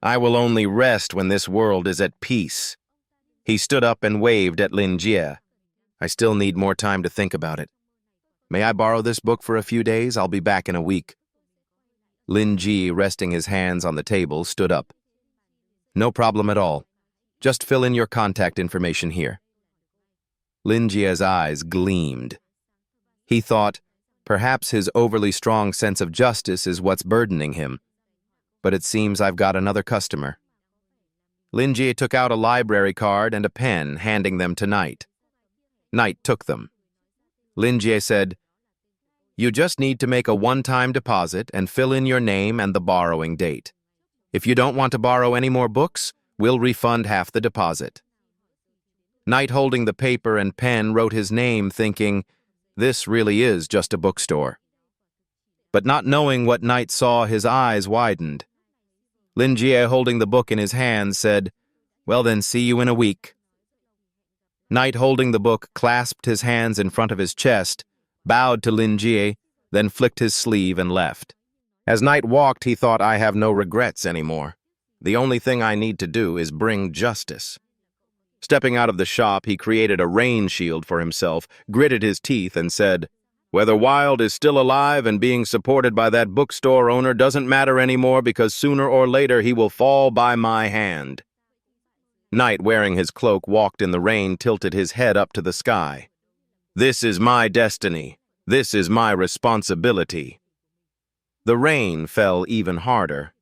Speaker 1: I will only rest when this world is at peace. He stood up and waved at Lin Jie. I still need more time to think about it. May I borrow this book for a few days? I'll be back in a week. Lin Jie, resting his hands on the table, stood up. No problem at all. Just fill in your contact information here. Lin Jie's eyes gleamed. He thought, perhaps his overly strong sense of justice is what's burdening him. But it seems I've got another customer. Lin Jie took out a library card and a pen, handing them to Knight. Knight took them. Lin Jie said, you just need to make a one-time deposit and fill in your name and the borrowing date. If you don't want to borrow any more books, we'll refund half the deposit. Knight, holding the paper and pen, wrote his name, thinking, this really is just a bookstore. But not knowing what Knight saw, his eyes widened. Lin Jie, holding the book in his hand, said, well then, see you in a week. Knight, holding the book, clasped his hands in front of his chest, bowed to Lin Jie, then flicked his sleeve and left. As Knight walked, he thought, I have no regrets anymore. The only thing I need to do is bring justice. Stepping out of the shop, he created a rain shield for himself, gritted his teeth, and said, "Whether Wild is still alive and being supported by that bookstore owner doesn't matter anymore because sooner or later he will fall by my hand." Knight, wearing his cloak, walked in the rain, tilted his head up to the sky. "This is my destiny. This is my responsibility." The rain fell even harder.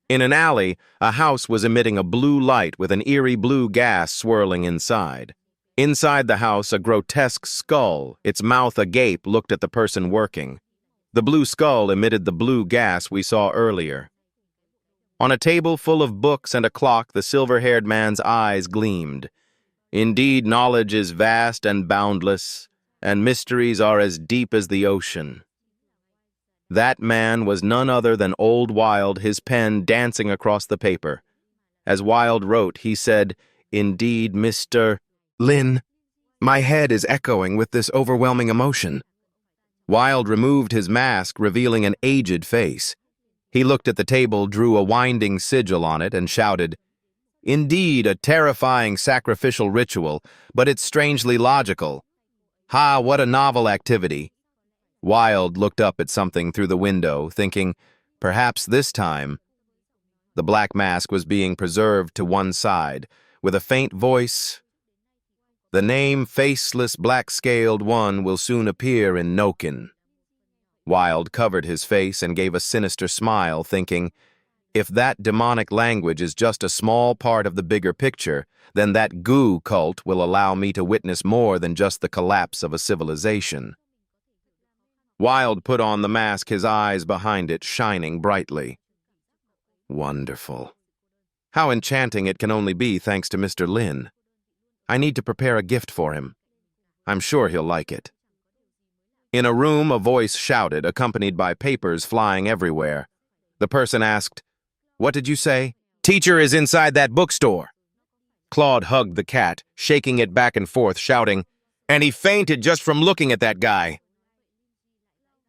Speaker 1: In an alley, a house was emitting a blue light with an eerie blue gas swirling inside. Inside the house, a grotesque skull, its mouth agape, looked at the person working. The blue skull emitted the blue gas we saw earlier. On a table full of books and a clock, the silver-haired man's eyes gleamed. Indeed, knowledge is vast and boundless, and mysteries are as deep as the ocean. That man was none other than Old Wild, his pen dancing across the paper. As Wild wrote, he said, "Indeed, Mr. Lin, my head is echoing with this overwhelming emotion." Wild removed his mask, revealing an aged face. He looked at the table, drew a winding sigil on it, and shouted, "Indeed, a terrifying sacrificial ritual, but it's strangely logical. Ha, what a novel activity." Wild looked up at something through the window, thinking, perhaps this time. The black mask was being preserved to one side, with a faint voice. "The name Faceless Black-Scaled One will soon appear in Noken." Wild covered his face and gave a sinister smile, thinking, if that demonic language is just a small part of the bigger picture, then that goo cult will allow me to witness more than just the collapse of a civilization. Wild put on the mask, his eyes behind it shining brightly. Wonderful. How enchanting it can only be thanks to Mr. Lin. I need to prepare a gift for him. I'm sure he'll like it. In a room, a voice shouted, accompanied by papers flying everywhere. The person asked, "What did you say?" "Teacher is inside that bookstore." Claude hugged the cat, shaking it back and forth, shouting, "And he fainted just from looking at that guy."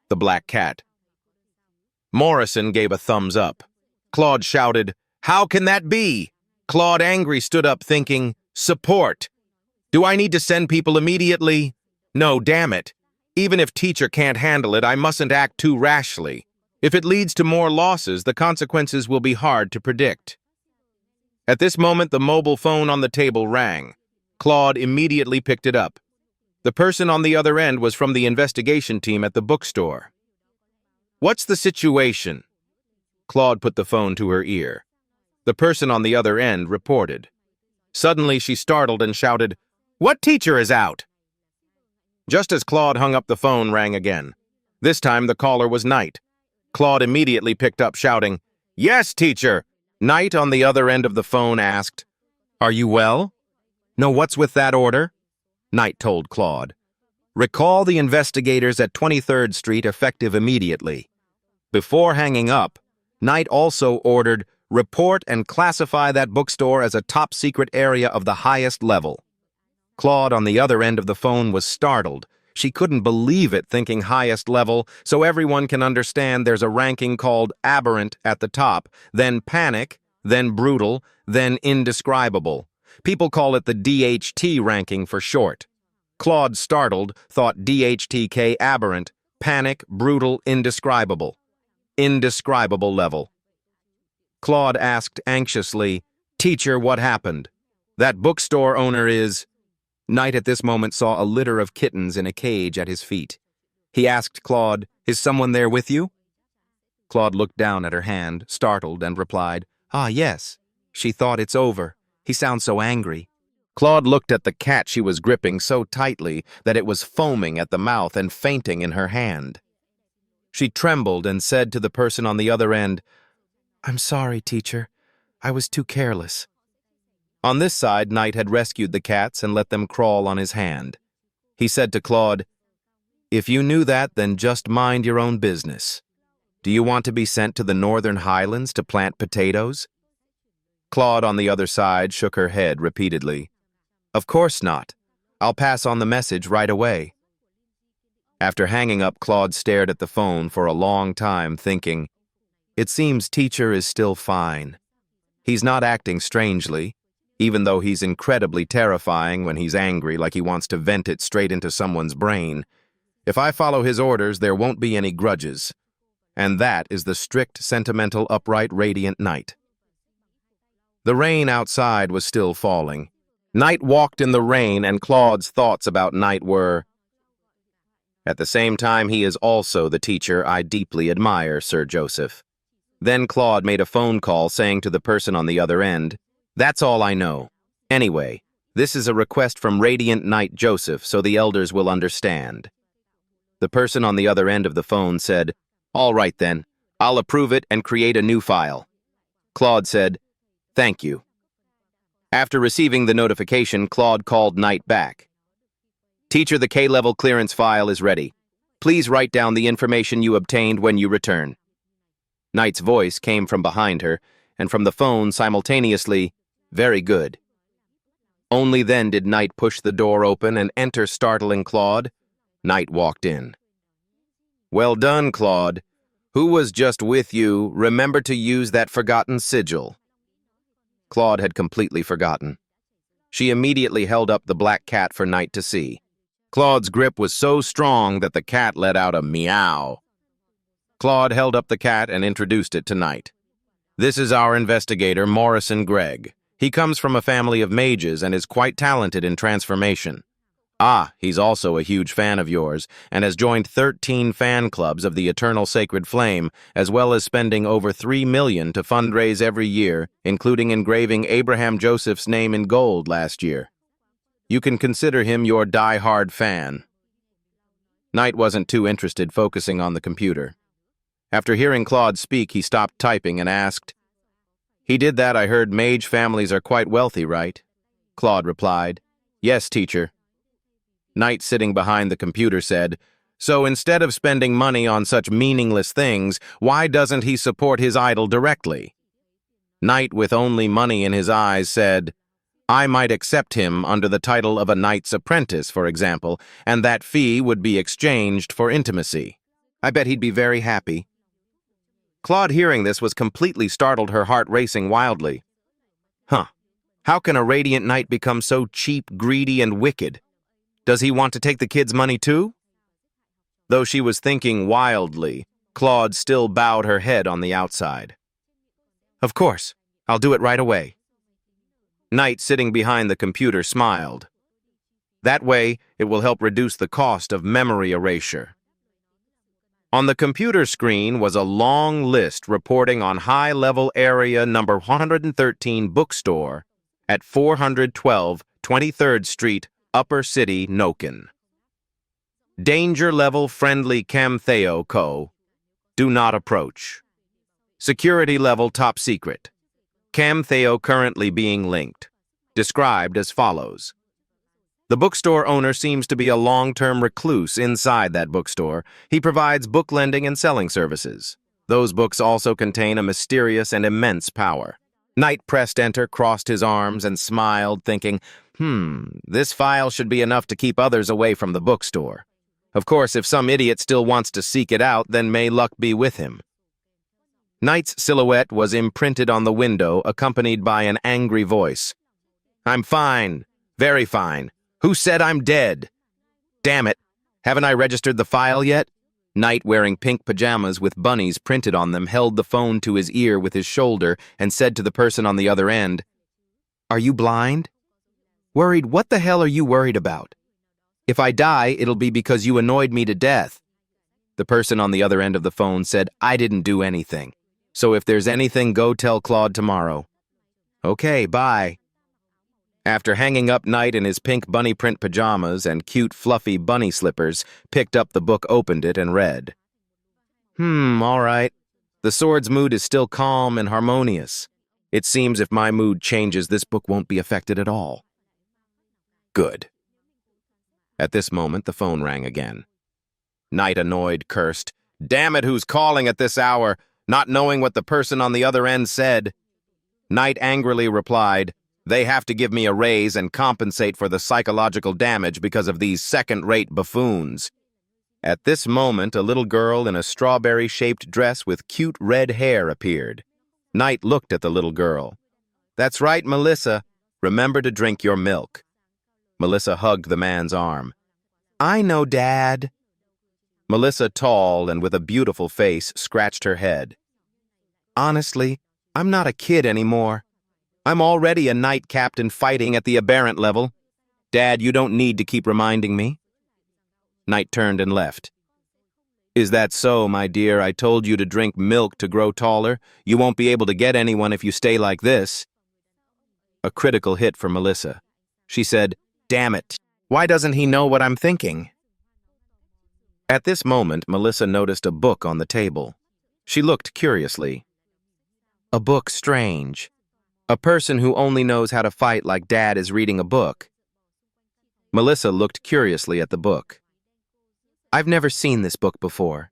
Speaker 1: The black cat. Morrison gave a thumbs up. Claude shouted, "How can that be?" Claude, angry, stood up, thinking, support. Do I need to send people immediately? No, damn it. Even if teacher can't handle it, I mustn't act too rashly. If it leads to more losses, the consequences will be hard to predict. At this moment, the mobile phone on the table rang. Claude immediately picked it up. The person on the other end was from the investigation team at the bookstore. "What's the situation?" Claude put the phone to her ear. The person on the other end reported. Suddenly, she startled and shouted, "What teacher is out?" Just as Claude hung up, the phone rang again. This time, the caller was Knight. Claude immediately picked up, shouting, "Yes, teacher!" Knight on the other end of the phone asked, "Are you well?" "No, what's with that order?" Knight told Claude. "Recall the investigators at 23rd Street effective immediately." Before hanging up, Knight also ordered, "Report and classify that bookstore as a top-secret area of the highest level." Claude on the other end of the phone was startled. She couldn't believe it, thinking highest level, so everyone can understand there's a ranking called aberrant at the top, then panic, then brutal, then indescribable. People call it the DHT ranking for short. Claude, startled, thought DHTK aberrant, panic, brutal, indescribable. Indescribable level. Claude asked anxiously, "Teacher, what happened? That bookstore owner is..." Knight at this moment saw a litter of kittens in a cage at his feet. He asked Claude, "Is someone there with you?" Claude looked down at her hand, startled, and replied, "Ah, yes. She thought it's over. He sounds so angry." Claude looked at the cat she was gripping so tightly that it was foaming at the mouth and fainting in her hand. She trembled and said to the person on the other end, "I'm sorry, teacher. I was too careless." On this side, Knight had rescued the cats and let them crawl on his hand. He said to Claude, "If you knew that, then just mind your own business. Do you want to be sent to the Northern Highlands to plant potatoes?" Claude on the other side shook her head repeatedly. "Of course not. I'll pass on the message right away." After hanging up, Claude stared at the phone for a long time, thinking, it seems teacher is still fine. He's not acting strangely, even though he's incredibly terrifying when he's angry, like he wants to vent it straight into someone's brain. If I follow his orders, there won't be any grudges. And that is the strict, sentimental, upright, radiant Knight. The rain outside was still falling. Knight walked in the rain, and Claude's thoughts about Knight were, "At the same time, he is also the teacher I deeply admire, Sir Joseph." Then Claude made a phone call saying to the person on the other end, "That's all I know. Anyway, this is a request from Radiant Knight Joseph, so the elders will understand." The person on the other end of the phone said, "All right then, I'll approve it and create a new file." Claude said, "Thank you." After receiving the notification, Claude called Knight back. "Teacher, the K-level clearance file is ready. Please write down the information you obtained when you return." Knight's voice came from behind her, and from the phone simultaneously, "Very good." Only then did Knight push the door open and enter, startling Claude. Knight walked in. "Well done, Claude. Who was just with you? Remember to use that forgotten sigil." Claude had completely forgotten. She immediately held up the black cat for Knight to see. Claude's grip was so strong that the cat let out a meow. Claude held up the cat and introduced it to Knight. "This is our investigator, Morrison Gregg. He comes from a family of mages and is quite talented in transformation. He's also a huge fan of yours and has joined 13 fan clubs of the Eternal Sacred Flame, as well as spending over $3 million to fundraise every year, including engraving Abraham Joseph's name in gold last year. You can consider him your die-hard fan." Knight wasn't too interested focusing on the computer. After hearing Claude speak, he stopped typing and asked, "He did that. I heard mage families are quite wealthy, right?" Claude replied, "Yes, teacher." Knight, sitting behind the computer, said, "So instead of spending money on such meaningless things, why doesn't he support his idol directly?" Knight, with only money in his eyes, said, "I might accept him under the title of a knight's apprentice, for example, and that fee would be exchanged for intimacy. I bet he'd be very happy." Claude, hearing this, was completely startled, her heart racing wildly. How can a Radiant Knight become so cheap, greedy, and wicked? Does he want to take the kid's money too? Though she was thinking wildly, Claude still bowed her head on the outside. "Of course, I'll do it right away." Knight, sitting behind the computer, smiled. "That way, it will help reduce the cost of memory erasure." On the computer screen was a long list reporting on high-level area number 113 Bookstore at 412 23rd Street, Upper City, Noken. Danger level friendly Camtheo Co. Do not approach. Security level top secret. Camtheo currently being linked. Described as follows. The bookstore owner seems to be a long-term recluse inside that bookstore. He provides book lending and selling services. Those books also contain a mysterious and immense power. Knight pressed enter, crossed his arms, and smiled, thinking, this file should be enough to keep others away from the bookstore. Of course, if some idiot still wants to seek it out, then may luck be with him. Knight's silhouette was imprinted on the window, accompanied by an angry voice. "I'm fine. Very fine. Who said I'm dead? Damn it. Haven't I registered the file yet?" Knight, wearing pink pajamas with bunnies printed on them, held the phone to his ear with his shoulder and said to the person on the other end, "Are you blind? Worried? What the hell are you worried about? If I die, it'll be because you annoyed me to death." The person on the other end of the phone said, "I didn't do anything. So if there's anything, go tell Claude tomorrow." "Okay, bye." After hanging up, Knight in his pink bunny print pajamas and cute fluffy bunny slippers picked up the book, opened it, and read. All right. The sword's mood is still calm and harmonious. It seems if my mood changes, this book won't be affected at all. Good. At this moment, the phone rang again. Knight, annoyed, cursed, "Damn it, who's calling at this hour?" not knowing what the person on the other end said. Knight angrily replied, "They have to give me a raise and compensate for the psychological damage because of these second-rate buffoons." At this moment, a little girl in a strawberry-shaped dress with cute red hair appeared. Knight looked at the little girl. That's right, Melissa. Remember to drink your milk. Melissa hugged the man's arm. I know, Dad. Melissa, tall and with a beautiful face, scratched her head. Honestly, I'm not a kid anymore. I'm already a knight captain fighting at the aberrant level. Dad, you don't need to keep reminding me. Knight turned and left. Is that so, my dear? I told you to drink milk to grow taller. You won't be able to get anyone if you stay like this. A critical hit for Melissa. She said, Damn it. Why doesn't he know what I'm thinking? At this moment, Melissa noticed a book on the table. She looked curiously. A book strange. A person who only knows how to fight like Dad is reading a book. Melissa looked curiously at the book. I've never seen this book before.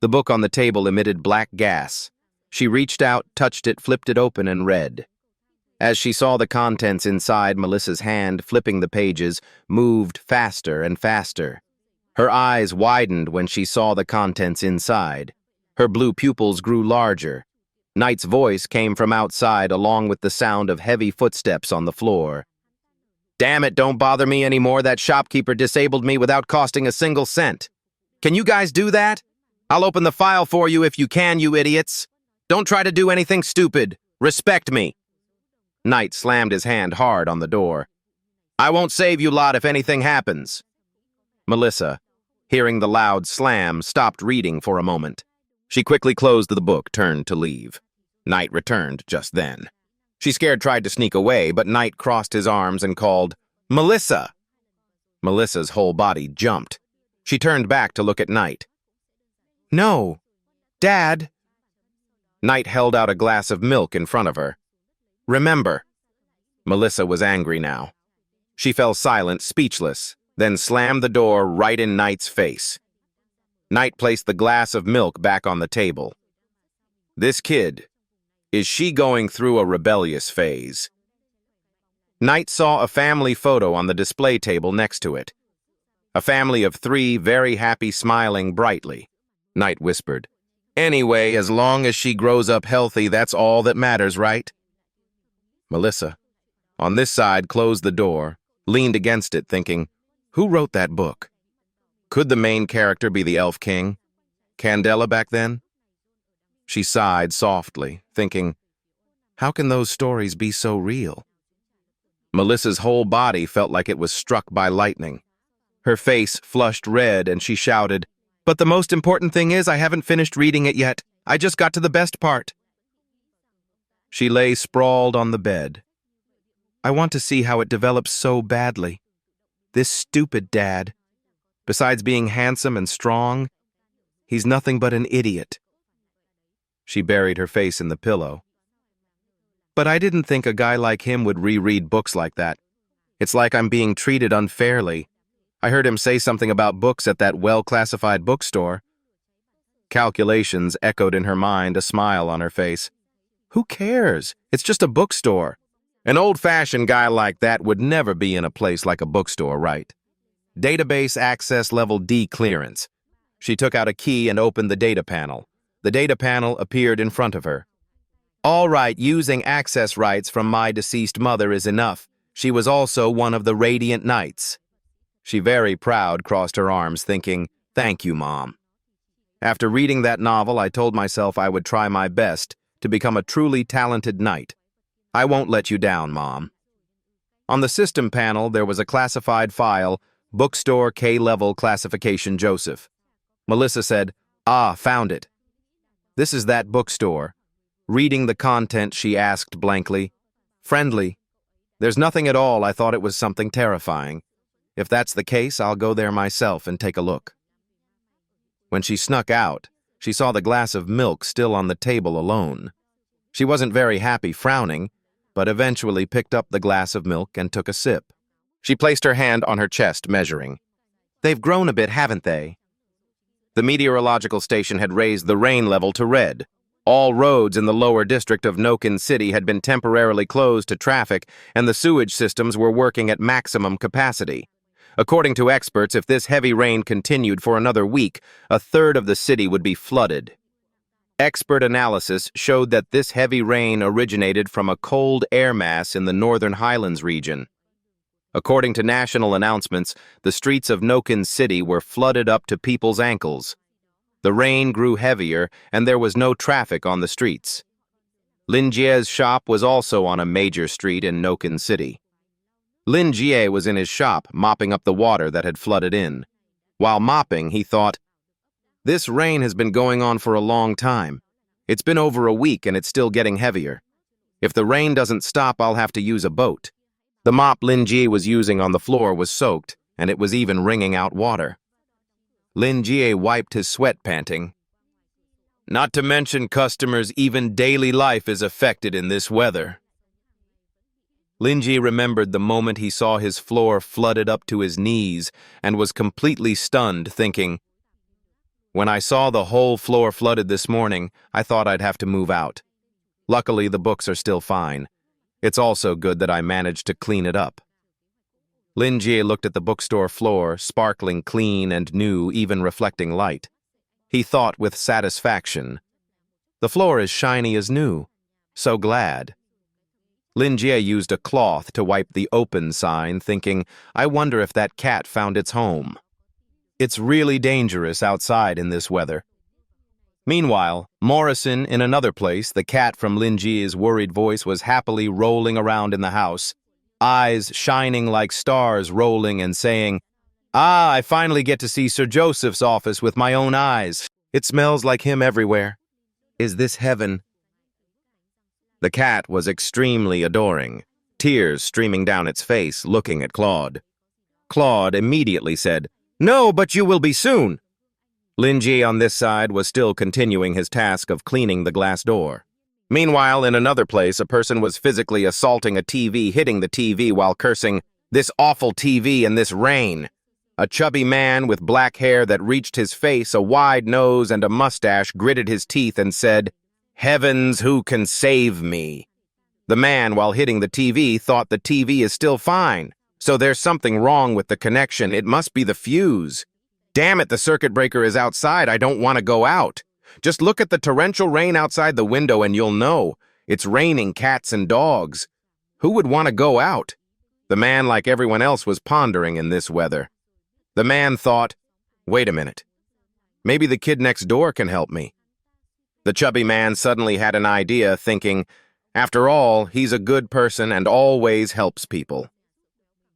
Speaker 1: The book on the table emitted black gas. She reached out, touched it, flipped it open, and read. As she saw the contents inside, Melissa's hand, flipping the pages, moved faster and faster. Her eyes widened when she saw the contents inside. Her blue pupils grew larger. Knight's voice came from outside along with the sound of heavy footsteps on the floor. Damn it, don't bother me anymore. That shopkeeper disabled me without costing a single cent. Can you guys do that? I'll open the file for you if you can, you idiots. Don't try to do anything stupid. Respect me. Knight slammed his hand hard on the door. I won't save you lot if anything happens. Melissa, hearing the loud slam, stopped reading for a moment. She quickly closed the book, turned to leave. Knight returned just then. She scared tried to sneak away, but Knight crossed his arms and called, Melissa! Melissa's whole body jumped. She turned back to look at Knight. No, Dad! Knight held out a glass of milk in front of her. Remember. Melissa was angry now. She fell silent, speechless, then slammed the door right in Knight's face. Knight placed the glass of milk back on the table. This kid, is she going through a rebellious phase? Knight saw a family photo on the display table next to it. A family of 3 very happy, smiling brightly. Knight whispered, Anyway, as long as she grows up healthy, that's all that matters, right? Melissa, on this side, closed the door, leaned against it, thinking, who wrote that book? Could the main character be the Elf King? Candela back then? She sighed softly, thinking, how can those stories be so real? Melissa's whole body felt like it was struck by lightning. Her face flushed red and she shouted, But the most important thing is I haven't finished reading it yet. I just got to the best part. She lay sprawled on the bed. I want to see how it develops so badly. This stupid Dad, besides being handsome and strong, he's nothing but an idiot. She buried her face in the pillow. But I didn't think a guy like him would reread books like that. It's like I'm being treated unfairly. I heard him say something about books at that well-classified bookstore. Calculations echoed in her mind, a smile on her face. Who cares? It's just a bookstore. An old-fashioned guy like that would never be in a place like a bookstore, right? Database access level D clearance. She took out a key and opened the data panel. The data panel appeared in front of her. All right, using access rights from my deceased mother is enough. She was also one of the Radiant Knights. She, very proud, crossed her arms, thinking, Thank you, Mom. After reading that novel, I told myself I would try my best to become a truly talented knight. I won't let you down, Mom. On the system panel, there was a classified file, Bookstore K-Level Classification Joseph. Melissa said, Found it. This is that bookstore. Reading the content, she asked blankly. Friendly. There's nothing at all. I thought it was something terrifying. If that's the case, I'll go there myself and take a look. When she snuck out, she saw the glass of milk still on the table alone. She wasn't very happy, frowning, but eventually picked up the glass of milk and took a sip. She placed her hand on her chest, measuring. They've grown a bit, haven't they? The meteorological station had raised the rain level to red. All roads in the lower district of Noken City had been temporarily closed to traffic, and the sewage systems were working at maximum capacity. According to experts, if this heavy rain continued for another week, a third of the city would be flooded. Expert analysis showed that this heavy rain originated from a cold air mass in the northern highlands region. According to national announcements, the streets of Noken City were flooded up to people's ankles. The rain grew heavier, and there was no traffic on the streets. Lin Jie's shop was also on a major street in Noken City. Lin Jie was in his shop, mopping up the water that had flooded in. While mopping, he thought, "This rain has been going on for a long time. It's been over a week and it's still getting heavier. If the rain doesn't stop, I'll have to use a boat." The mop Lin Jie was using on the floor was soaked, and it was even wringing out water. Lin Jie wiped his sweat, panting. Not to mention customers, even daily life is affected in this weather. Lin Jie remembered the moment he saw his floor flooded up to his knees and was completely stunned, thinking, "When I saw the whole floor flooded this morning, I thought I'd have to move out. Luckily, the books are still fine. It's also good that I managed to clean it up." Lin Jie looked at the bookstore floor, sparkling clean and new, even reflecting light. He thought with satisfaction, "The floor is shiny as new. So glad." Lin Jie used a cloth to wipe the open sign, thinking, "I wonder if that cat found its home. It's really dangerous outside in this weather." Meanwhile, Morrison, in another place, the cat from Lin Jie's worried voice was happily rolling around in the house, eyes shining like stars, rolling and saying, "Ah, I finally get to see Sir Joseph's office with my own eyes. It smells like him everywhere. Is this heaven?" The cat was extremely adoring, tears streaming down its face, looking at Claude. Claude immediately said, "No, but you will be soon." Lin Jie on this side was still continuing his task of cleaning the glass door. Meanwhile, in another place, a person was physically assaulting a TV, hitting the TV while cursing, "This awful TV and this rain." A chubby man with black hair that reached his face, a wide nose, and a mustache gritted his teeth and said, "Heavens, who can save me?" The man, while hitting the TV, thought the TV is still fine. So there's something wrong with the connection. It must be the fuse. Damn it, the circuit breaker is outside. I don't want to go out. Just look at the torrential rain outside the window and you'll know. It's raining cats and dogs. Who would want to go out? The man, like everyone else, was pondering in this weather. The man thought, "Wait a minute. Maybe the kid next door can help me." The chubby man suddenly had an idea, thinking, "After all, he's a good person and always helps people."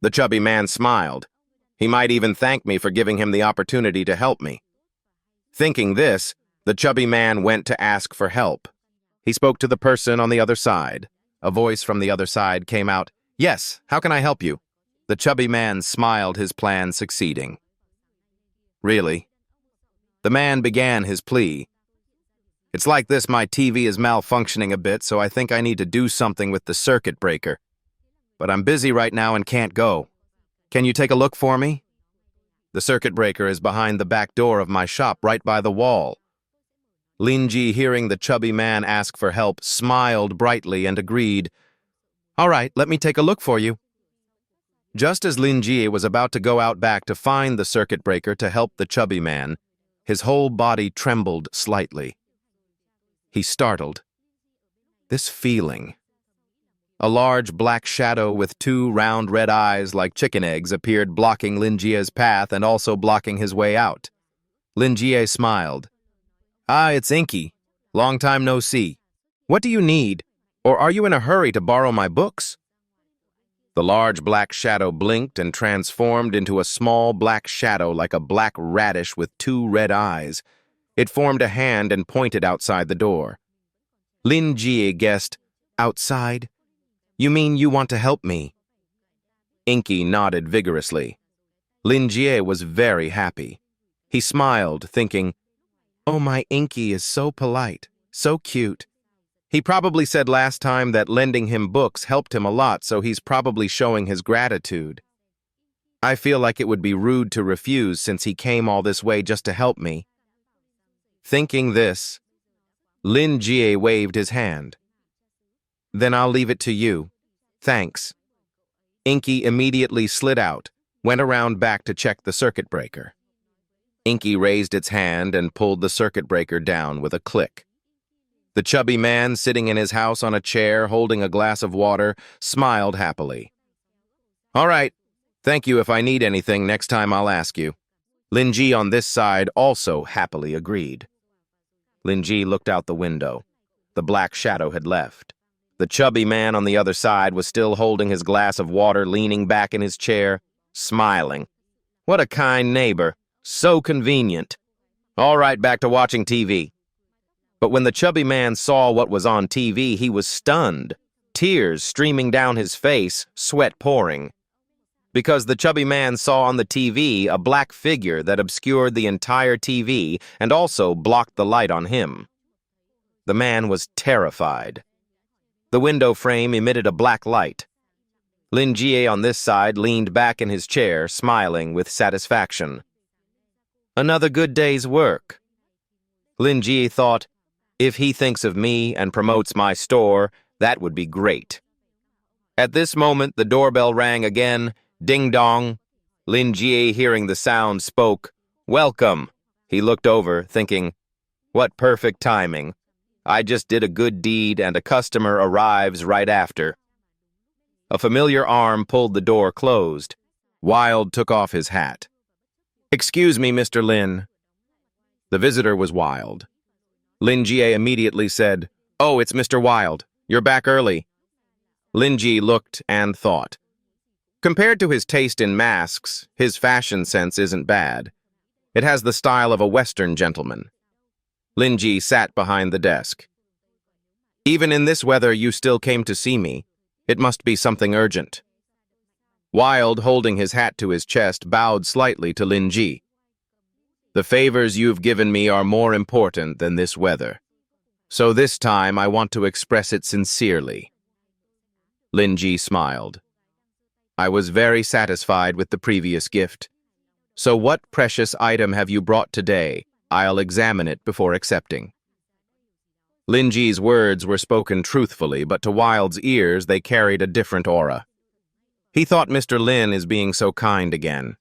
Speaker 1: The chubby man smiled. He might even thank me for giving him the opportunity to help me. Thinking this, the chubby man went to ask for help. He spoke to the person on the other side. A voice from the other side came out, "Yes, how can I help you?" The chubby man smiled, his plan succeeding. "Really?" The man began his plea. "It's like this, my TV is malfunctioning a bit, so I think I need to do something with the circuit breaker. But I'm busy right now and can't go. Can you take a look for me?" The circuit breaker is behind the back door of my shop, right by the wall. Lin Jie, hearing the chubby man ask for help, smiled brightly and agreed, "All right, let me take a look for you." Just as Lin Jie was about to go out back to find the circuit breaker to help the chubby man, his whole body trembled slightly. He startled. This feeling. A large black shadow with two round red eyes like chicken eggs appeared, blocking Lin Jie's path and also blocking his way out. Lin Jie smiled. "Ah, it's Inky. Long time no see. What do you need? Or are you in a hurry to borrow my books?" The large black shadow blinked and transformed into a small black shadow like a black radish with two red eyes. It formed a hand and pointed outside the door. Lin Jie guessed, "Outside? You mean you want to help me?" Inky nodded vigorously. Lin Jie was very happy. He smiled, thinking, "Oh, my Inky is so polite, so cute. He probably said last time that lending him books helped him a lot, so he's probably showing his gratitude. I feel like it would be rude to refuse since he came all this way just to help me." Thinking this, Lin Jie waved his hand. "Then I'll leave it to you. Thanks." Inky immediately slid out, went around back to check the circuit breaker. Inky raised its hand and pulled the circuit breaker down with a click. The chubby man, sitting in his house on a chair holding a glass of water, smiled happily. All right, thank you. If I need anything, next time I'll ask you. Linji on this side also happily agreed. Linji looked out the window. The black shadow had left. The chubby man on the other side was still holding his glass of water, leaning back in his chair, smiling. What a kind neighbor. So convenient. All right, back to watching TV. But when the chubby man saw what was on TV, he was stunned, tears streaming down his face, sweat pouring. Because the chubby man saw on the TV a black figure that obscured the entire TV and also blocked the light on him. The man was terrified. The window frame emitted a black light. Lin Jie on this side leaned back in his chair, smiling with satisfaction. Another good day's work. Lin Jie thought, if he thinks of me and promotes my store, that would be great. At this moment, the doorbell rang again. Ding dong. Lin Jie, hearing the sound, spoke. Welcome. He looked over, thinking, what perfect timing. I just did a good deed and a customer arrives right after. A familiar arm pulled the door closed. Wild took off his hat. Excuse me, Mr. Lin. The visitor was Wild. Lin Jie immediately said, Oh, it's Mr. Wild. You're back early. Lin Jie looked and thought. Compared to his taste in masks, his fashion sense isn't bad. It has the style of a Western gentleman. Lin Jie sat behind the desk. Even in this weather, you still came to see me. It must be something urgent. Wild, holding his hat to his chest, bowed slightly to Lin Jie. The favors you've given me are more important than this weather. So this time I want to express it sincerely. Lin Jie smiled. I was very satisfied with the previous gift. So what precious item have you brought today? I'll examine it before accepting. Lin Jie's words were spoken truthfully, but to Wild's ears they carried a different aura. He thought Mr. Lin is being so kind again.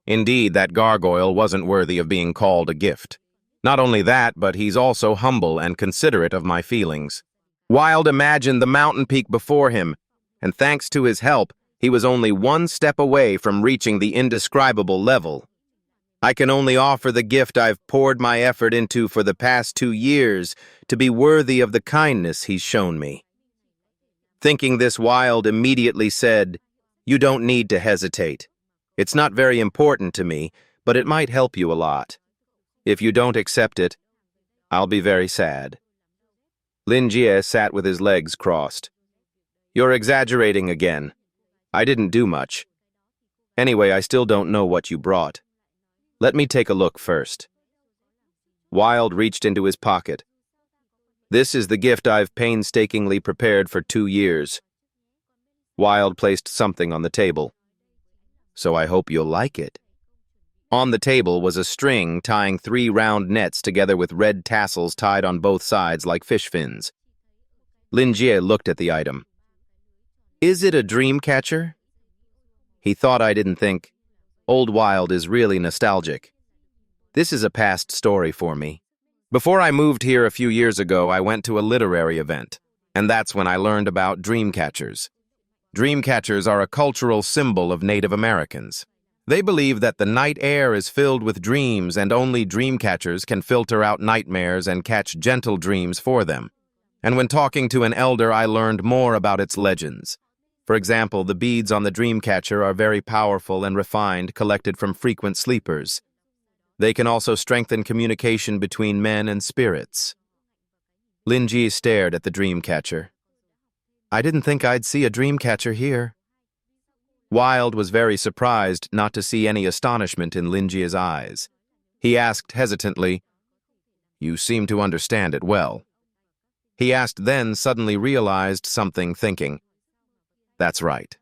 Speaker 1: Indeed, that gargoyle wasn't worthy of being called a gift. Not only that, but he's also humble and considerate of my feelings. Wild imagined the mountain peak before him, and thanks to his help, he was only one step away from reaching the indescribable level. I can only offer the gift I've poured my effort into for the past 2 years to be worthy of the kindness he's shown me. Thinking this, Wild immediately said, You don't need to hesitate. It's not very important to me, but it might help you a lot. If you don't accept it, I'll be very sad. Lin Jie sat with his legs crossed. You're exaggerating again. I didn't do much. Anyway, I still don't know what you brought. Let me take a look first. Wild reached into his pocket. This is the gift I've painstakingly prepared for 2 years. Wild placed something on the table. So I hope you'll like it. On the table was a string tying 3 round nets together with red tassels tied on both sides like fish fins. Lin Jie looked at the item. Is it a dream catcher? He thought I didn't think. Old Wild is really nostalgic. This is a past story for me. Before I moved here a few years ago, I went to a literary event, and that's when I learned about dream catchers. Dream catchers are a cultural symbol of Native Americans. They believe that the night air is filled with dreams and only dream catchers can filter out nightmares and catch gentle dreams for them. And when talking to an elder, I learned more about its legends. For example, the beads on the dream catcher are very powerful and refined, collected from frequent sleepers. They can also strengthen communication between men and spirits. Lin Jie stared at the dream catcher. I didn't think I'd see a dream catcher here. Wild was very surprised not to see any astonishment in Lin Jie's eyes. He asked hesitantly, You seem to understand it well. He asked, then suddenly realized something, thinking, That's right.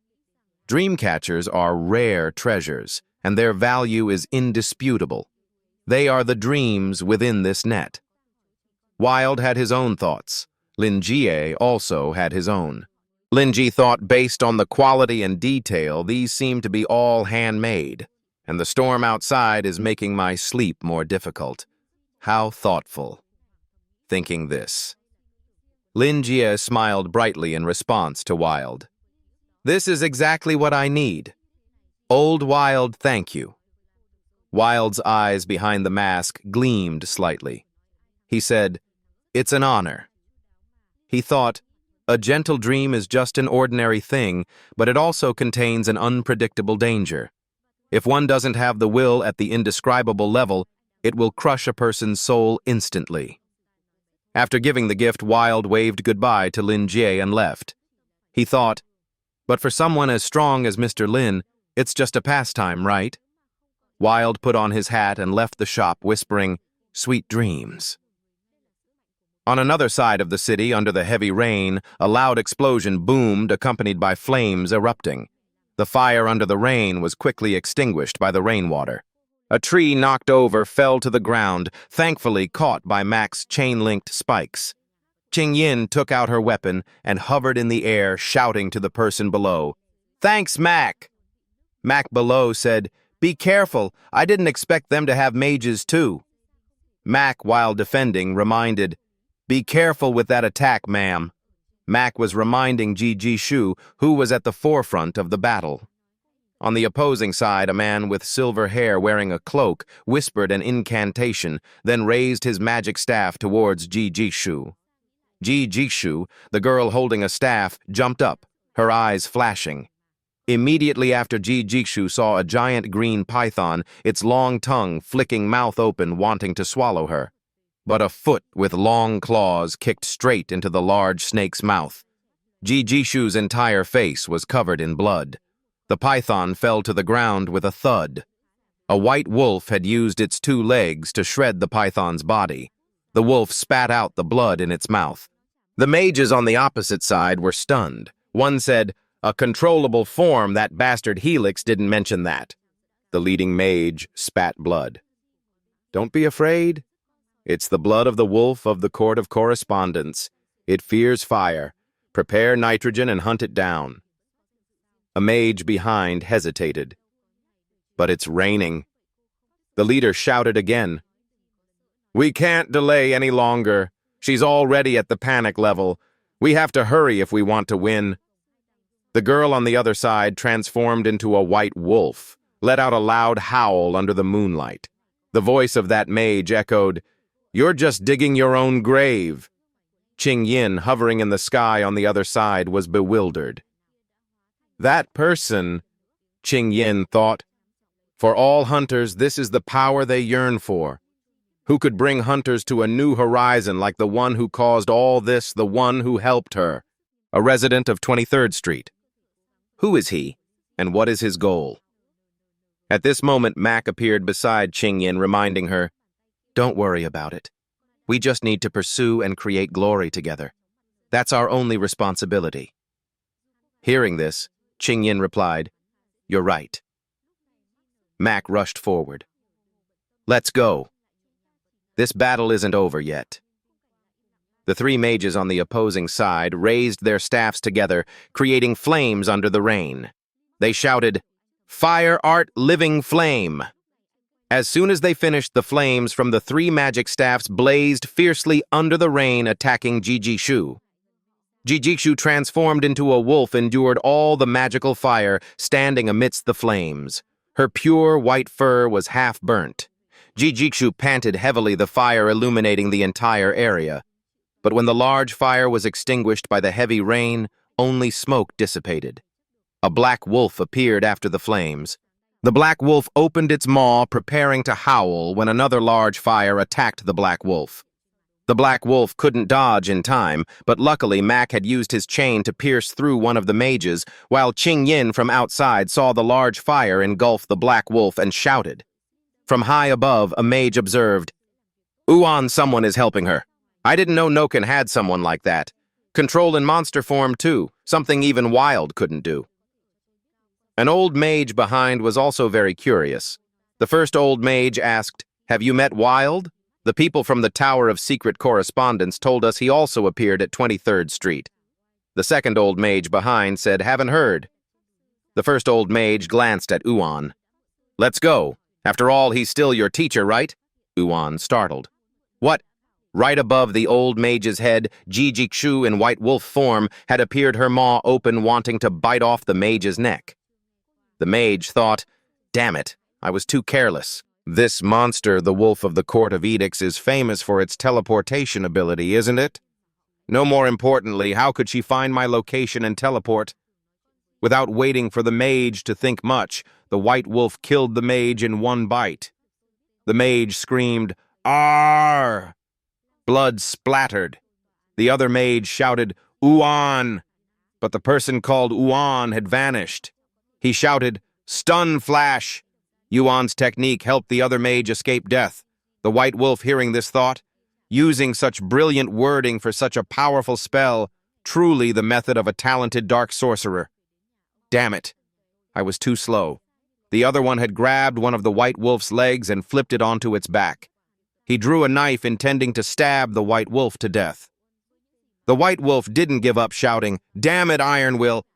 Speaker 1: Dream catchers are rare treasures, and their value is indisputable. They are the dreams within this net. Wild had his own thoughts. Lin Jie also had his own. Lin Jie thought based on the quality and detail, these seem to be all handmade, and the storm outside is making my sleep more difficult. How thoughtful. Thinking this, Lin Jie smiled brightly in response to Wild. This is exactly what I need. Old Wild, thank you. Wild's eyes behind the mask gleamed slightly. He said, It's an honor. He thought, a gentle dream is just an ordinary thing, but it also contains an unpredictable danger. If one doesn't have the will at the indescribable level, it will crush a person's soul instantly. After giving the gift, Wild waved goodbye to Lin Jie and left. He thought, but for someone as strong as Mr. Lin, it's just a pastime, right? Wild put on his hat and left the shop, whispering, Sweet dreams. On another side of the city, under the heavy rain, a loud explosion boomed, accompanied by flames erupting. The fire under the rain was quickly extinguished by the rainwater. A tree knocked over fell to the ground, thankfully caught by Mac's chain-linked spikes. Qing Yin took out her weapon and hovered in the air, shouting to the person below, Thanks, Mac! Mac below said, Be careful, I didn't expect them to have mages too. Mac, while defending, reminded, Be careful with that attack, ma'am. Mac was reminding Ji Shu, who was at the forefront of the battle. On the opposing side, a man with silver hair wearing a cloak whispered an incantation, then raised his magic staff towards Ji Shu. Ji Shu, the girl holding a staff, jumped up, her eyes flashing. Immediately after Ji Shu saw a giant green python, its long tongue flicking mouth open, wanting to swallow her. But a foot with long claws kicked straight into the large snake's mouth. Ji Shu's entire face was covered in blood. The python fell to the ground with a thud. A white wolf had used its 2 legs to shred the python's body. The wolf spat out the blood in its mouth. The mages on the opposite side were stunned. One said, A controllable form, that bastard Helix didn't mention that. The leading mage spat blood. Don't be afraid. It's the blood of the wolf of the Court of Correspondence. It fears fire. Prepare nitrogen and hunt it down. A mage behind hesitated. But it's raining. The leader shouted again. We can't delay any longer. She's already at the panic level. We have to hurry if we want to win. The girl on the other side transformed into a white wolf, let out a loud howl under the moonlight. The voice of that mage echoed, You're just digging your own grave. Qing Yin, hovering in the sky on the other side, was bewildered. That person, Qing Yin thought. For all hunters, this is the power they yearn for. Who could bring hunters to a new horizon like the one who caused all this, the one who helped her? A resident of 23rd Street. Who is he, and what is his goal? At this moment, Mac appeared beside Qing Yin, reminding her, Don't worry about it. We just need to pursue and create glory together. That's our only responsibility. Hearing this, Qing Yin replied, You're right. Mac rushed forward. Let's go. This battle isn't over yet. The 3 mages on the opposing side raised their staffs together, creating flames under the rain. They shouted, Fire art living flame! As soon as they finished, the flames from the 3 magic staffs blazed fiercely under the rain, attacking Ji Shu. Ji Shu, transformed into a wolf, endured all the magical fire, standing amidst the flames. Her pure white fur was half burnt. Ji Shu panted heavily, the fire illuminating the entire area. But when the large fire was extinguished by the heavy rain, only smoke dissipated. A black wolf appeared after the flames. The black wolf opened its maw, preparing to howl, when another large fire attacked the black wolf. The black wolf couldn't dodge in time, but luckily Mac had used his chain to pierce through one of the mages, while Qing Yin from outside saw the large fire engulf the black wolf and shouted. From high above, a mage observed, Uan, someone is helping her. I didn't know Noken had someone like that. Control in monster form too, something even Wild couldn't do. An old mage behind was also very curious. The first old mage asked, Have you met Wild? The people from the Tower of Secret Correspondence told us he also appeared at 23rd Street. The second old mage behind said, Haven't heard. The first old mage glanced at Uan. Let's go. After all, he's still your teacher, right? Uan, startled. What? Right above the old mage's head, Jijikshu in white wolf form had appeared, her maw open, wanting to bite off the mage's neck. The mage thought, "Damn it, I was too careless. This monster, the wolf of the Court of Edicts, is famous for its teleportation ability, isn't it? No more importantly, how could she find my location and teleport?" Without waiting for the mage to think much, the white wolf killed the mage in one bite. The mage screamed, "Arr!" Blood splattered. The other mage shouted, "Uan!" But the person called Uan had vanished. He shouted, "Stun flash!" Yuan's technique helped the other mage escape death. The white wolf, hearing this, thought, using such brilliant wording for such a powerful spell, truly the method of a talented dark sorcerer. Damn it, I was too slow. The other one had grabbed one of the white wolf's legs and flipped it onto its back. He drew a knife, intending to stab the white wolf to death. The white wolf didn't give up, shouting, "Damn it, Iron Will!"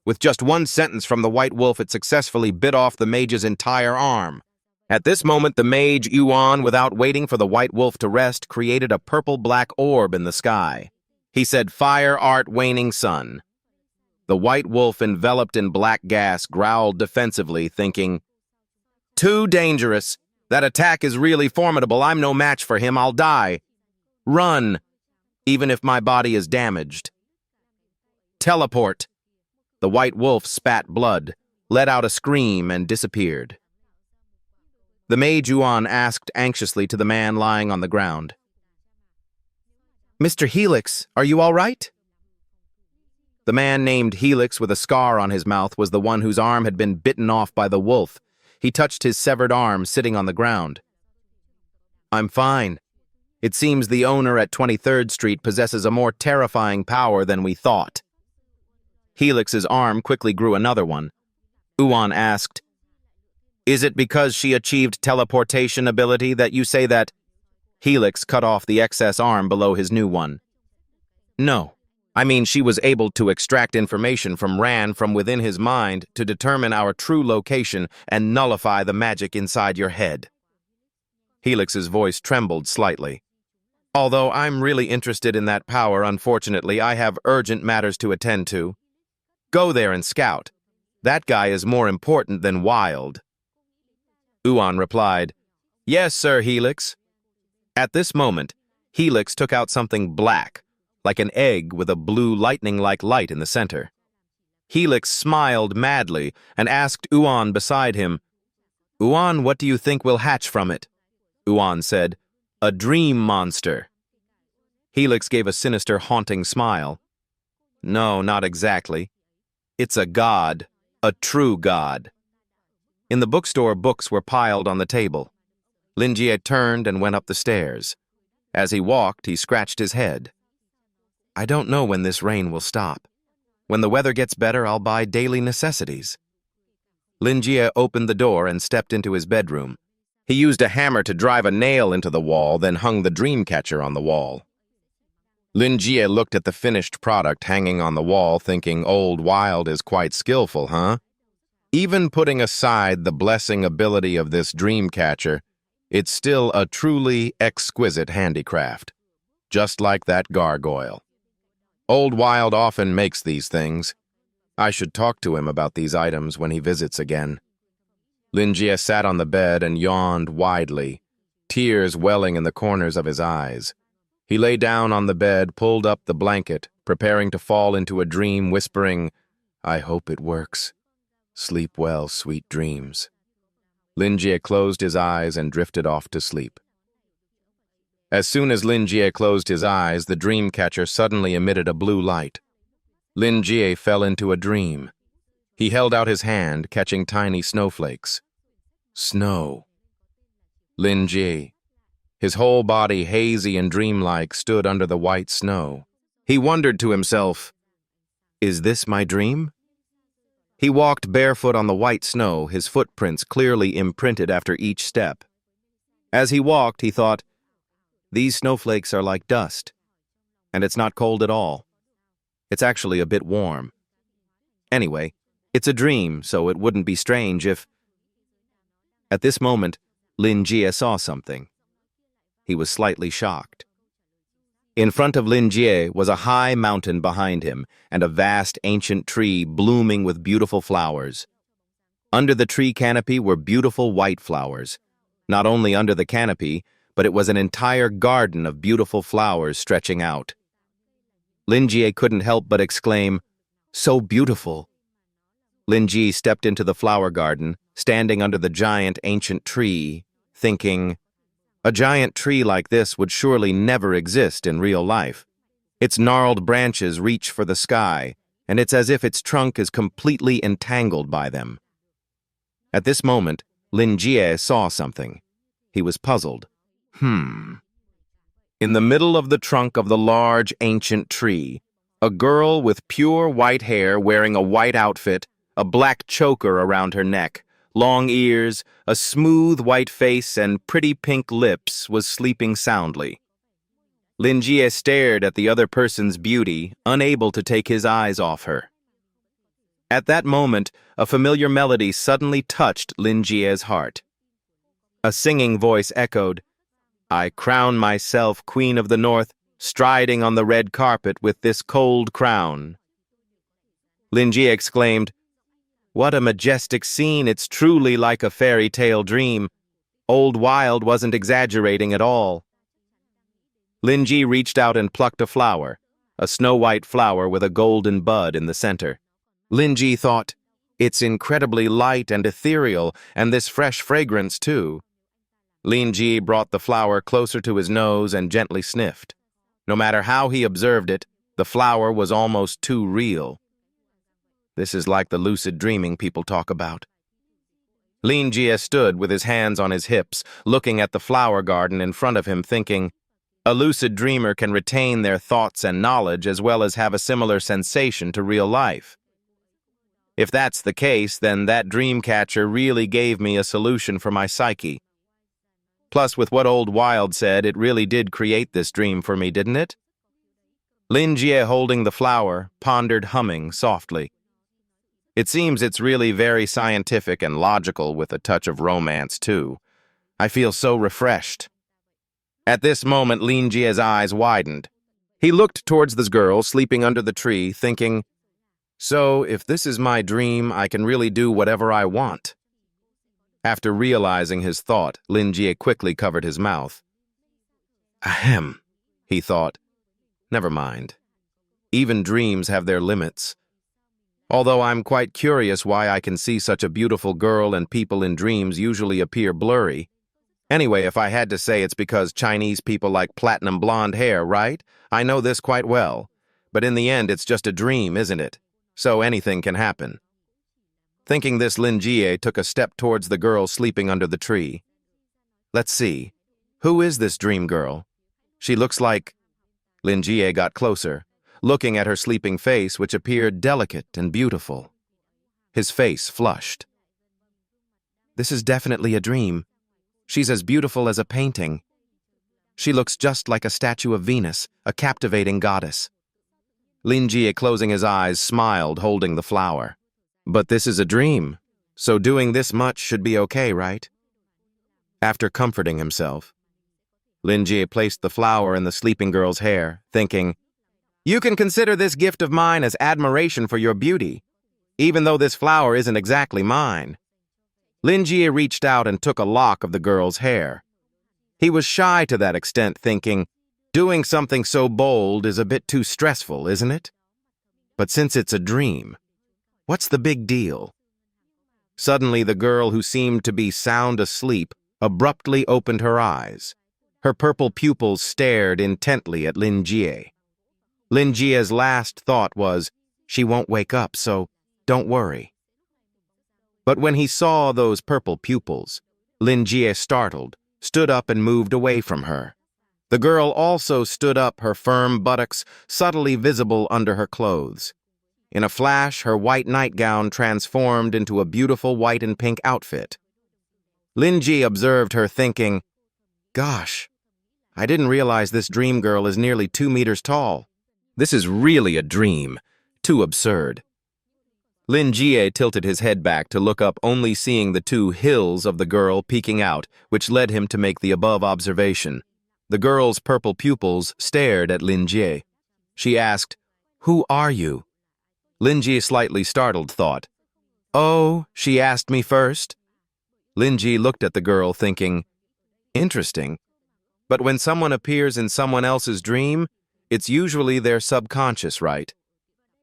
Speaker 1: With just one sentence from the white wolf, it successfully bit off the mage's entire arm. At this moment, the mage Yuan, without waiting for the white wolf to rest, created a purple-black orb in the sky. He said, "Fire art waning sun." The white wolf, enveloped in black gas, growled defensively, thinking, "Too dangerous. That attack is really formidable. I'm no match for him. I'll die. Run, even if my body is damaged." Teleport. The white wolf spat blood, let out a scream, and disappeared. The mage Yuan asked anxiously to the man lying on the ground, "Mr. Helix, are you all right?" The man named Helix, with a scar on his mouth, was the one whose arm had been bitten off by the wolf. He touched his severed arm sitting on the ground. "I'm fine. It seems the owner at 23rd Street possesses a more terrifying power than we thought." Helix's arm quickly grew another one. Yuan asked, "Is it because she achieved teleportation ability that you say that?" Helix cut off the excess arm below his new one. "No. I mean, she was able to extract information from Ran from within his mind to determine our true location and nullify the magic inside your head." Helix's voice trembled slightly. "Although I'm really interested in that power, unfortunately, I have urgent matters to attend to. Go there and scout. That guy is more important than Wild." Yuan replied, "Yes, Sir Helix." At this moment, Helix took out something black, like an egg with a blue lightning-like light in the center. Helix smiled madly and asked Yuan beside him, "Yuan, what do you think will hatch from it?" Yuan said, "A dream monster." Helix gave a sinister, haunting smile. "No, not exactly. It's a god, a true god." In the bookstore, books were piled on the table. Linjie turned and went up the stairs. As he walked, he scratched his head. "I don't know when this rain will stop. When the weather gets better, I'll buy daily necessities." Linjie opened the door and stepped into his bedroom. He used a hammer to drive a nail into the wall, then hung the dream catcher on the wall. Linjie looked at the finished product hanging on the wall, thinking, "Old Wild is quite skillful, huh?" Even putting aside the blessing ability of this dream catcher, it's still a truly exquisite handicraft, just like that gargoyle. Old Wild often makes these things. I should talk to him about these items when he visits again. Linjie sat on the bed and yawned widely, tears welling in the corners of his eyes. He lay down on the bed, pulled up the blanket, preparing to fall into a dream, whispering, "I hope it works. Sleep well, sweet dreams." Linjie closed his eyes and drifted off to sleep. As soon as Linjie closed his eyes, the dream catcher suddenly emitted a blue light. Linjie fell into a dream. He held out his hand, catching tiny snowflakes. Snow. Linjie, his whole body hazy and dreamlike, stood under the white snow. He wondered to himself, "Is this my dream?" He walked barefoot on the white snow, his footprints clearly imprinted after each step. As he walked, he thought, "These snowflakes are like dust, and it's not cold at all. It's actually a bit warm. Anyway, it's a dream, so it wouldn't be strange if—" At this moment, Linjie saw something. He was slightly shocked. In front of Lin Jie was a high mountain behind him and a vast ancient tree blooming with beautiful flowers. Under the tree canopy were beautiful white flowers. Not only under the canopy, but it was an entire garden of beautiful flowers stretching out. Lin Jie couldn't help but exclaim, "So beautiful." Lin Jie stepped into the flower garden, standing under the giant ancient tree, thinking, a giant tree like this would surely never exist in real life. Its gnarled branches reach for the sky, and it's as if its trunk is completely entangled by them. At this moment, Lin Jie saw something. He was puzzled. In the middle of the trunk of the large ancient tree, a girl with pure white hair wearing a white outfit, a black choker around her neck, long ears, a smooth white face, and pretty pink lips was sleeping soundly. Lin Jie stared at the other person's beauty, unable to take his eyes off her. At that moment, a familiar melody suddenly touched Lin Jie's heart. A singing voice echoed, "I crown myself Queen of the North, striding on the red carpet with this cold crown." Lin Jie exclaimed, "What a majestic scene! It's truly like a fairy tale dream. Old Wild wasn't exaggerating at all." Lin Jie reached out and plucked a flower, a snow-white flower with a golden bud in the center. Lin Jie thought, "It's incredibly light and ethereal, and this fresh fragrance, too." Lin Jie brought the flower closer to his nose and gently sniffed. No matter how he observed it, the flower was almost too real. This is like the lucid dreaming people talk about. Lin Jie stood with his hands on his hips, looking at the flower garden in front of him, thinking, a lucid dreamer can retain their thoughts and knowledge as well as have a similar sensation to real life. If that's the case, then that dream catcher really gave me a solution for my psyche. Plus, with what Old Wild said, it really did create this dream for me, didn't it? Lin Jie, holding the flower, pondered, humming softly. It seems it's really very scientific and logical with a touch of romance, too. I feel so refreshed. At this moment, Lin Jie's eyes widened. He looked towards this girl sleeping under the tree, thinking, so if this is my dream, I can really do whatever I want. After realizing his thought, Lin Jie quickly covered his mouth. Ahem, he thought. Never mind. Even dreams have their limits. Although I'm quite curious why I can see such a beautiful girl and people in dreams usually appear blurry. Anyway, if I had to say, it's because Chinese people like platinum blonde hair, right? I know this quite well. But in the end, it's just a dream, isn't it? So anything can happen. Thinking this, Lin Jie took a step towards the girl sleeping under the tree. Let's see. Who is this dream girl? She looks like... Lin Jie got closer, looking at her sleeping face, which appeared delicate and beautiful. His face flushed. This is definitely a dream. She's as beautiful as a painting. She looks just like a statue of Venus, a captivating goddess. Lin Jie, closing his eyes, smiled, holding the flower. But this is a dream, so doing this much should be okay, right? After comforting himself, Lin Jie placed the flower in the sleeping girl's hair, thinking, you can consider this gift of mine as admiration for your beauty, even though this flower isn't exactly mine. Lin Jie reached out and took a lock of the girl's hair. He was shy to that extent, thinking, doing something so bold is a bit too stressful, isn't it? But since it's a dream, what's the big deal? Suddenly, the girl, who seemed to be sound asleep, abruptly opened her eyes. Her purple pupils stared intently at Lin Jie. Lin Jie's last thought was, she won't wake up, so don't worry. But when he saw those purple pupils, Lin Jie startled, stood up and moved away from her. The girl also stood up, her firm buttocks subtly visible under her clothes. In a flash, her white nightgown transformed into a beautiful white and pink outfit. Lin Jie observed her, thinking, gosh, I didn't realize this dream girl is nearly 2 meters tall. This is really a dream. Too absurd. Lin Jie tilted his head back to look up, only seeing the 2 hills of the girl peeking out, which led him to make the above observation. The girl's purple pupils stared at Lin Jie. She asked, "Who are you?" Lin Jie slightly startled thought, "Oh, she asked me first?" Lin Jie looked at the girl thinking, interesting. But when someone appears in someone else's dream, it's usually their subconscious, right?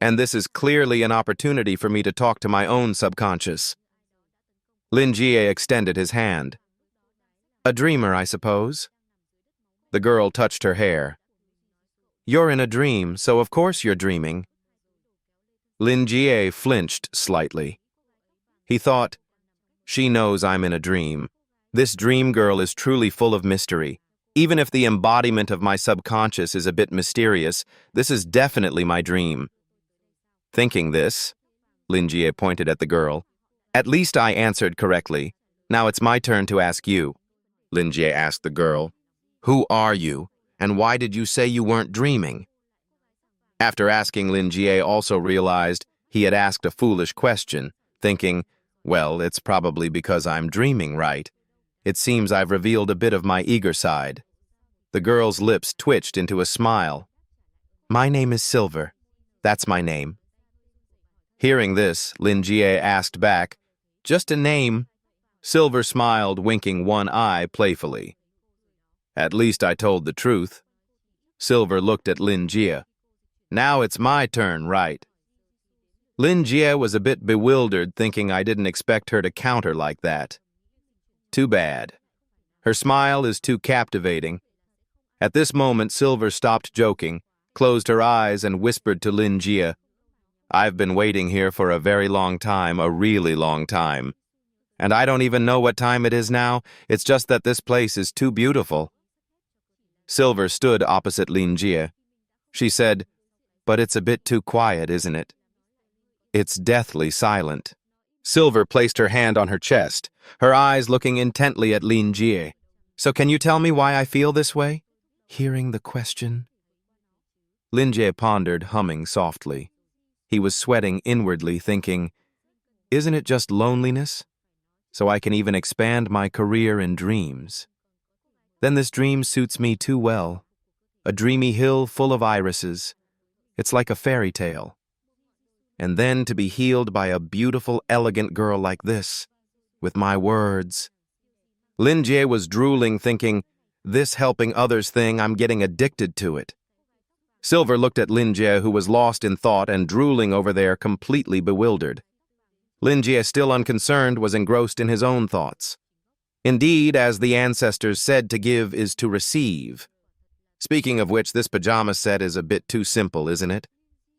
Speaker 1: And this is clearly an opportunity for me to talk to my own subconscious. Lin Jie extended his hand. "A dreamer, I suppose?" The girl touched her hair. "You're in a dream, so of course you're dreaming." Lin Jie flinched slightly. He thought, she knows I'm in a dream. This dream girl is truly full of mystery. Even if the embodiment of my subconscious is a bit mysterious, this is definitely my dream. Thinking this, Lin Jie pointed at the girl. "At least I answered correctly. Now it's my turn to ask you." Lin Jie asked the girl, "Who are you, and why did you say you weren't dreaming?" After asking, Lin Jie also realized he had asked a foolish question, thinking, well, it's probably because I'm dreaming, right? It seems I've revealed a bit of my eager side. The girl's lips twitched into a smile. "My name is Silver. That's my name." Hearing this, Lin Jie asked back, "Just a name?" Silver smiled, winking one eye playfully. "At least I told the truth." Silver looked at Lin Jie. "Now it's my turn, right?" Lin Jie was a bit bewildered, thinking I didn't expect her to counter like that. Too bad. Her smile is too captivating. At this moment, Silver stopped joking, closed her eyes, and whispered to Lin Jie, "I've been waiting here for a very long time, a really long time. And I don't even know what time it is now, it's just that this place is too beautiful." Silver stood opposite Lin Jie. She said, "But it's a bit too quiet, isn't it?" "It's deathly silent." Silver placed her hand on her chest, her eyes looking intently at Lin Jie. "So can you tell me why I feel this way?" Hearing the question. Lin Jie pondered, humming softly. He was sweating inwardly, thinking, isn't it just loneliness? So I can even expand my career in dreams. Then this dream suits me too well. A dreamy hill full of irises. It's like a fairy tale. And then to be healed by a beautiful, elegant girl like this, with my words. Lin Jie was drooling, thinking, this helping others thing, I'm getting addicted to it. Silver looked at Lin Jie, who was lost in thought and drooling over there, completely bewildered. Lin Jie, still unconcerned, was engrossed in his own thoughts. Indeed, as the ancestors said, to give is to receive. Speaking of which, this pajama set is a bit too simple, isn't it?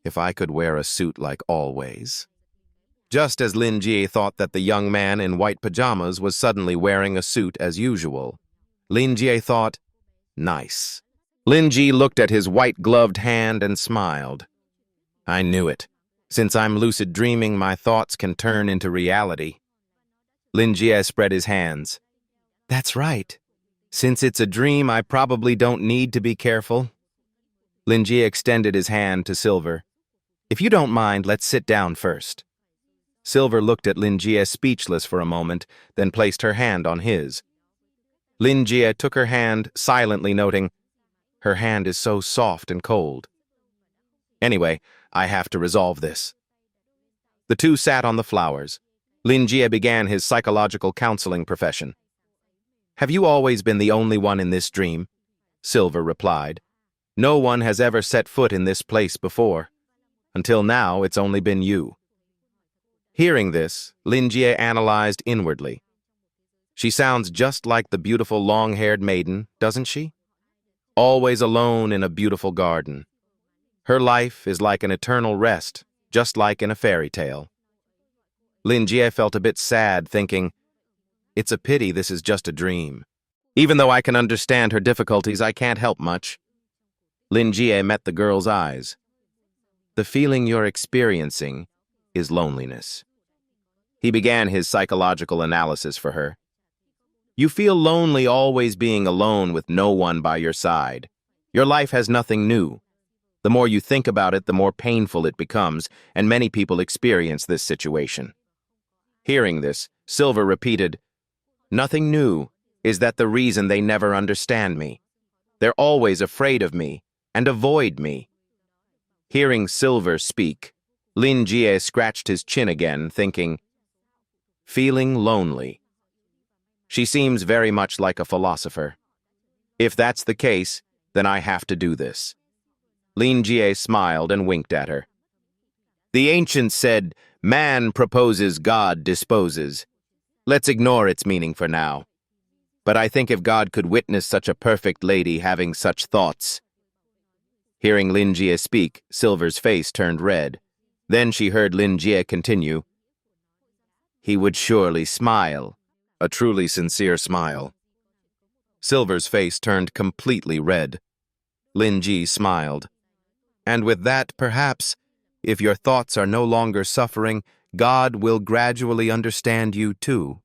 Speaker 1: If I could wear a suit like always. Just as Lin Jie thought that the young man in white pajamas was suddenly wearing a suit as usual. Lin Jie thought, nice. Lin Jie looked at his white-gloved hand and smiled. I knew it. Since I'm lucid dreaming, my thoughts can turn into reality. Lin Jie spread his hands. That's right. Since it's a dream, I probably don't need to be careful. Lin Jie extended his hand to Silver. If you don't mind, let's sit down first. Silver looked at Lin Jie speechless for a moment, then placed her hand on his. Lin Jie took her hand, silently noting, her hand is so soft and cold. Anyway, I have to resolve this. The two sat on the flowers. Lin Jie began his psychological counseling profession. Have you always been the only one in this dream? Silver replied. No one has ever set foot in this place before. Until now, it's only been you. Hearing this, Lin Jie analyzed inwardly. She sounds just like the beautiful long-haired maiden, doesn't she? Always alone in a beautiful garden. Her life is like an eternal rest, just like in a fairy tale. Lin Jie felt a bit sad, thinking, it's a pity this is just a dream. Even though I can understand her difficulties, I can't help much. Lin Jie met the girl's eyes. The feeling you're experiencing is loneliness. He began his psychological analysis for her. You feel lonely always being alone with no one by your side. Your life has nothing new. The more you think about it, the more painful it becomes, and many people experience this situation. Hearing this, Silver repeated, nothing new. Is that the reason they never understand me? They're always afraid of me and avoid me. Hearing Silver speak, Lin Jie scratched his chin again, thinking, feeling lonely. She seems very much like a philosopher. If that's the case, then I have to do this. Lin Jie smiled and winked at her. The ancients said, man proposes, God disposes. Let's ignore its meaning for now. But I think if God could witness such a perfect lady having such thoughts. Hearing Lin Jie speak, Silver's face turned red. Then she heard Lin Jie continue. He would surely smile, a truly sincere smile. Silver's face turned completely red. Lin Jie smiled. And with that, perhaps, if your thoughts are no longer suffering, God will gradually understand you too.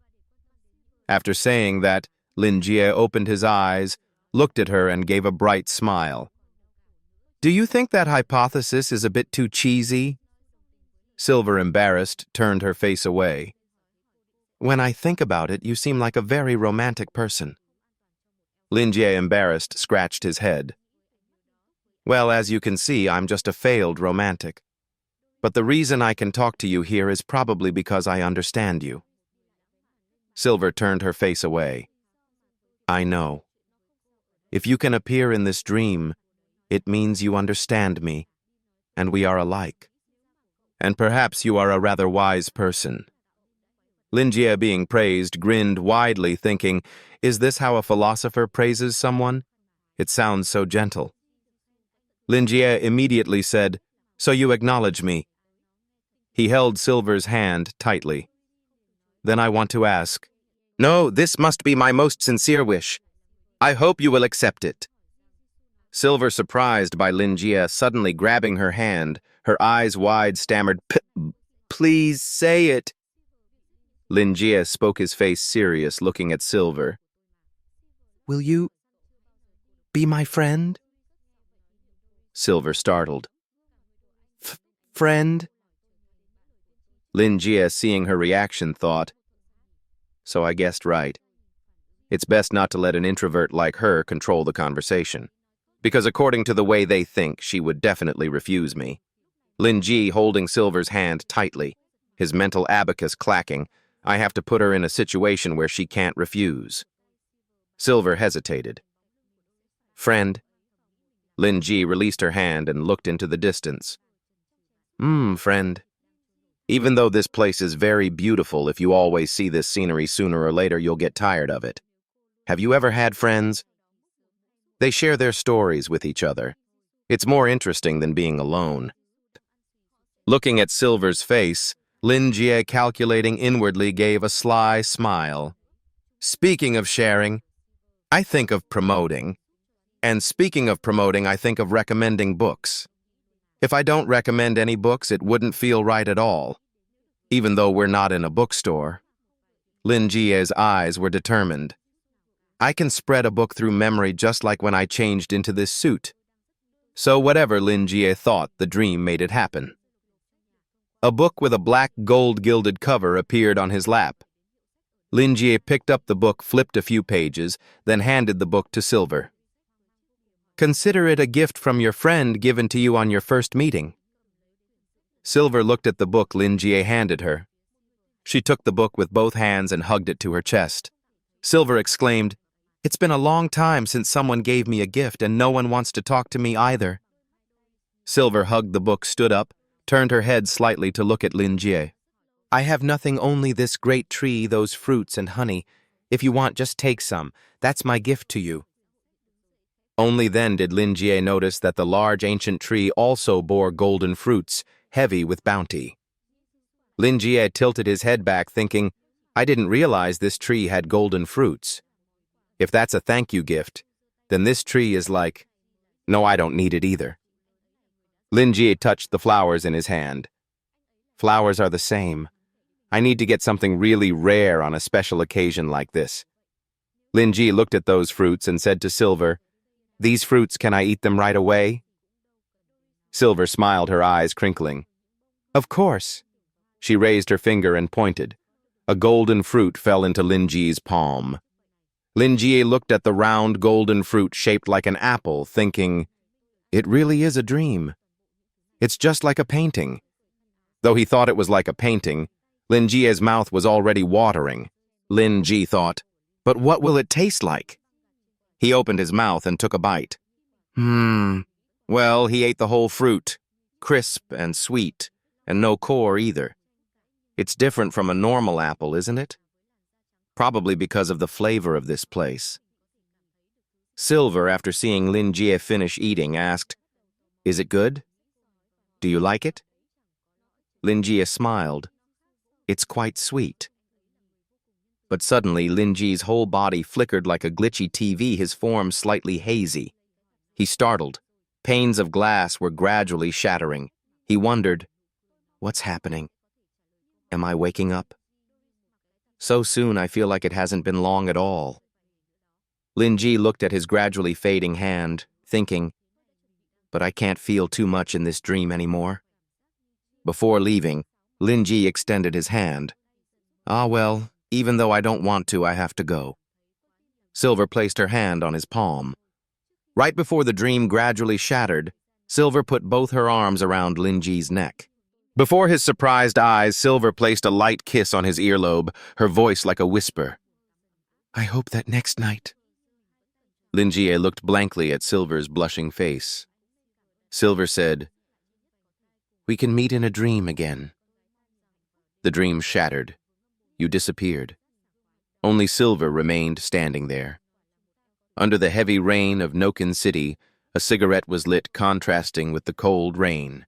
Speaker 1: After saying that, Lin Jie opened his eyes, looked at her, and gave a bright smile. Do you think that hypothesis is a bit too cheesy? Silver, embarrassed, turned her face away. When I think about it, you seem like a very romantic person. Lin Jie, embarrassed, scratched his head. Well, as you can see, I'm just a failed romantic. But the reason I can talk to you here is probably because I understand you. Silver turned her face away. I know. If you can appear in this dream, it means you understand me, and we are alike. And perhaps you are a rather wise person. Lin Jie, being praised, grinned widely, thinking, is this how a philosopher praises someone? It sounds so gentle. Lin Jie immediately said, so you acknowledge me. He held Silver's hand tightly. Then I want to ask, no, this must be my most sincere wish. I hope you will accept it. Silver, surprised by Lin Jie suddenly grabbing her hand, her eyes wide, stammered, please say it. Lin Jie spoke, his face serious, looking at Silver. Will you be my friend? Silver, startled. Friend? Lin Jie, seeing her reaction, thought, so I guessed right. It's best not to let an introvert like her control the conversation, because according to the way they think, she would definitely refuse me. Lin Jie, holding Silver's hand tightly, his mental abacus clacking, I have to put her in a situation where she can't refuse. Silver hesitated. Friend? Lin Jie released her hand and looked into the distance. Friend. Even though this place is very beautiful, if you always see this scenery, sooner or later you'll get tired of it. Have you ever had friends? They share their stories with each other. It's more interesting than being alone. Looking at Silver's face, Lin Jie, calculating inwardly, gave a sly smile. Speaking of sharing, I think of promoting. And speaking of promoting, I think of recommending books. If I don't recommend any books, it wouldn't feel right at all, even though we're not in a bookstore. Lin Jie's eyes were determined. I can spread a book through memory just like when I changed into this suit. So whatever Lin Jie thought, the dream made it happen. A book with a black gold-gilded cover appeared on his lap. Lin Jie picked up the book, flipped a few pages, then handed the book to Silver. Consider it a gift from your friend given to you on your first meeting. Silver looked at the book Lin Jie handed her. She took the book with both hands and hugged it to her chest. Silver exclaimed, It's been a long time since someone gave me a gift, and no one wants to talk to me either. Silver hugged the book, stood up, turned her head slightly to look at Lin Jie. I have nothing, only this great tree, those fruits and honey. If you want, just take some. That's my gift to you. Only then did Lin Jie notice that the large ancient tree also bore golden fruits, heavy with bounty. Lin Jie tilted his head back, thinking, I didn't realize this tree had golden fruits. If that's a thank you gift, then this tree is like, no, I don't need it either. Lin Jie touched the flowers in his hand. Flowers are the same. I need to get something really rare on a special occasion like this. Lin Jie looked at those fruits and said to Silver, These fruits, can I eat them right away? Silver smiled, her eyes crinkling. Of course. She raised her finger and pointed. A golden fruit fell into Lin Jie's palm. Lin Jie looked at the round golden fruit shaped like an apple, thinking, it really is a dream. It's just like a painting. Though he thought it was like a painting, Lin Jie's mouth was already watering. Lin Jie thought, but what will it taste like? He opened his mouth and took a bite. Well, he ate the whole fruit, crisp and sweet, and no core either. It's different from a normal apple, isn't it? Probably because of the flavor of this place. Silver, after seeing Lin Jie finish eating, asked, is it good? Do you like it? Lin Jie smiled. It's quite sweet. But suddenly, Lin Jie's whole body flickered like a glitchy TV, his form slightly hazy. He startled. Panes of glass were gradually shattering. He wondered, what's happening? Am I waking up? So soon, I feel like it hasn't been long at all. Lin Jie looked at his gradually fading hand, thinking, but I can't feel too much in this dream anymore. Before leaving, Lin Jie extended his hand. Ah, well, even though I don't want to, I have to go. Silver placed her hand on his palm. Right before the dream gradually shattered, Silver put both her arms around Lin Jie's neck. Before his surprised eyes, Silver placed a light kiss on his earlobe, her voice like a whisper. I hope that next night. Lin Jie looked blankly at Silver's blushing face. Silver said, we can meet in a dream again. The dream shattered. You disappeared. Only Silver remained standing there. Under the heavy rain of Noken City, a cigarette was lit, contrasting with the cold rain.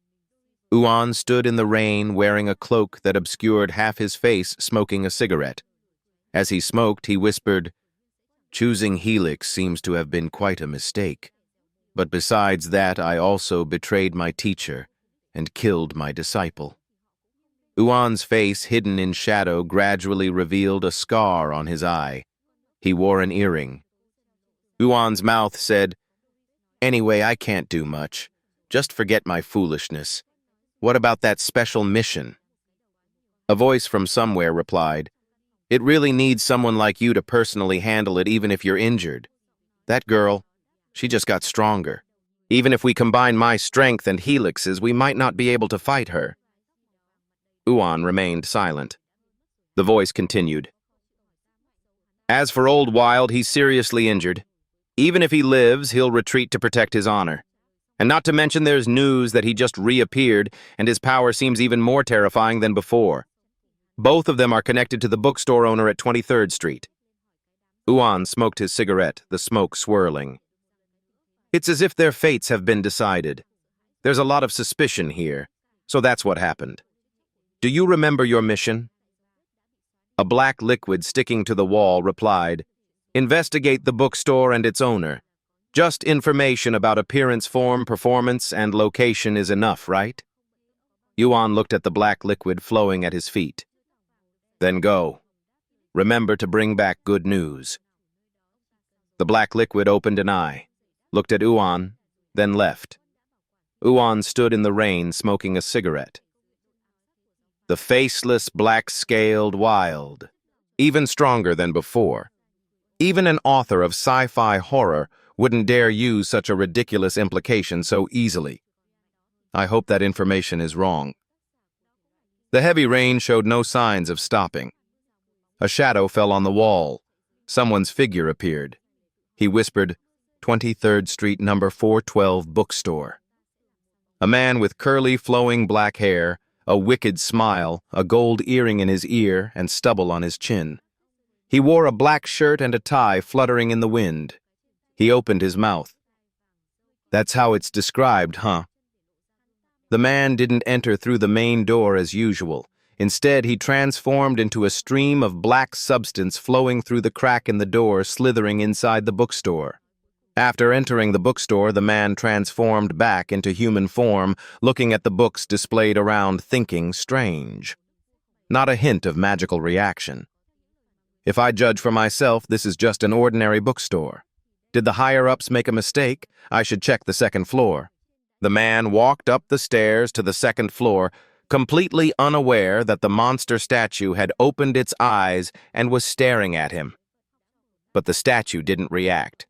Speaker 1: Uan stood in the rain wearing a cloak that obscured half his face, smoking a cigarette. As he smoked, he whispered, choosing Helix seems to have been quite a mistake. But besides that, I also betrayed my teacher and killed my disciple. Uan's face, hidden in shadow, gradually revealed a scar on his eye. He wore an earring. Uan's mouth said, anyway, I can't do much. Just forget my foolishness. What about that special mission? A voice from somewhere replied, it really needs someone like you to personally handle it even if you're injured. That girl, she just got stronger. Even if we combine my strength and Helix's, we might not be able to fight her. Uan remained silent. The voice continued. As for Old Wild, he's seriously injured. Even if he lives, he'll retreat to protect his honor. And not to mention there's news that he just reappeared, and his power seems even more terrifying than before. Both of them are connected to the bookstore owner at 23rd Street. Uan smoked his cigarette, the smoke swirling. It's as if their fates have been decided. There's a lot of suspicion here, so that's what happened. Do you remember your mission? A black liquid sticking to the wall replied, investigate the bookstore and its owner. Just information about appearance, form, performance, and location is enough, right? Yuan looked at the black liquid flowing at his feet. Then go. Remember to bring back good news. The black liquid opened an eye, looked at Yuan, then left. Yuan stood in the rain smoking a cigarette. The faceless, black-scaled wild, even stronger than before. Even an author of sci-fi horror wouldn't dare use such a ridiculous implication so easily. I hope that information is wrong. The heavy rain showed no signs of stopping. A shadow fell on the wall. Someone's figure appeared. He whispered, 23rd Street, number 412 Bookstore. A man with curly, flowing black hair, a wicked smile, a gold earring in his ear, and stubble on his chin. He wore a black shirt and a tie fluttering in the wind. He opened his mouth. That's how it's described, huh? The man didn't enter through the main door as usual. Instead, he transformed into a stream of black substance flowing through the crack in the door, slithering inside the bookstore. After entering the bookstore, the man transformed back into human form, looking at the books displayed around, thinking strange. Not a hint of magical reaction. If I judge for myself, this is just an ordinary bookstore. Did the higher-ups make a mistake? I should check the second floor. The man walked up the stairs to the second floor, completely unaware that the monster statue had opened its eyes and was staring at him. but the statue didn't react.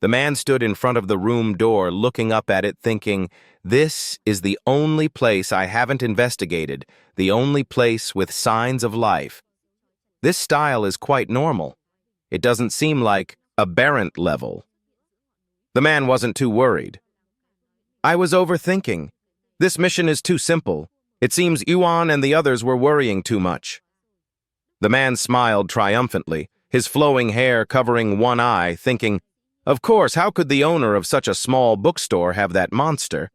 Speaker 1: The man stood in front of the room door, looking up at it, thinking, "This is the only place I haven't investigated, the only place with signs of life. This style is quite normal. It doesn't seem like aberrant level." The man wasn't too worried. "I was overthinking. This mission is too simple. It seems Yuan and the others were worrying too much." The man smiled triumphantly, his flowing hair covering one eye, thinking, "Of course, how could the owner of such a small bookstore have that monster?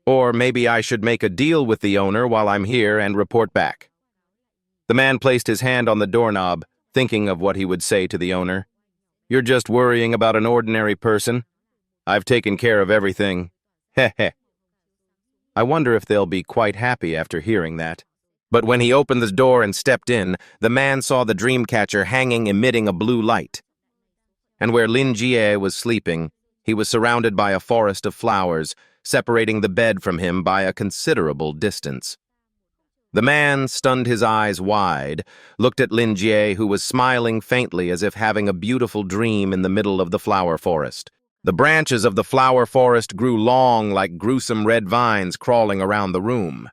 Speaker 1: Or maybe I should make a deal with the owner while I'm here and report back." The man placed his hand on the doorknob, thinking of what he would say to the owner. "You're just worrying about an ordinary person. I've taken care of everything. Heh heh." I wonder if they'll be quite happy after hearing that. But when he opened the door and stepped in, the man saw the dreamcatcher hanging, emitting a blue light. And where Lin Jie was sleeping, he was surrounded by a forest of flowers, separating the bed from him by a considerable distance. The man, stunned, his eyes wide, looked at Lin Jie, who was smiling faintly as if having a beautiful dream in the middle of the flower forest. The branches of the flower forest grew long like gruesome red vines crawling around the room.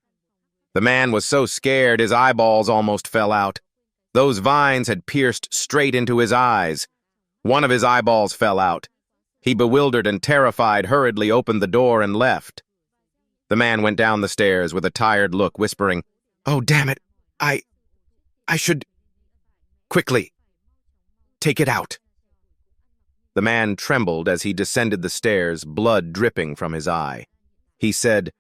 Speaker 1: The man was so scared his eyeballs almost fell out. Those vines had pierced straight into his eyes. One of his eyeballs fell out. He, bewildered and terrified, hurriedly opened the door and left. The man went down the stairs with a tired look, whispering, "Oh, damn it. I should... Quickly. Take it out." The man trembled as he descended the stairs, blood dripping from his eye. He said,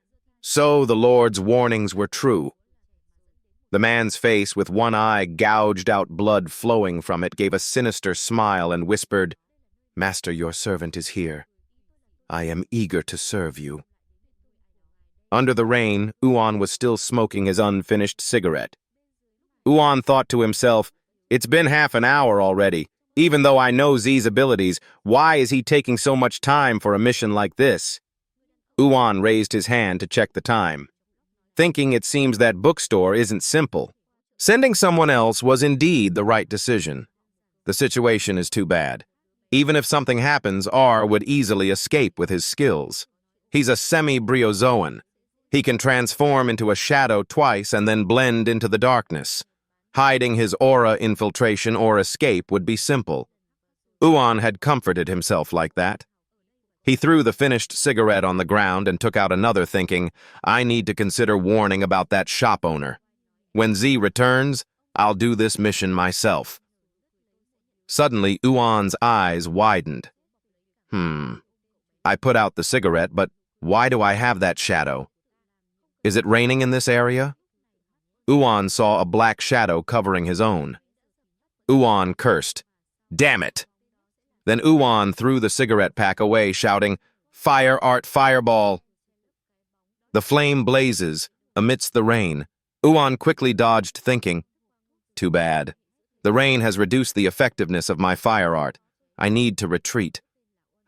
Speaker 1: "So the Lord's warnings were true." The man's face, with one eye gouged out, blood flowing from it, gave a sinister smile and whispered, "Master, your servant is here. I am eager to serve you." Under the rain, Yuan was still smoking his unfinished cigarette. Yuan thought to himself, "It's been half an hour already. Even though I know Z's abilities, why is he taking so much time for a mission like this?" Yuan raised his hand to check the time. Thinking, it seems that Bookstore isn't simple. Sending someone else was indeed the right decision. The situation is too bad. Even if something happens, R would easily escape with his skills. He's a semi-bryozoan. He can transform into a shadow twice and then blend into the darkness. Hiding his aura infiltration or escape would be simple. Yuan had comforted himself like that. He threw the finished cigarette on the ground and took out another, thinking, "I need to consider warning about that shop owner. When Z returns, I'll do this mission myself." Suddenly, Yuan's eyes widened. I put out the cigarette, but why do I have that shadow? Is it raining in this area?" Yuan saw a black shadow covering his own. Yuan cursed. "Damn it!" Then Yuan threw the cigarette pack away, shouting, "Fire art fireball!" The flame blazes amidst the rain. Yuan quickly dodged, thinking, "Too bad. The rain has reduced the effectiveness of my fire art. I need to retreat.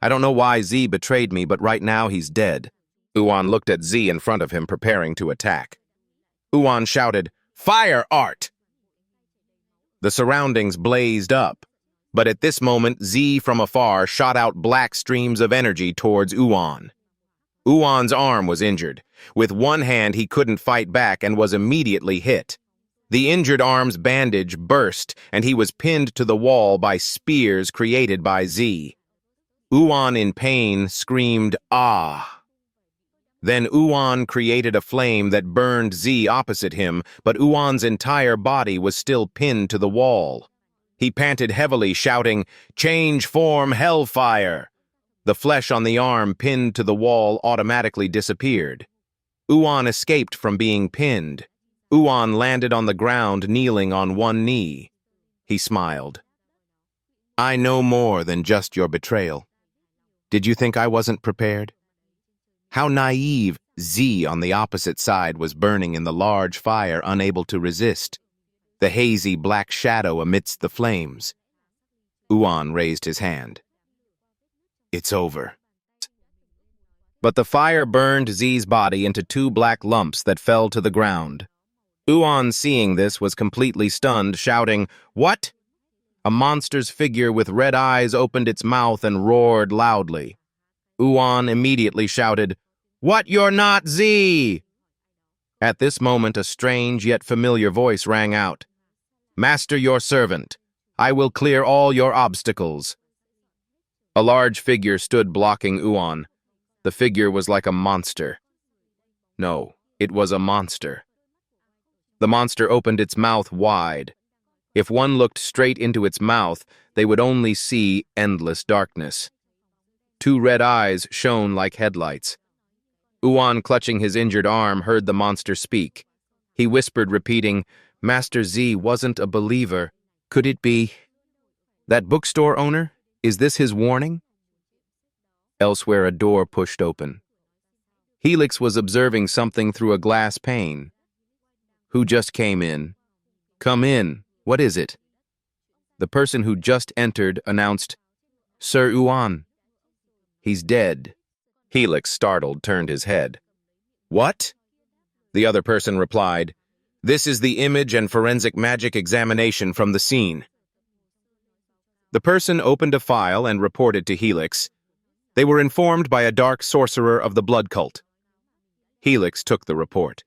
Speaker 1: I don't know why Z betrayed me, but right now he's dead." Yuan looked at Z in front of him, preparing to attack. Yuan shouted, "Fire art!" The surroundings blazed up. But at this moment, Z from afar shot out black streams of energy towards Yuan. Yuan's arm was injured. With one hand, he couldn't fight back and was immediately hit. The injured arm's bandage burst, and he was pinned to the wall by spears created by Z. Yuan, in pain, screamed, "Ah!" Then Yuan created a flame that burned Z opposite him, but Yuan's entire body was still pinned to the wall. He panted heavily, shouting, "Change form, hellfire!" The flesh on the arm pinned to the wall automatically disappeared. Yuan escaped from being pinned. Yuan landed on the ground, kneeling on one knee. He smiled. "I know more than just your betrayal. Did you think I wasn't prepared?" How naive. Z on the opposite side was burning in the large fire, unable to resist. The hazy black shadow amidst the flames. Yuan raised his hand. "It's over." But the fire burned Z's body into two black lumps that fell to the ground. Yuan, seeing this, was completely stunned, shouting, "What? A monster's figure with red eyes opened its mouth and roared loudly. Uan immediately shouted, "What, you're not Z?" At this moment, a strange yet familiar voice rang out. "Master your servant. I will clear all your obstacles." A large figure stood blocking Uan. The figure was like a monster. No, it was a monster. The monster opened its mouth wide. If one looked straight into its mouth, they would only see endless darkness. Two red eyes shone like headlights. Uan, clutching his injured arm, heard the monster speak. He whispered, repeating, "Master Z wasn't a believer. Could it be that bookstore owner? Is this his warning?" Elsewhere, a door pushed open. Helix was observing something through a glass pane. "Who just came in?" "Come in. What is it?" The person who just entered announced, "Sir Uan." "He's dead." Helix, startled, turned his head. "What?" The other person replied, "This is the image and forensic magic examination from the scene." The person opened a file and reported to Helix. They were informed by a dark sorcerer of the blood cult. Helix took the report.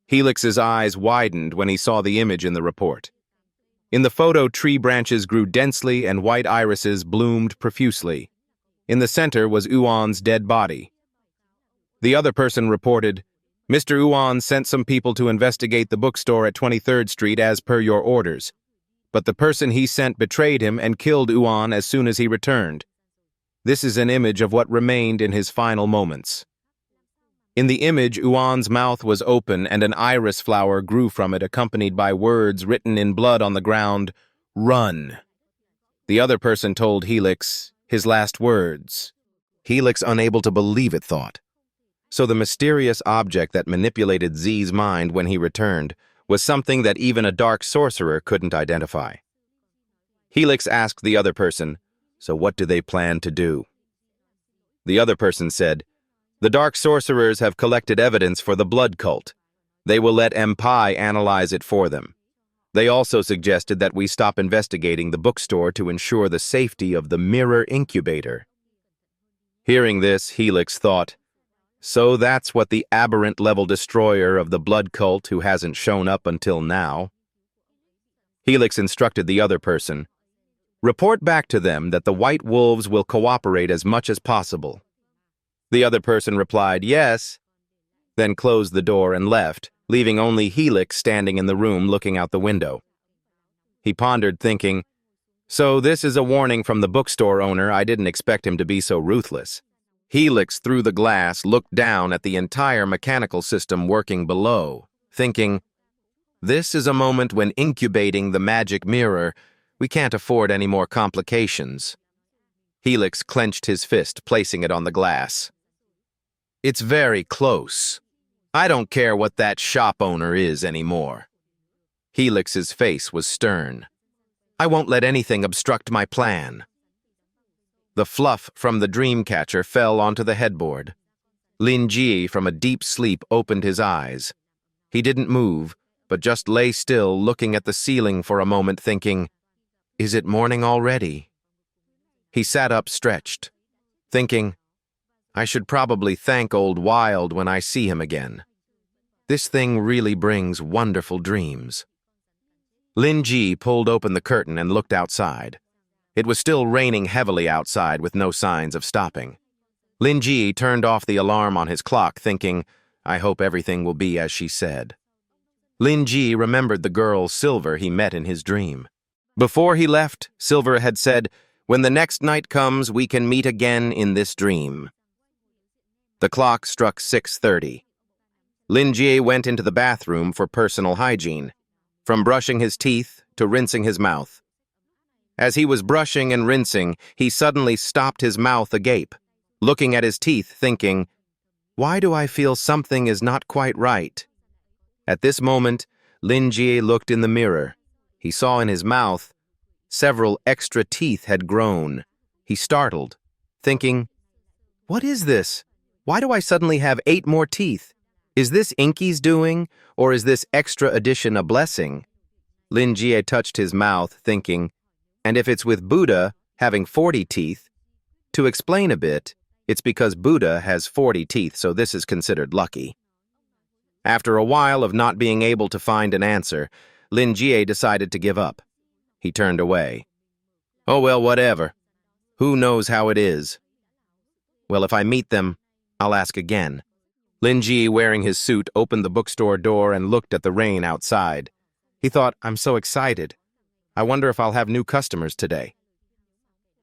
Speaker 1: Helix's eyes widened when he saw the image in the report. In the photo, tree branches grew densely and white irises bloomed profusely. In the center was Uan's dead body. The other person reported, "Mr. Uan sent some people to investigate the bookstore at 23rd Street as per your orders. But the person he sent betrayed him and killed Uan as soon as he returned. This is an image of what remained in his final moments." In the image, Uan's mouth was open and an iris flower grew from it, accompanied by words written in blood on the ground, "Run." The other person told Helix his last words. Helix, unable to believe it, thought. So the mysterious object that manipulated Z's mind when he returned was something that even a dark sorcerer couldn't identify. Helix asked the other person, "So what do they plan to do?" The other person said, "The dark sorcerers have collected evidence for the blood cult. They will let Empai analyze it for them. They also suggested that we stop investigating the bookstore to ensure the safety of the mirror incubator." Hearing this, Helix thought, so that's what the aberrant level destroyer of the blood cult who hasn't shown up until now. Helix instructed the other person, "Report back to them that the White Wolves will cooperate as much as possible." The other person replied, "Yes," then closed the door and left, leaving only Helix standing in the room looking out the window. He pondered, thinking, so this is a warning from the bookstore owner. I didn't expect him to be so ruthless. Helix, through the glass, looked down at the entire mechanical system working below, thinking, this is a moment when incubating the magic mirror, we can't afford any more complications. Helix clenched his fist, placing it on the glass. It's very close. I don't care what that shop owner is anymore. Helix's face was stern. I won't let anything obstruct my plan. The fluff from the dream catcher fell onto the headboard. Lin Ji, from a deep sleep, opened his eyes. He didn't move, but just lay still, looking at the ceiling for a moment, thinking, is it morning already? He sat up, stretched, thinking, I should probably thank old Wild when I see him again. This thing really brings wonderful dreams. Lin Ji pulled open the curtain and looked outside. It was still raining heavily outside with no signs of stopping. Lin Ji turned off the alarm on his clock, thinking, I hope everything will be as she said. Lin Ji remembered the girl Silver he met in his dream. Before he left, Silver had said, when the next night comes, we can meet again in this dream. The clock struck 6:30. Lin Ji went into the bathroom for personal hygiene, from brushing his teeth to rinsing his mouth. As he was brushing and rinsing, he suddenly stopped, his mouth agape, looking at his teeth, thinking, why do I feel something is not quite right? At this moment, Lin Ji looked in the mirror. He saw in his mouth several extra teeth had grown. He startled, thinking, what is this? Why do I suddenly have 8 more teeth? Is this Inky's doing, or is this extra addition a blessing? Lin Ji touched his mouth, thinking, And if it's with Buddha having 40 teeth, to explain a bit, it's because Buddha has 40 teeth, so this is considered lucky. After a while of not being able to find an answer, Lin Jie decided to give up. He turned away. Oh well, whatever. Who knows how it is? Well, if I meet them, I'll ask again. Lin Jie, wearing his suit, opened the bookstore door and looked at the rain outside. He thought, I'm so excited. I wonder if I'll have new customers today.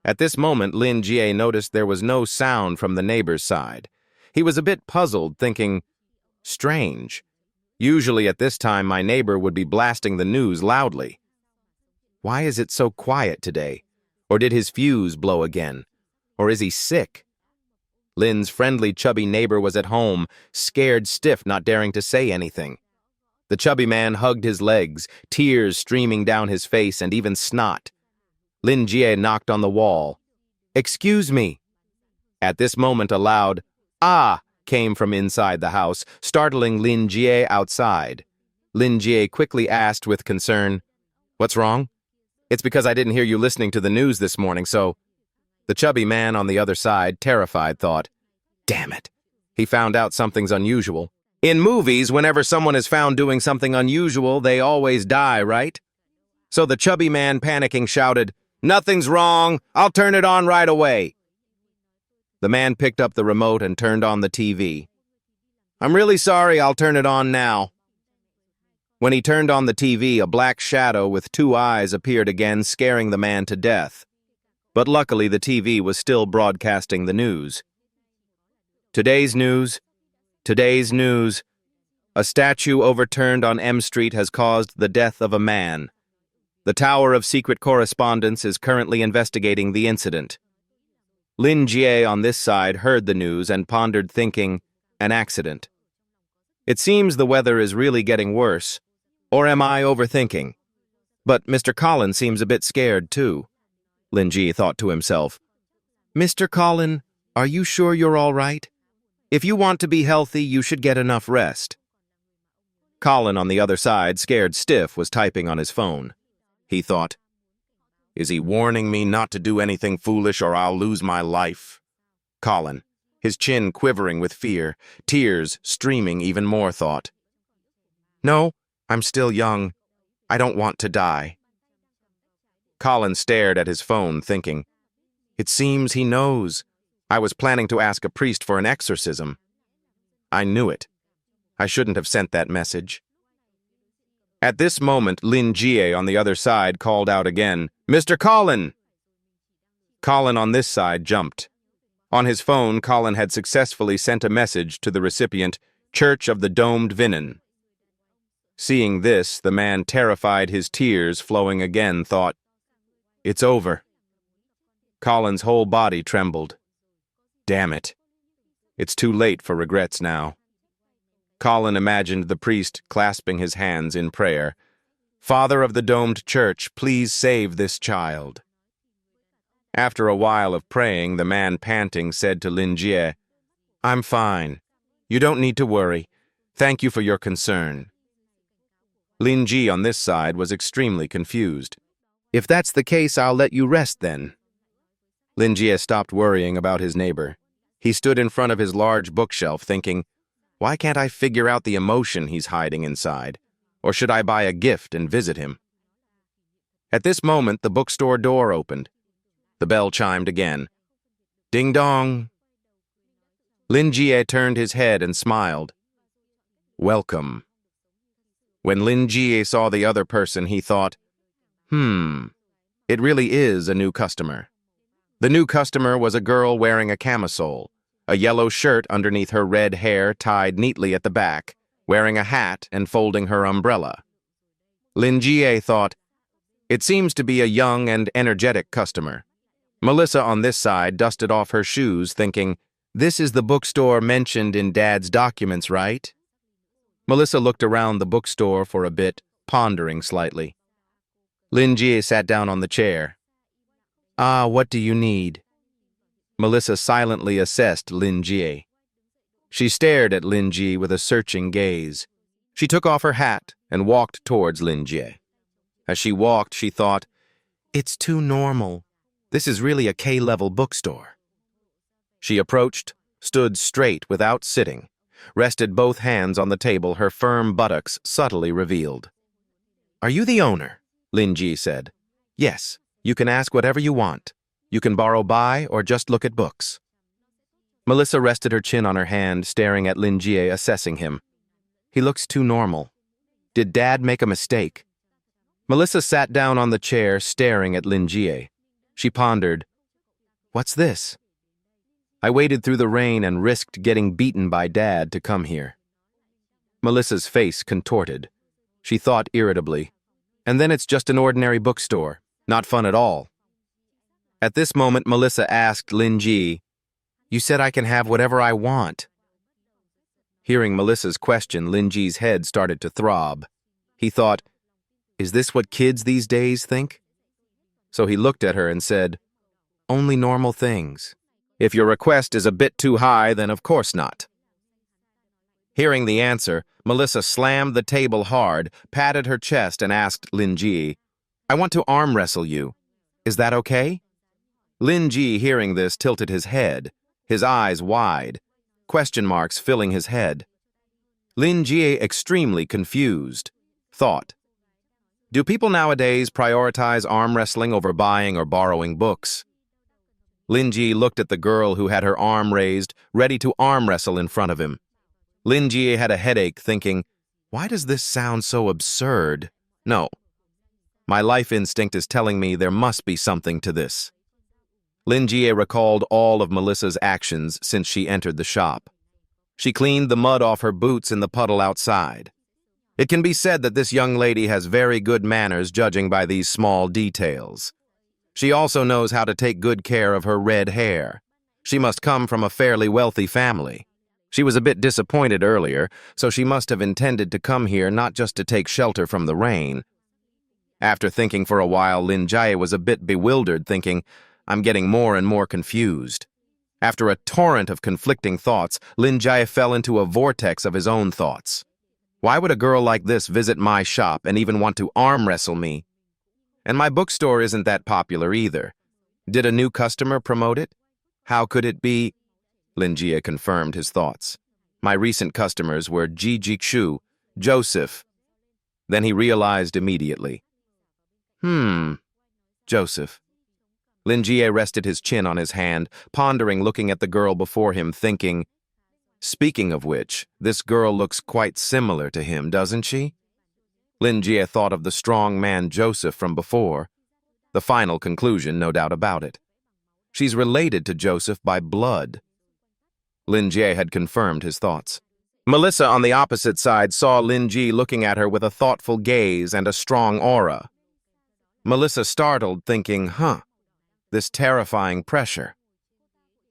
Speaker 1: At this moment, Lin Jie noticed there was no sound from the neighbor's side. He was a bit puzzled, thinking, strange. Usually at this time, my neighbor would be blasting the news loudly. Why is it so quiet today? Or did his fuse blow again? Or is he sick? Lin's friendly, chubby neighbor was at home, scared stiff, not daring to say anything. The chubby man hugged his legs, tears streaming down his face and even snot. Lin Jie knocked on the wall. Excuse me. At this moment, a loud, "Ah!" came from inside the house, startling Lin Jie outside. Lin Jie quickly asked with concern, What's wrong? It's because I didn't hear you listening to the news this morning, so... The chubby man on the other side, terrified, thought, Damn it. He found out something's unusual. In movies, whenever someone is found doing something unusual, they always die, right? So the chubby man, panicking, shouted, Nothing's wrong. I'll turn it on right away. The man picked up the remote and turned on the TV. I'm really sorry, I'll turn it on now. When he turned on the TV, a black shadow with 2 eyes appeared again, scaring the man to death. But luckily, the TV was still broadcasting the news. Today's news. Today's news. A statue overturned on M Street has caused the death of a man. The Tower of Secret Correspondence is currently investigating the incident. Lin Jie on this side heard the news and pondered, thinking, an accident. It seems the weather is really getting worse. Or am I overthinking? But Mr. Colin seems a bit scared, too. Lin Jie thought to himself, Mr. Colin, are you sure you're all right? If you want to be healthy, you should get enough rest. Colin on the other side, scared stiff, was typing on his phone. He thought, Is he warning me not to do anything foolish or I'll lose my life? Colin, his chin quivering with fear, tears streaming even more, thought, No, I'm still young. I don't want to die. Colin stared at his phone, thinking, It seems he knows. I was planning to ask a priest for an exorcism. I knew it. I shouldn't have sent that message. At this moment, Lin Jie on the other side called out again, Mr. Colin! Colin on this side jumped. On his phone, Colin had successfully sent a message to the recipient, Church of the Domed Vinnen. Seeing this, the man, terrified, his tears flowing again, thought, It's over. Colin's whole body trembled. Damn it. It's too late for regrets now. Colin imagined the priest clasping his hands in prayer. Father of the domed church, please save this child. After a while of praying, the man, panting, said to Lin Jie, I'm fine. You don't need to worry. Thank you for your concern. Lin Jie on this side was extremely confused. If that's the case, I'll let you rest then. Lin Jie stopped worrying about his neighbor. He stood in front of his large bookshelf thinking, why can't I figure out the emotion he's hiding inside? Or should I buy a gift and visit him? At this moment, the bookstore door opened. The bell chimed again. Ding dong. Lin Jie turned his head and smiled. Welcome. When Lin Jie saw the other person, he thought, it really is a new customer. The new customer was a girl wearing a camisole, a yellow shirt underneath her red hair tied neatly at the back, wearing a hat and folding her umbrella. Lin Jie thought, it seems to be a young and energetic customer. Melissa on this side dusted off her shoes, thinking, this is the bookstore mentioned in Dad's documents, right? Melissa looked around the bookstore for a bit, pondering slightly. Lin Jie sat down on the chair. What do you need? Melissa silently assessed Lin Jie. She stared at Lin Jie with a searching gaze. She took off her hat and walked towards Lin Jie. As she walked, she thought, It's too normal. This is really a K-level bookstore. She approached, stood straight without sitting, rested both hands on the table, her firm buttocks subtly revealed. Are you the owner? Lin Ji said. Yes, you can ask whatever you want. You can borrow buy or just look at books. Melissa rested her chin on her hand, staring at Lin Jie, assessing him. He looks too normal. Did Dad make a mistake? Melissa sat down on the chair, staring at Lin Jie. She pondered, What's this? I waded through the rain and risked getting beaten by Dad to come here. Melissa's face contorted. She thought irritably, and then it's just an ordinary bookstore, not fun at all. At this moment, Melissa asked Lin Ji, You said I can have whatever I want. Hearing Melissa's question, Lin Ji's head started to throb. He thought, Is this what kids these days think? So he looked at her and said, Only normal things. If your request is a bit too high, then of course not. Hearing the answer, Melissa slammed the table hard, patted her chest, and asked Lin Ji, I want to arm wrestle you. Is that okay? Lin Ji, hearing this, tilted his head, his eyes wide, question marks filling his head. Lin Ji, extremely confused, thought, Do people nowadays prioritize arm wrestling over buying or borrowing books? Lin Ji looked at the girl who had her arm raised, ready to arm wrestle in front of him. Lin Ji had a headache, thinking, Why does this sound so absurd? No. My life instinct is telling me there must be something to this. Lin Ji recalled all of Melissa's actions since she entered the shop. She cleaned the mud off her boots in the puddle outside. It can be said that this young lady has very good manners, judging by these small details. She also knows how to take good care of her red hair. She must come from a fairly wealthy family. She was a bit disappointed earlier, so she must have intended to come here not just to take shelter from the rain. After thinking for a while, Lin Jie was a bit bewildered, thinking, I'm getting more and more confused. After a torrent of conflicting thoughts, Lin Jie fell into a vortex of his own thoughts. Why would a girl like this visit my shop and even want to arm wrestle me? And my bookstore isn't that popular either. Did a new customer promote it? How could it be? Lin Jie confirmed his thoughts. My recent customers were Ji Jikshu, Joseph. Then he realized immediately. Joseph. Lin Jie rested his chin on his hand, pondering, looking at the girl before him, thinking, Speaking of which, this girl looks quite similar to him, doesn't she? Lin Jie thought of the strong man Joseph from before. The final conclusion, no doubt about it. She's related to Joseph by blood. Lin Jie had confirmed his thoughts. Melissa, on the opposite side, saw Lin Ji looking at her with a thoughtful gaze and a strong aura. Melissa startled, thinking, this terrifying pressure.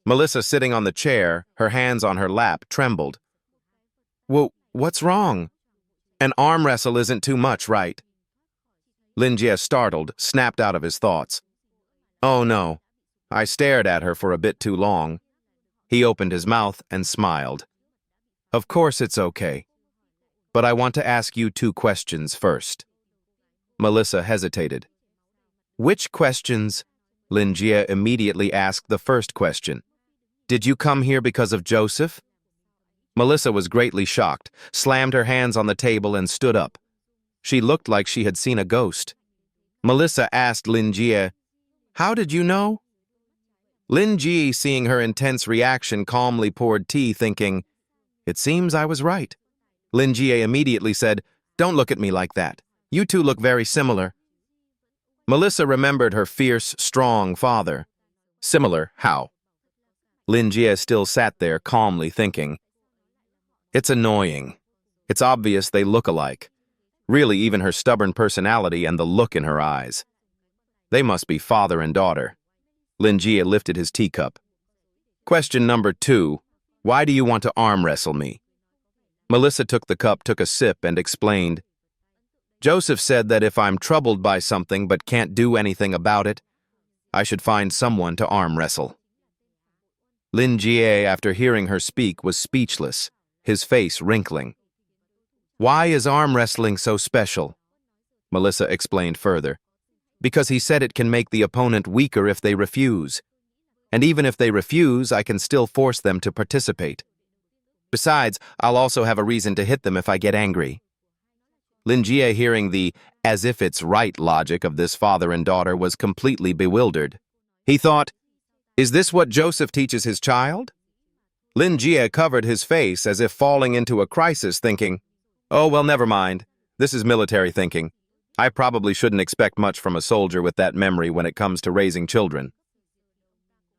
Speaker 1: Melissa, sitting on the chair, her hands on her lap, trembled. What's wrong? An arm wrestle isn't too much, right? Lin Jie, startled, snapped out of his thoughts. Oh no. I stared at her for a bit too long. He opened his mouth and smiled. Of course it's okay. But I want to ask you 2 questions first. Melissa hesitated. Which questions? Lin Jie immediately asked the first question. Did you come here because of Joseph? Melissa was greatly shocked, slammed her hands on the table and stood up. She looked like she had seen a ghost. Melissa asked Lin Jie, How did you know? Lin Ji, seeing her intense reaction, calmly poured tea, thinking, It seems I was right. Lin Jie immediately said, Don't look at me like that. You two look very similar. Melissa remembered her fierce, strong father. Similar, how? Lin Jie still sat there, calmly thinking. It's annoying. It's obvious they look alike. Really, even her stubborn personality and the look in her eyes. They must be father and daughter. Lin Jie lifted his teacup. Question number 2. Why do you want to arm wrestle me? Melissa took the cup, took a sip, and explained. Joseph said that if I'm troubled by something but can't do anything about it, I should find someone to arm wrestle. Lin Jie, after hearing her speak, was speechless, his face wrinkling. Why is arm wrestling so special? Melissa explained further. because he said it can make the opponent weaker if they refuse. And even if they refuse, I can still force them to participate. Besides, I'll also have a reason to hit them if I get angry. Lin Jie, hearing the as if it's right logic of this father and daughter, was completely bewildered. He thought, is this what Joseph teaches his child? Lin Jie covered his face as if falling into a crisis, thinking, oh, well, never mind. This is military thinking. I probably shouldn't expect much from a soldier with that memory when it comes to raising children.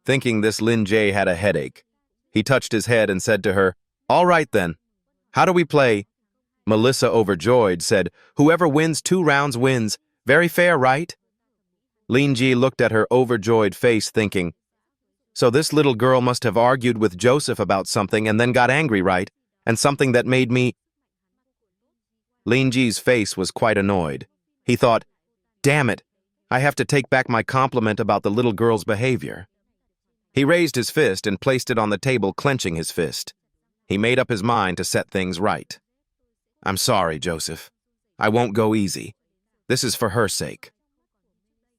Speaker 1: Thinking this, Lin Jie had a headache. He touched his head and said to her, all right then. How do we play? Melissa, overjoyed, said, whoever wins 2 rounds wins. Very fair, right? Lin Jie looked at her overjoyed face, thinking, so this little girl must have argued with Joseph about something and then got angry, right? And something that made me... Lin Jie's face was quite annoyed. He thought, damn it, I have to take back my compliment about the little girl's behavior. He raised his fist and placed it on the table, clenching his fist. He made up his mind to set things right. I'm sorry, Joseph. I won't go easy. This is for her sake.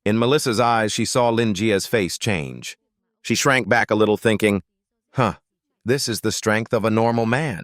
Speaker 1: In Melissa's eyes, she saw Lin Jie's face change. She shrank back a little, thinking, this is the strength of a normal man.